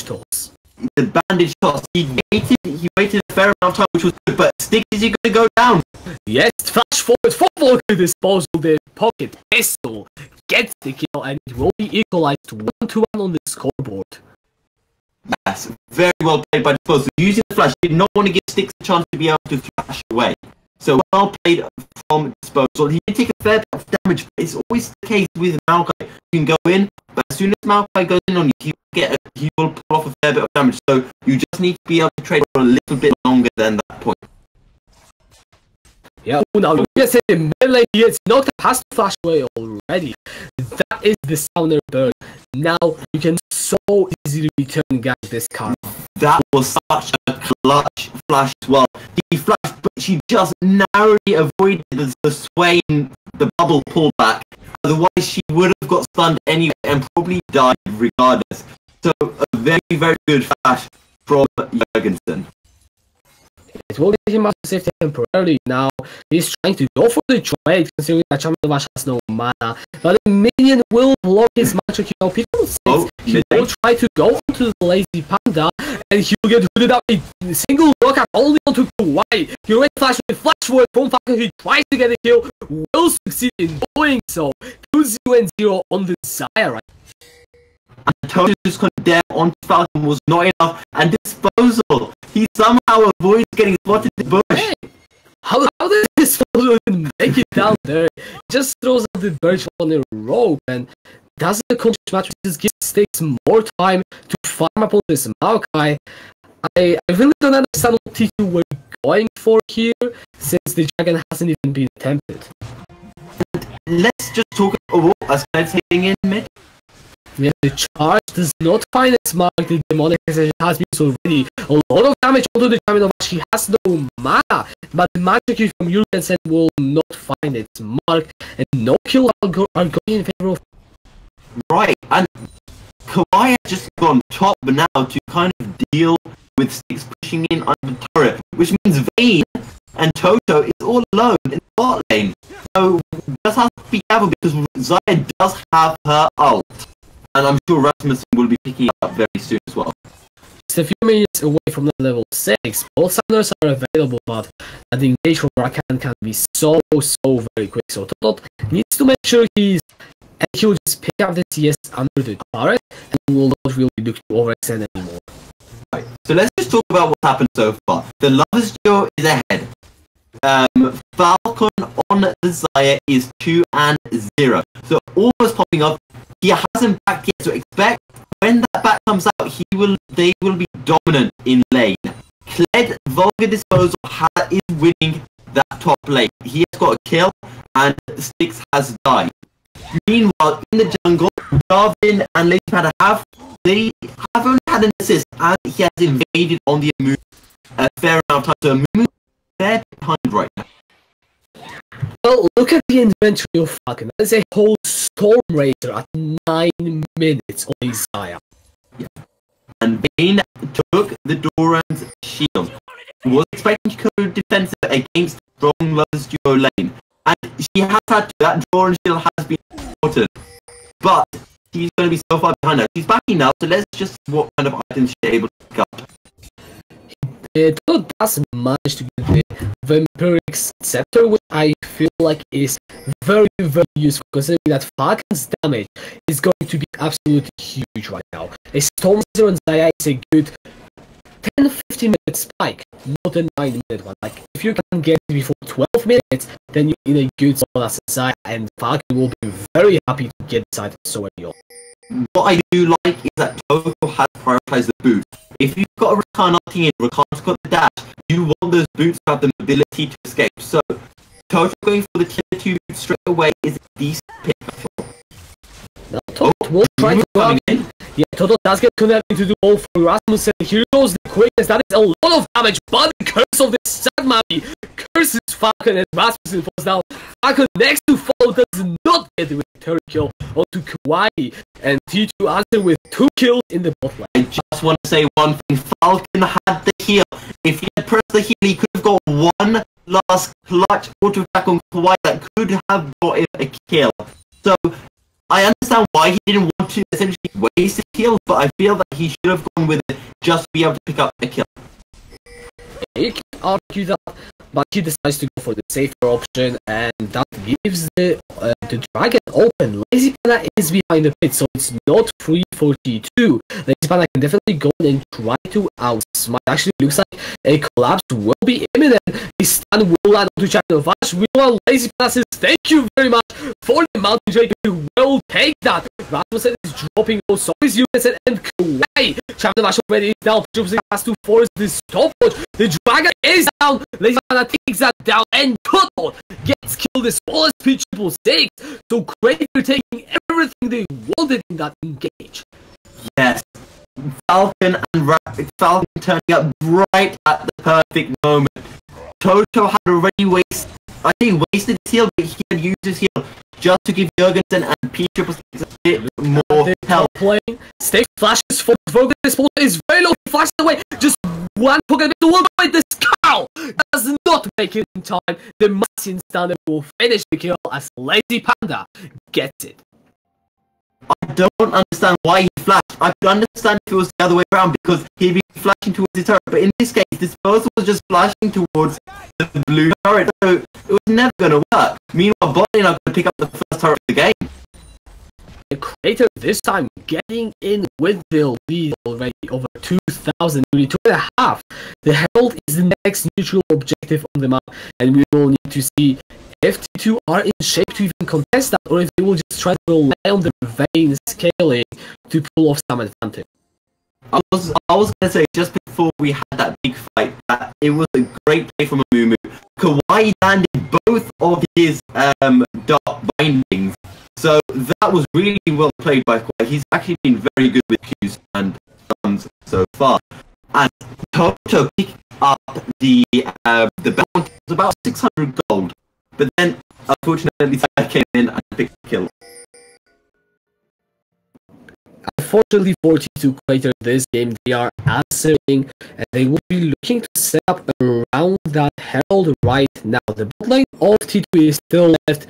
C: the bandage shots. He waited a fair amount of time, which was good, but Styx, is he going to go down?
B: Yes, flash forward for Volker disposal, the pocket pistol gets the kill, and it will be equalized 1-1 on the scoreboard.
C: Yes, very well played by Disposal. Using the flash, did not want to give Styx a chance to be able to flash away. So well played from Disposal. He did take a fair bit of damage, but it's always the case with Maokai. You can go in, but as soon as Maokai goes in on you, he will pull off a fair bit of damage. So you just need to be able to trade for a little bit longer than that point.
B: Yeah, now you can say the melee here, it's not has to flash away already. That is the sounder bird. Now you can so easily return guys this card.
C: That was such a clutch flash as well. He flashed, but she just narrowly avoided the sway and the bubble pullback. Otherwise, she would have got stunned anyway and probably died regardless. So a very, very good flash from Jurgensen.
B: It will get him out of safety temporarily. Now he's trying to go for the trade, considering that Chamberlain has no mana. But the minion will block his magic. You know, people say he will try to go onto the lazy panda, and he will get hooded up a single block at only onto Kawaii. He already flash with flash forward from Falcon. He tries to get a kill, will succeed in doing so. 2-0 on the Zaya, right?
C: And Toto's condemn on Falcon was not enough, and Disposal, he somehow avoids getting spotted in the bush.
B: Hey, how did Disposal even make it down there? He just throws out the birch on a rope, and doesn't the coach match just gives Styx more time to farm up on this Maokai. I really don't understand what T2 were going for here, since the dragon hasn't even been attempted.
C: Let's just talk about us hitting in mid.
B: Yeah, the charge does not find its mark. The demonic has been already a lot of damage onto the champion. She has no mana, but the magic from Jurgensen will not find its mark, and no kill are going in favor of.
C: Right, and Kawaii has just gone top now to kind of deal with Styx pushing in under the turret, which means Vayne and Toto is all alone in the bot lane. So just have to be careful because Zaya does have her ult. And I'm sure Rasmussen will be picking it up very soon as well.
B: Just a few minutes away from the level 6, both summoners are available, but the engage from Rakan can be so very quick. So Totot needs to make sure he'll just pick up the CS under the turret, and will not really look to overextend anymore.
C: Right, so let's just talk about what's happened so far. The Lovers duo is ahead. Falcon on the Zaya is 2-0. So almost popping up. He hasn't backed yet, so expect when that back comes out, they will be dominant in lane. Kled Vulgar Disposal is winning that top lane. He has got a kill, and Styx has died. Meanwhile, in the jungle, Darwin and Lady Panda have only had an assist, and he has invaded on the Amumu a fair amount of time. So Amumu, they're behind right now.
B: Well, look at the inventory of Falcon. That's a whole Storm Raider at 9 minutes on Isaiah.
C: Yeah. And Vayne took the Doran's shield. He was expecting to go defensive against strong Lovers duo lane. And she has had to, that Doran shield has been important. But she's going to be so far behind now. She's backing now, so let's just see what kind of items she's able to pick up.
B: Toto does manage to get the Vampiric Scepter, which I feel like is very useful, considering that Falcon's damage is going to be absolutely huge right now. A Storm Zero and Zaya is a good 10-15 minute spike, not a 9-minute one. Like, if you can get it before 12 minutes, then you're in a good spot as Zaya, and Falcon will be very happy to get inside so early on.
C: What I do like is that Toto has prioritized the boot. If you've got a Rakan ulting in, Rakan's got the dash, you want those boots to have the ability to escape. So, Toto going for the Killer 2 boots straight away is a decent pick.
B: Now, Toto will try to go out. Yeah, Toto does get connected to do all for Rasmussen. Here goes the quickness. That is a lot of damage, but the curse of the Sadmami curses Falcon, and Rasmussen falls down. Falcon next to follow does not get the return kill onto Kawaii, and T2 answer with 2 kills in the bot lane.
C: I just want to say one thing. Falcon had the heal. If he had pressed the heal, he could have got one last clutch auto attack on Kawaii that could have got him a kill. So, I understand why he didn't want to essentially waste a heal, but I feel that he should have gone with it just to be able to pick up a kill.
B: You can argue that, but he decides to go for the safer option, and that gives the dragon open. Lazy Panda is behind the pit, so it's not free for T2. Lazy Panda can definitely go in and try to outsmite. Actually, looks like a collapse will be imminent. The stun will land onto Champion of Ash. Meanwhile, Lazy Panda says, thank you very much for the Mountain Drake. We will take that. Rasmussen is dropping those zombies units and away. Champion of Ash already is down. Jupiter has to force the stopwatch. The dragon is down. Lazy Panda takes that down, and Cutthroat gets killed. The smallest pitch 6. So Crater taking everything they wanted in that engage.
C: Yes. Falcon and Falcon turning up right at the perfect moment. Toto had already wasted his heal, but he had used his heal just to give Jurgensen and P6 a bit more help.
B: Stay flashes for Vogan. This ball is very low. Flashes away. Just one poke at the wall. This cow does not make it in time. The Martian standard will finish the kill as Lazy Panda gets it.
C: I don't understand why he flashed. I could understand if it was the other way around because he'd be flashing towards the turret, but in this case, this person was just flashing towards the blue turret, so it was never going to work. Meanwhile, bot lane are going to pick up the first turret of the game.
B: The Crater this time getting in with the lead already over 2,000, nearly 2.5. The Herald is the next neutral objective on the map, and we will need to see if T2 are in shape to even contest that, or if they will just try to rely on the vein scaling to pull off some advantage.
C: I was going to say, just before we had that big fight, that it was a great play from Amumu. Kawhi landed both of his dot bindings, so that was really well played by Kawhi. He's actually been very good with Qs and stuns so far. And Toto picked up the bounty. It was about 600 gold. But then, unfortunately, Sky came in and picked the kill.
B: Unfortunately for T2 Crater this game, they are answering, and they will be looking to set up around that Herald right now. The bot lane of T2 is still left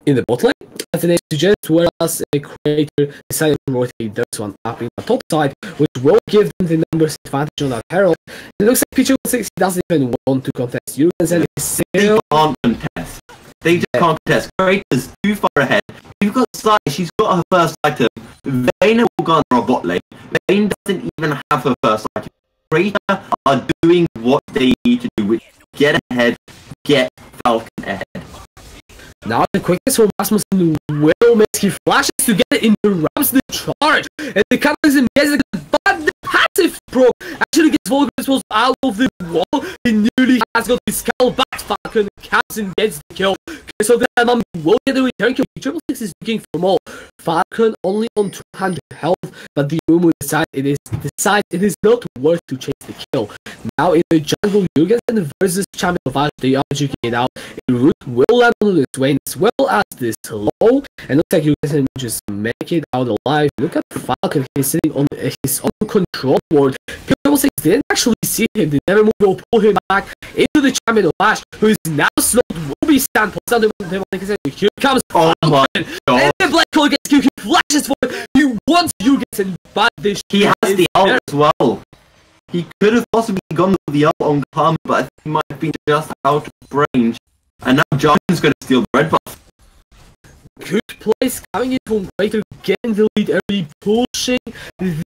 B: in the bot lane, as the name suggests, whereas a Crater decided to rotate this one up in the top side, which will give them the numbers advantage on that Herald. It looks like P6 doesn't even want to contest. Jurgensen is still...
C: They can't contest. They just can't contest. Crater's too far ahead. You've got Sai, she's got her first item. Vayne will garner a bot lane. Vayne doesn't even have her first item. Crater are doing what they need to do, which get ahead, get Falcon ahead.
B: Now the quickest for Rasmussen will make his flashes to get it into Rams the charge, and the capitalism gets it, but the passive proc actually gets Volgas out of the wall. He nearly has got his skull back. Falcon caps and gets the kill. So the Mum will get the return kill. Triple6 is looking for more. Falcon only on 200 health, but the Umu decides it is not worth to chase the kill. Now in the jungle, Jurgensen versus Champion of Ash, they are duking it out. A root will land on the Swain as well as this low, and looks like Jurgensen will just make it out alive. Look at Falcon, he's sitting on his own control board. Triple6 didn't actually see him, the never move will pull him back into the Champion of Ash, who is now slowed, will be stand post. Here comes
C: oh my god.
B: And the Black Hole gets killed, he flashes for it, he wants Jurgensen, but this
C: he has the ult as well. He could have possibly gone with the ult on Karma, but I think he might have been just out of range. And now John's going to steal the red buff.
B: Good place coming in from Crater, getting the lead early, pushing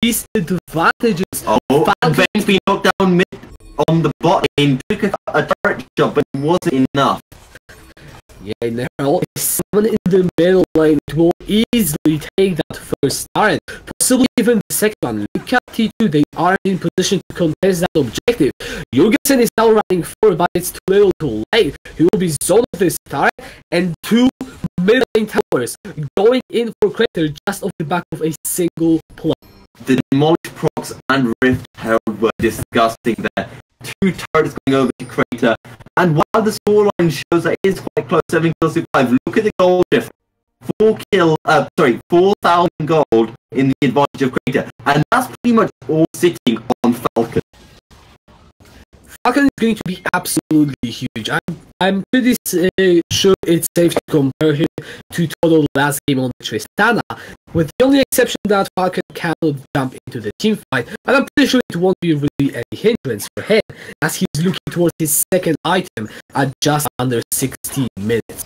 B: these advantages.
C: Oh, Vayne's been knocked down mid on the bot lane, took a turret shot, but it wasn't enough.
B: Yeah, now someone in the middle lane will easily take that first turret, possibly even the second one. Look at T2, they are in position to contest that objective. Jurgensen is now running forward, but it's too little too late. He will be zoned with this turret, and two mid lane towers going in for Crater just off the back of a single play.
C: The Demolish procs and Rift Herald were disgusting there. Two turrets going over to Crater, and while the scoreline shows that it is quite close, 7 kills to 5, look at the gold difference. 4,000 gold in the advantage of Crater, and that's pretty much all sitting on Falcon.
B: Falcon is going to be absolutely huge. I'm pretty sure it's safe to compare him to Total last game on the Tristana, with the only exception that Falcon cannot jump into the team fight, but I'm pretty sure it won't be really any hindrance for him, as he's looking towards his second item at just under 16 minutes.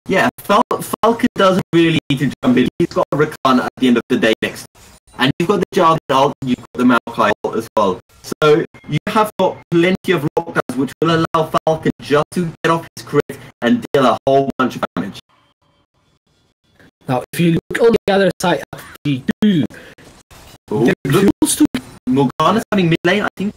C: Yeah, Falcon doesn't really need to jump in. He's got a Rakan at the end of the day next. And you've got the Jarvan ult, you've got the Maokai ult as well. So you have got plenty of lockdowns which will allow Falcon just to get off his crit and deal a whole bunch of damage.
B: Now, if you look on the other side at G2,
C: Morgana's having mid lane, I think.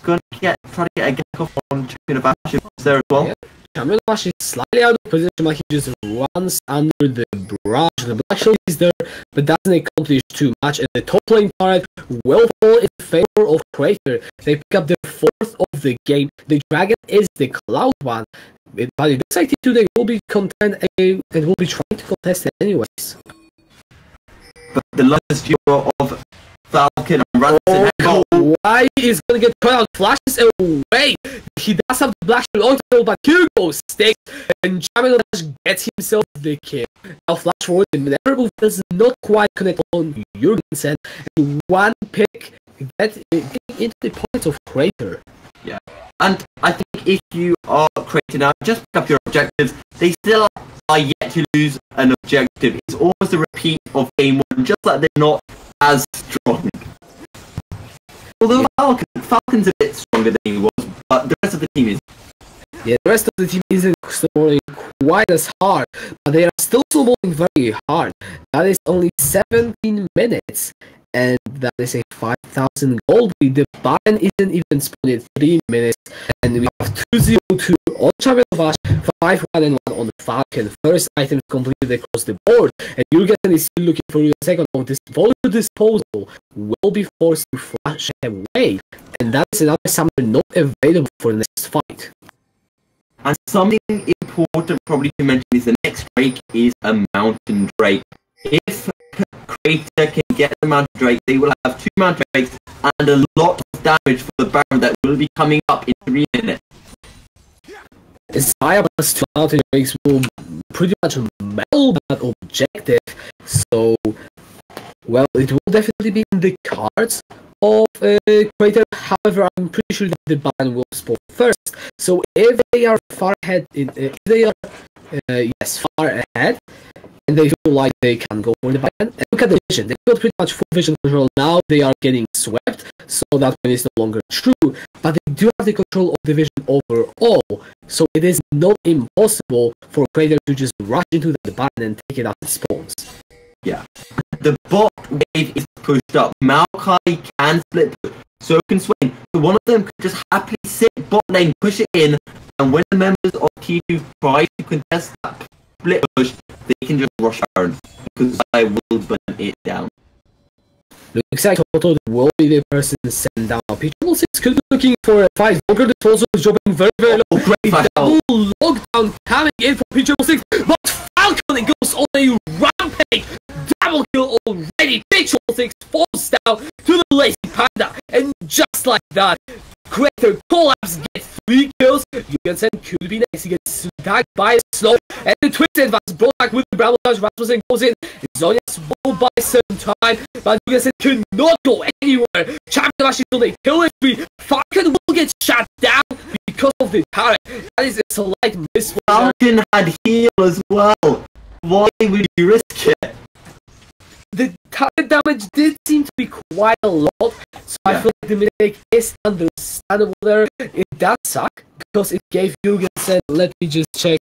C: Going to try to get a gank off on Champion of Ashes there as well.
B: Yeah. Champion of Ashes is slightly out of position, but he just runs under the barrage. The Black Shield is there, but doesn't accomplish too much. And the top lane turret will fall in favor of Crater. They pick up the 4th of the game. The Dragon is the Cloud one, but it looks like T2 they will be content and will be trying to contest it anyways.
C: But the last duo of Falcon and Ransom.
B: Why is gonna get caught out? Flashes away. He does have the Black Shield auto, but here goes Sticks, and Champion gets himself the kill. Now flash forward, the Minerva does not quite connect on Jurgensen, and one pick getting into the points of Crater.
C: Yeah, and I think if you are Crater now, just pick up your objectives. They still are yet to lose an objective. It's almost a repeat of game 1, just like they're not as strong. Although Falcon's a bit stronger than he was, but the rest of the team is.
B: Yeah, the rest of the team isn't snowballing quite as hard, but they are still snowballing very hard. That is only 17 minutes, and that is a 5,000 gold lead. The Baron isn't even spawned in 3 minutes, and we have 2-0-2 on Champion of Ash, 5-1-1 on Falcon. First items completed across the board, and Jurgensen is still looking for the second one. This volley disposal will be forced to flash away, and that is another summon not available for the next fight.
C: And something important probably to mention is the next Drake is a Mountain Drake. If Crater can get the Mountain Drake, they will have 2 Mountain Drakes and a lot of damage for the Baron that will be coming up in 3 minutes.
B: Isaiah plus 2 Mountain Drakes will pretty much meld that objective, so well, it will definitely be in the cards of Crater. However, I'm pretty sure that the Baron will spawn first. So if they are far ahead, if they are far ahead, and they feel like they can go for the Baron, and look at the vision. They got pretty much full vision control now. They are getting swept, so that one is no longer true. But they do have the control of the vision overall, so it is not impossible for Crater to just rush into the Baron and take it as it spawns.
C: Yeah. The bot wave is pushed up. Maokai can split, so can Swain. So one of them could just happily sit bot lane, push it in, and when the members of T2 try to contest that split push, they can just rush Baron, because I will burn it down.
B: Looks like Toto will be the person sent down. P6 could be looking for a fight. Volker disposal is dropping very, very low. Double lockdown coming in for P6, but Falcon goes on a rampage. Double kill already. P6 falls down to the lazy panda, and just like that, Crater collapse, gets 3 kills. Jurgensen could be next. He gets tagged by a slow, and the Twisted advance brought back with the Bramble Touch. Rasmussen goes in. Zonia swallowed by certain time, but Jurgensen cannot go anywhere. Champion of Ash is on a kill free. Falcon will get shut down because of the turret. That is a slight miss.
C: Falcon had heal as well. Why would you risk it?
B: The target damage did seem to be quite a lot, so I feel like the mistake is understandable there. It does suck, because it gave Jurgensen, let me just check,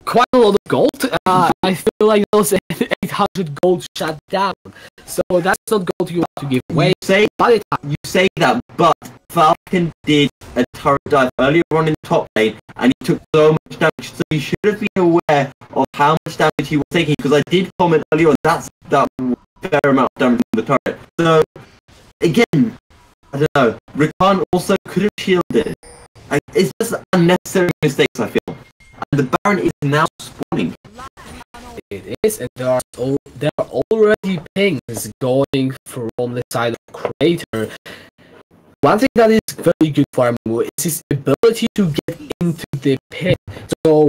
B: quite a lot of gold. I feel like those 800 gold shut down, so that's not gold you want to give away.
C: You say that, but Falcon did a turret dive earlier on in the top lane, and he took so much damage, so you should have been aware of how much damage he was taking, because I did comment earlier on, that's that fair amount of damage on the turret. So, again, I don't know, Rakan also could have shielded. It's just unnecessary mistakes, I feel. And the Baron is now spawning.
B: It is, and there are already pings going from the side of Crater. one thing that is very good for Amu is his ability to get into the pit. So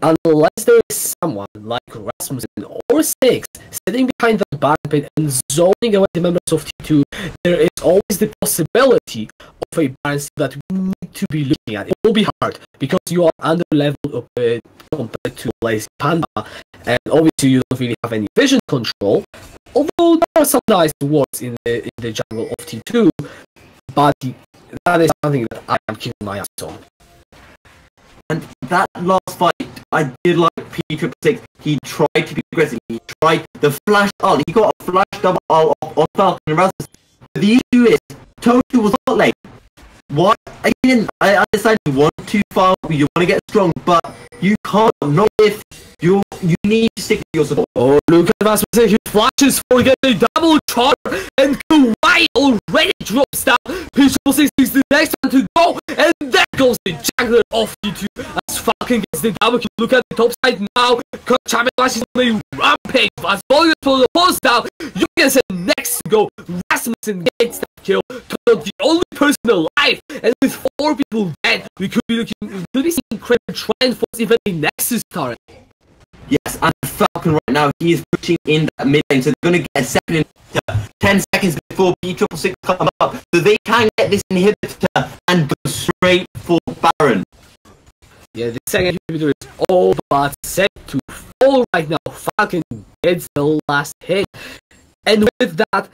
B: unless there is someone like Rasmussen or Six sitting behind the Baron pit and zoning away the members of T2, there is always the possibility of a Baron steal that we need to be looking at. It will be hard because you are under level compared to Lazy Panda, and obviously you don't really have any vision control. Although there are some nice rewards in the jungle of T2, but that is something that I am keeping my eyes on.
C: And that last fight, I did like P666. He tried to be aggressive. He tried the flash ult. He got a flash double ult on Falcon and Rasmus. The issue is, Toto was not late. Why? Again, I understand you want to far, you want to get strong, but you can't. Not if you need to stick to your support.
B: Oh, look at Rasmussen. He flashes for getting a double charge, and Kawhi already drops down. P666 is the next one to go, and there goes the jungler of T2 as Falcon gets the double kill. Look at the top side now. Champion Flash is on a rampage. As Volume for the post down, Jorgensen next to go. Rasmussen gets that kill. Toto the only person alive, and with 4 people dead, we could be seeing Crater try and force even a Nexus turret.
C: Yes, and Falcon right now, he is pushing in that mid lane, so they're going to get a second inhibitor 10 seconds before P666 come up, so they can get this inhibitor and go straight for Baron.
B: Yeah, the second inhibitor is all but set to fall right now. Falcon gets the last hit, and with that,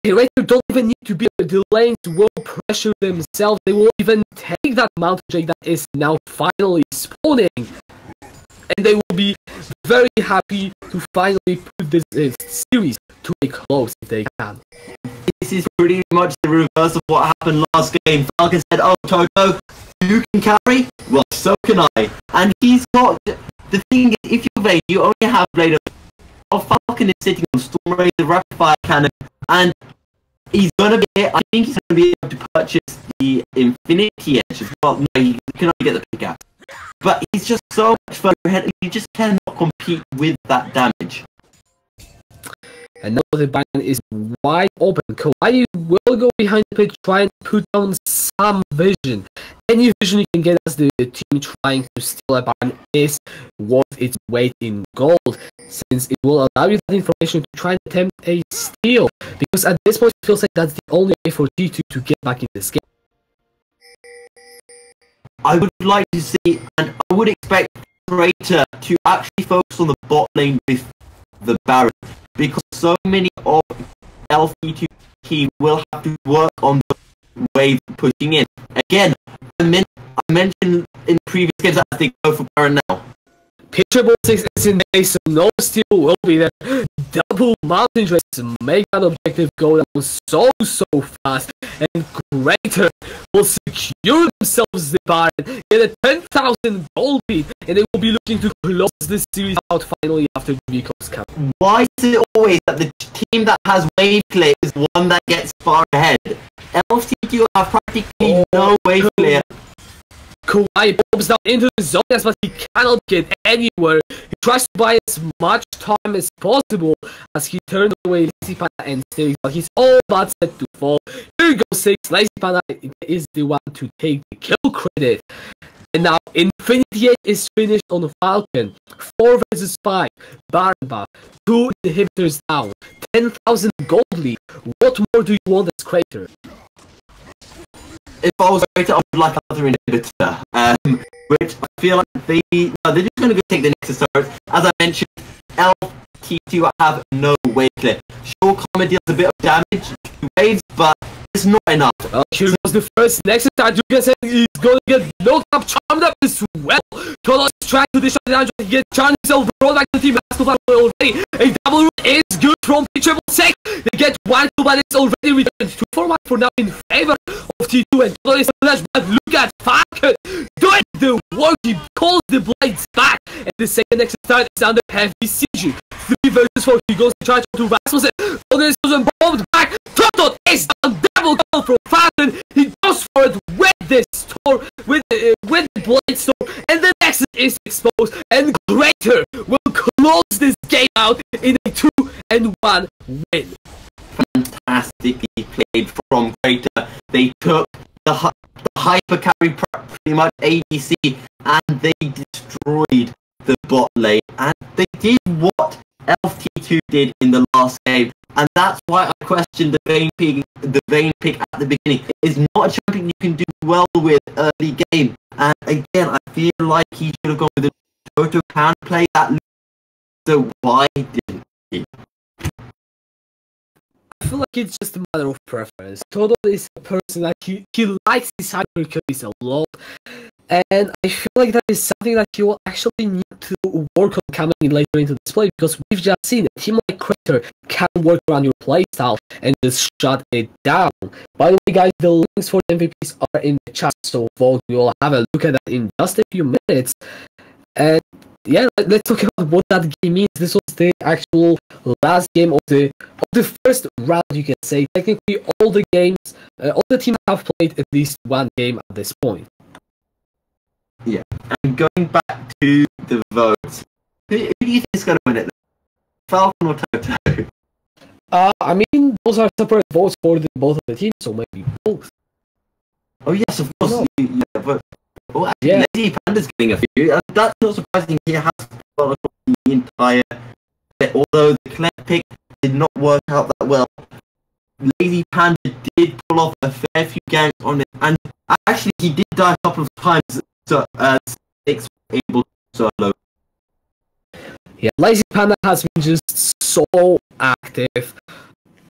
B: Crater don't even need to be the lanes will pressure themselves. They will even take that Mountain Drake that is now finally spawning, and they will be very happy to finally put this series to a close if they can.
C: This is pretty much the reverse of what happened last game. Falcon said, "Oh, Toto, you can carry? Well, so can I." And he's got... The thing is, if you're Vayne, you only have Blade of Falcon is sitting on Storm Ray, the Rapid Fire Cannon, and he's gonna be... I think he's gonna be able to purchase the Infinity Edge as well. No, he can only get the pickaxe. But he's just so much further ahead, and he just cannot compete with that damage.
B: And now the Baron is wide open. Kawhi will go behind the pit, try and put down some vision. Any vision you can get as the team trying to steal a Baron is worth its weight in gold, since it will allow you that information to try and attempt a steal. Because at this point, it feels like that's the only way for T2 to get back in this game.
C: I would like to see, and I would expect Crater to actually focus on the bot lane with the Baron, because so many of LT2 he will have to work on the wave pushing in. Again, I mentioned in previous games that I think go for Baron now.
B: P666 is in base, so no steal will be there. Double Mountain Drakes make that objective go down so fast, and Crater will secure themselves the Baron, get a 10,000 gold lead, and they will be looking to close this series out finally after the vehicles come.
C: Why is it always that the team that has wave clear is one that gets far ahead? LCQ have practically no wave clear.
B: Kawhi pops down into the zone, but he cannot get anywhere. He tries to buy as much time as possible as he turned away Lazy Panda and Six, but he's all but set to fall. Here goes Six. Lazy Panda is the one to take the kill credit. And now Infinity Edge is finished on Falcon. 4 versus 5. Baron buff. 2 inhibitors down. 10,000 gold lead. What more do you want as Crater?
C: If I was Crater, I would like another inhibitor, which I feel like they're just going to go take the Nexus turret. As I mentioned, LT2 have no wave clear. Sure, Comet deals a bit of damage to waves, but it's not enough.
B: Well, here was the first Nexus turret. You can say he's going to get knocked up, charmed up as well. Toto is trying to destroy the damage, he gets charmed himself, brought back to the team. Already. A double root is good from P666. They get 1 2, but it's already returned 2 for 1 for now in favor of T2, and Toto is flash. But look at Falcon doing the work. He calls the blades back, and the second Nexus turret is under heavy siege. 3 versus 4. He goes to charge to Rasmussen. Toto is bombed back. Toto is down. Double kill from Falcon. He goes for it with the storm, with the blade storm, and the Nexus is exposed, and Crater will close this game out in a 2-1 win.
C: fantastically played from Crater. They took the hyper carry pretty much ADC and they destroyed the bot lane, and they did what LT2 did in the last game, and that's why I questioned the Vayne pick at the beginning. It's not a champion you can do well with early game, and again I feel like he should have gone with the Toto can play that loop, so why didn't he?
B: I feel like it's just a matter of preference. Toto is a person that he likes his hyper carries a lot, and I feel like that is something that he will actually need to work on coming later into display, because we've just seen a team like Crater can work around your playstyle and just shut it down. By the way, guys, the links for the MVPs are in the chat, so vote. We will have a look at that in just a few minutes. And yeah, let's talk about what that game means. This was the actual last game of the first round, you can say. Technically, all the teams have played at least one game at this point.
C: Yeah, and going back to the votes, who do you think is going to win it? Falcon or Toto?
B: I mean, those are separate votes for both of the teams, so maybe both.
C: Oh yes, of course. Yeah, but actually, Lazy Panda's getting a few. That's not surprising. He has followed the entire bit, although the Clef pick did not work out that well. Lazy Panda did pull off a fair few ganks on it, and actually he did die a couple of times. So, Six able to solo.
B: Yeah, Lazy Panda has been just so active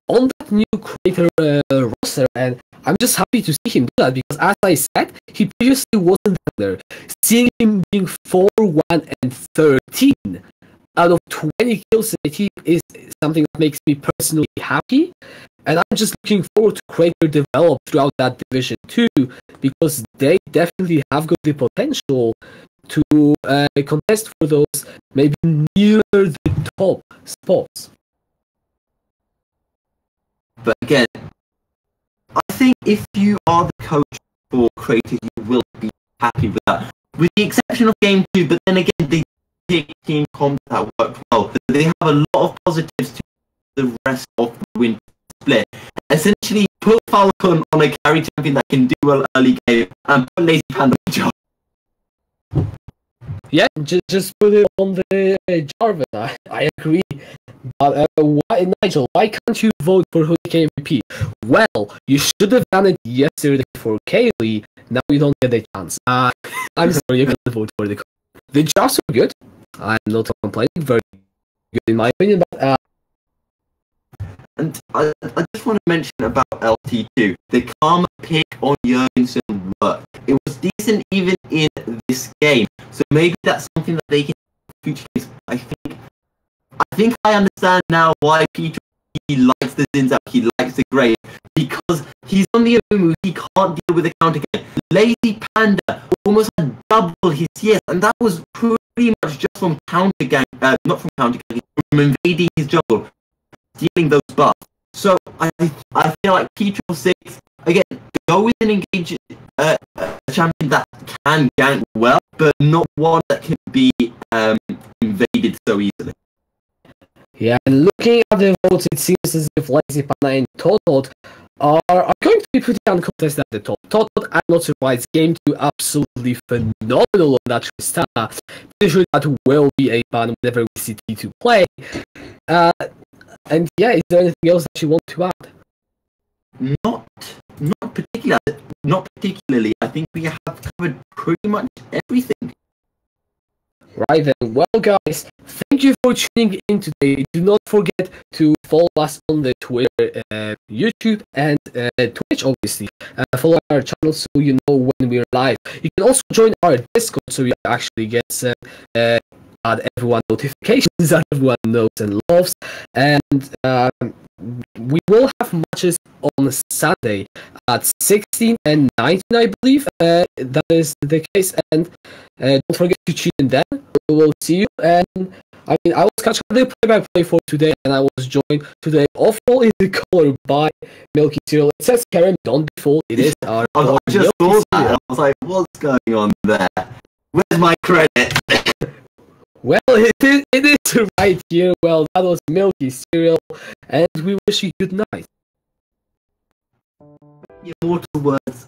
B: on that new Crater roster, and I'm just happy to see him do that, because as I said, he previously wasn't there. Seeing him being 4-1 and 13 out of 20 kills in the team is something that makes me personally happy, and I'm just looking forward to Crater develop throughout that division too, because they definitely have got the potential to contest for those maybe near the top spots.
C: But again, I think if you are the coach for Crater, you will be happy with that. With the exception of game 2, but then again, they did team comp that worked well. They have a lot of positives to the rest of the Winter Split. Essentially, put Falcon on a carry champion that can do well early game, and put Lazy Panda on the job.
B: Yeah, just put it on the Jarvan. I agree. But Nigel, why can't you vote for Hoodie MVP? Well, you should have done it yesterday for Kaylee. Now you don't get a chance. I'm sorry, you can't vote for the jobs are good. I'm not complaining. Very good in my opinion. But
C: and I just want to mention about LT2. The Karma pick on Jurgensen worked. It was decent even in this game. So maybe that's something that they can future games. I think I understand now why Peter he likes the Zinzap, he likes the Grave, because he's on the move, he can't deal with the counter game. Lazy Panda almost had double his CS, and that was pretty much just from counter gang, not from counter gang, from invading his jungle, stealing those buffs. So I feel like P6, again, go with an engaged champion that can gank well, but not one that can be invaded so easily.
B: Yeah, and looking at the votes, it seems as if Lazy Panda and Totot are going to be pretty uncontested at the top. Totot, I'm not surprised. Game 2 absolutely phenomenal on that star. Pretty sure that will be a ban whenever we see T2 play. And yeah, is there anything else that you want to add? Not particularly. I think we have covered pretty much everything. Right then, well guys, thank you for tuning in today. Do not forget to follow us on the Twitter, YouTube, and Twitch, obviously. Follow our channel so you know when we're live. You can also join our Discord so you actually get add everyone notifications that everyone knows and loves. And we will have matches on Sunday at 16 and 19, I believe. That is the case. And don't forget to tune in then. We will see you. And I mean, I was catching the play-by-play for today, and I was joined today overall in the color by Milky Cereal. It says Karen, don't be fooled. It is our
C: I just saw that. I was like, what's going on there? Where's my credit?
B: Well, it is right here. Well, that was Milky Cereal, and we wish you good night.
C: Immortal words.